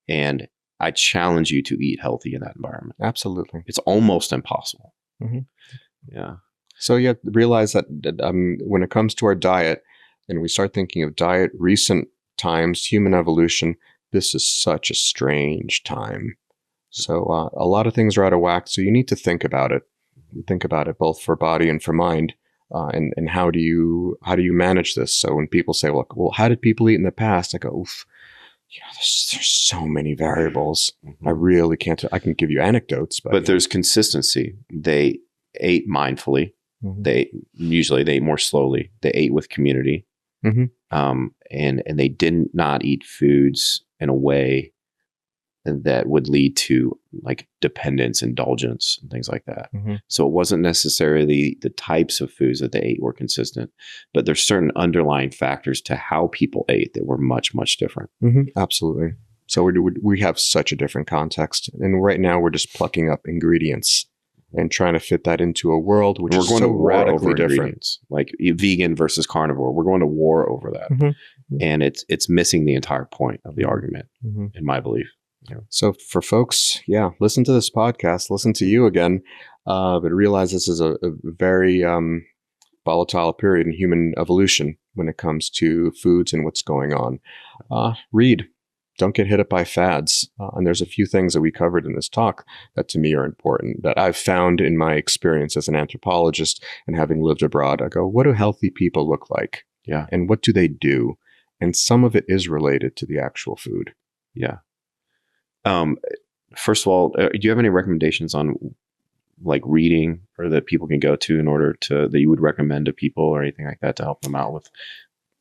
And I challenge you to eat healthy in that environment. Absolutely. It's almost impossible. Yeah. So realize that when it comes to our diet, and we start thinking of diet, recent times, human evolution, this is such a strange time. So a lot of things are out of whack. So you need to think about it. Think about it both for body and for mind, and how do you manage this? So when people say, well, how did people eat in the past? I go, oof, there's so many variables. I really can't. I can give you anecdotes, but there's consistency. They ate mindfully. They ate more slowly. They ate with community, and they did not eat foods in a way that would lead to like dependence, indulgence, and things like that. So it wasn't necessarily the types of foods that they ate were consistent, but there's certain underlying factors to how people ate that were much, much different. Absolutely. So we have such a different context. And right now we're just plucking up ingredients and trying to fit that into a world which is so radically different. Like vegan versus carnivore. We're going to war over that. And it's missing the entire point of the argument, in my belief. Yeah. So for folks, listen to this podcast, listen to you again, but realize this is a very volatile period in human evolution when it comes to foods and what's going on. Read. Don't get hit up by fads. And there's a few things that we covered in this talk that to me are important, that I've found in my experience as an anthropologist and having lived abroad. I go, what do healthy people look like? Yeah. And what do they do? And some of it is related to the actual food. Yeah. First of all, do you have any recommendations on like reading or that people can go to in order to, that you would recommend to people or anything like that to help them out with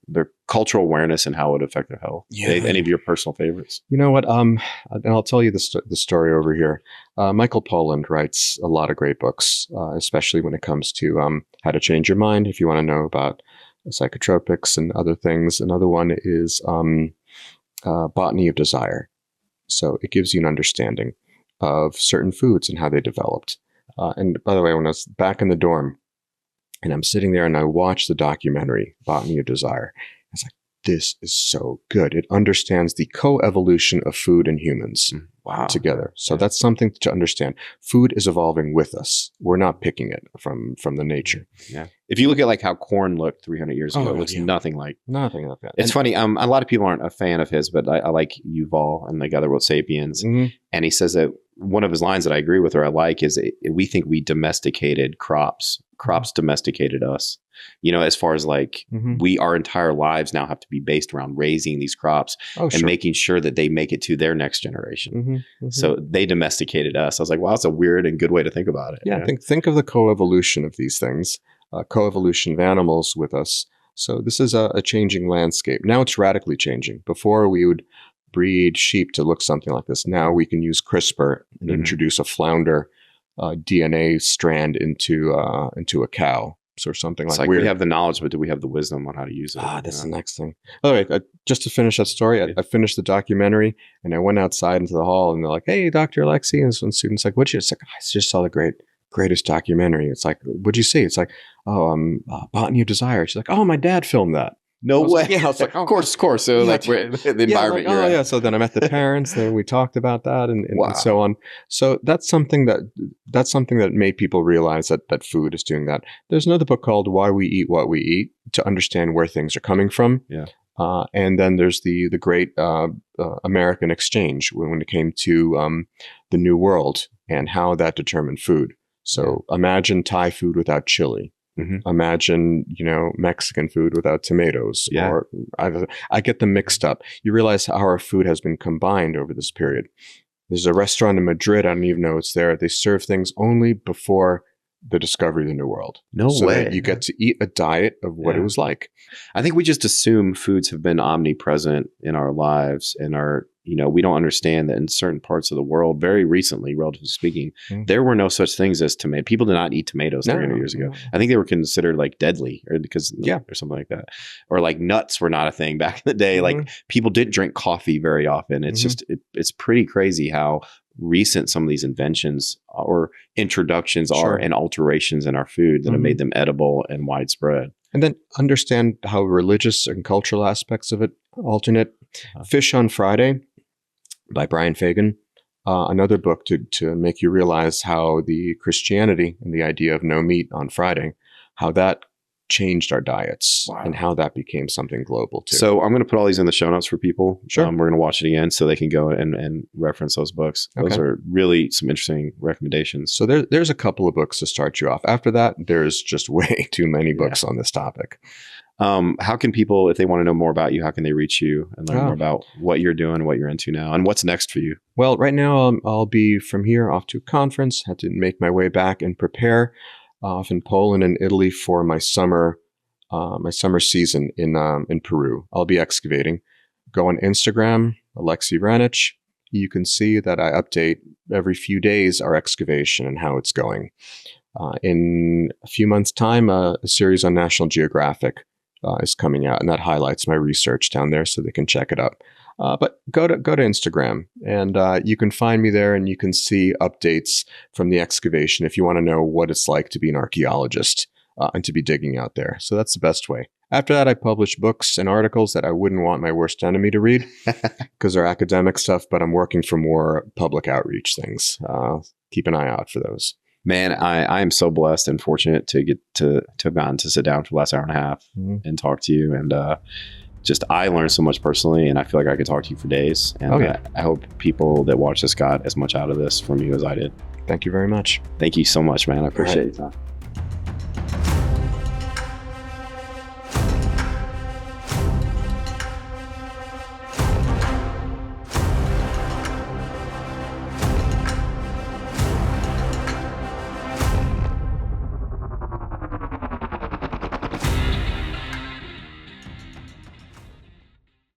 their cultural awareness and how it would affect their health. Yeah. Any of your personal favorites? You know what? And I'll tell you the story over here. Michael Pollan writes a lot of great books, especially when it comes to how to change your mind. If you want to know about psychotropics and other things, another one is Botany of Desire. So it gives you an understanding of certain foods and how they developed. And by the way, when I was back in the dorm, and I'm sitting there and I watched the documentary, Botany of Desire, I was like, this is so good. It understands the co-evolution of food and humans together. So that's something to understand. Food is evolving with us. We're not picking it from the nature. Yeah. If you look at like how corn looked 300 years ago, it looks nothing like that. It's funny. A lot of people aren't a fan of his, but I like Yuval and the guy that wrote Sapiens. Mm-hmm. And he says that one of his lines that I agree with or I like is we think we domesticated crops. Crops domesticated us. You know, as far as like our entire lives now have to be based around raising these crops and making sure that they make it to their next generation. So they domesticated us. I was like, wow, that's a weird and good way to think about it. Yeah. Think of the co-evolution of these things, co-evolution of animals with us. So this is a changing landscape. Now it's radically changing. Before we would breed sheep to look something like this. Now we can use CRISPR and introduce a flounder DNA strand into a cow. So something like weird. We have the knowledge, but do we have the wisdom on how to use it? That's the next thing. By the way, just to finish that story, I finished the documentary and I went outside into the hall and they're like, "Hey, Dr. Alexei," and one student's like, "What'd you?" It's like, "I just saw the greatest documentary." It's like, "What'd you see?" It's like, Botany of Desire. She's like, "Oh, my dad filmed that." No way. Like, yeah, I was like, of course. So like we're the environment you're in. So then I met the parents, then we talked about that and so on. So that's something that made people realize that food is doing that. There's another book called Why We Eat What We Eat to understand where things are coming from. Yeah. And then there's the great American exchange when it came to the New World and how that determined food. So imagine Thai food without chili. Imagine, Mexican food without tomatoes. Yeah. Or I get them mixed up. You realize how our food has been combined over this period. There's a restaurant in Madrid. I don't even know it's there. They serve things only before the discovery of the New World. No way. That you get to eat a diet of what it was like. I think we just assume foods have been omnipresent in our lives and we don't understand that in certain parts of the world, very recently, relatively speaking, there were no such things as tomato. People did not eat tomatoes 300 years ago. I think they were considered like deadly or something like that. Or like nuts were not a thing back in the day. Like people didn't drink coffee very often. It's just, it's pretty crazy how recent some of these inventions or introductions are and alterations in our food that have made them edible and widespread. And then understand how religious and cultural aspects of it alternate. Fish on Friday by Brian Fagan. Another book to make you realize how the Christianity and the idea of no meat on Friday, how that changed our diets and how that became something global too. So I'm going to put all these in the show notes for people. Sure. We're going to watch it again so they can go and reference those books. Those are really some interesting recommendations. So there's a couple of books to start you off. After that, there's just way too many books on this topic. How can people, if they want to know more about you, how can they reach you and learn more about what you're doing, what you're into now, and what's next for you? Well, right now I'll be from here off to a conference, had to make my way back and prepare off in Poland and Italy for my summer season in Peru. I'll be excavating. Go on Instagram, Alexei Vranich. You can see that I update every few days our excavation and how it's going. In a few months' time, a series on National Geographic is coming out, and that highlights my research down there, so they can check it up. But go to Instagram, and you can find me there, and you can see updates from the excavation if you want to know what it's like to be an archaeologist and to be digging out there. So that's the best way. After that, I publish books and articles that I wouldn't want my worst enemy to read because they're academic stuff, but I'm working for more public outreach things. Keep an eye out for those. Man, I am so blessed and fortunate to get to have gotten to sit down for the last hour and a half and talk to you. And I learned so much personally, and I feel like I could talk to you for days. And I hope people that watch this got as much out of this from you as I did. Thank you very much. Thank you so much, man. I appreciate your time.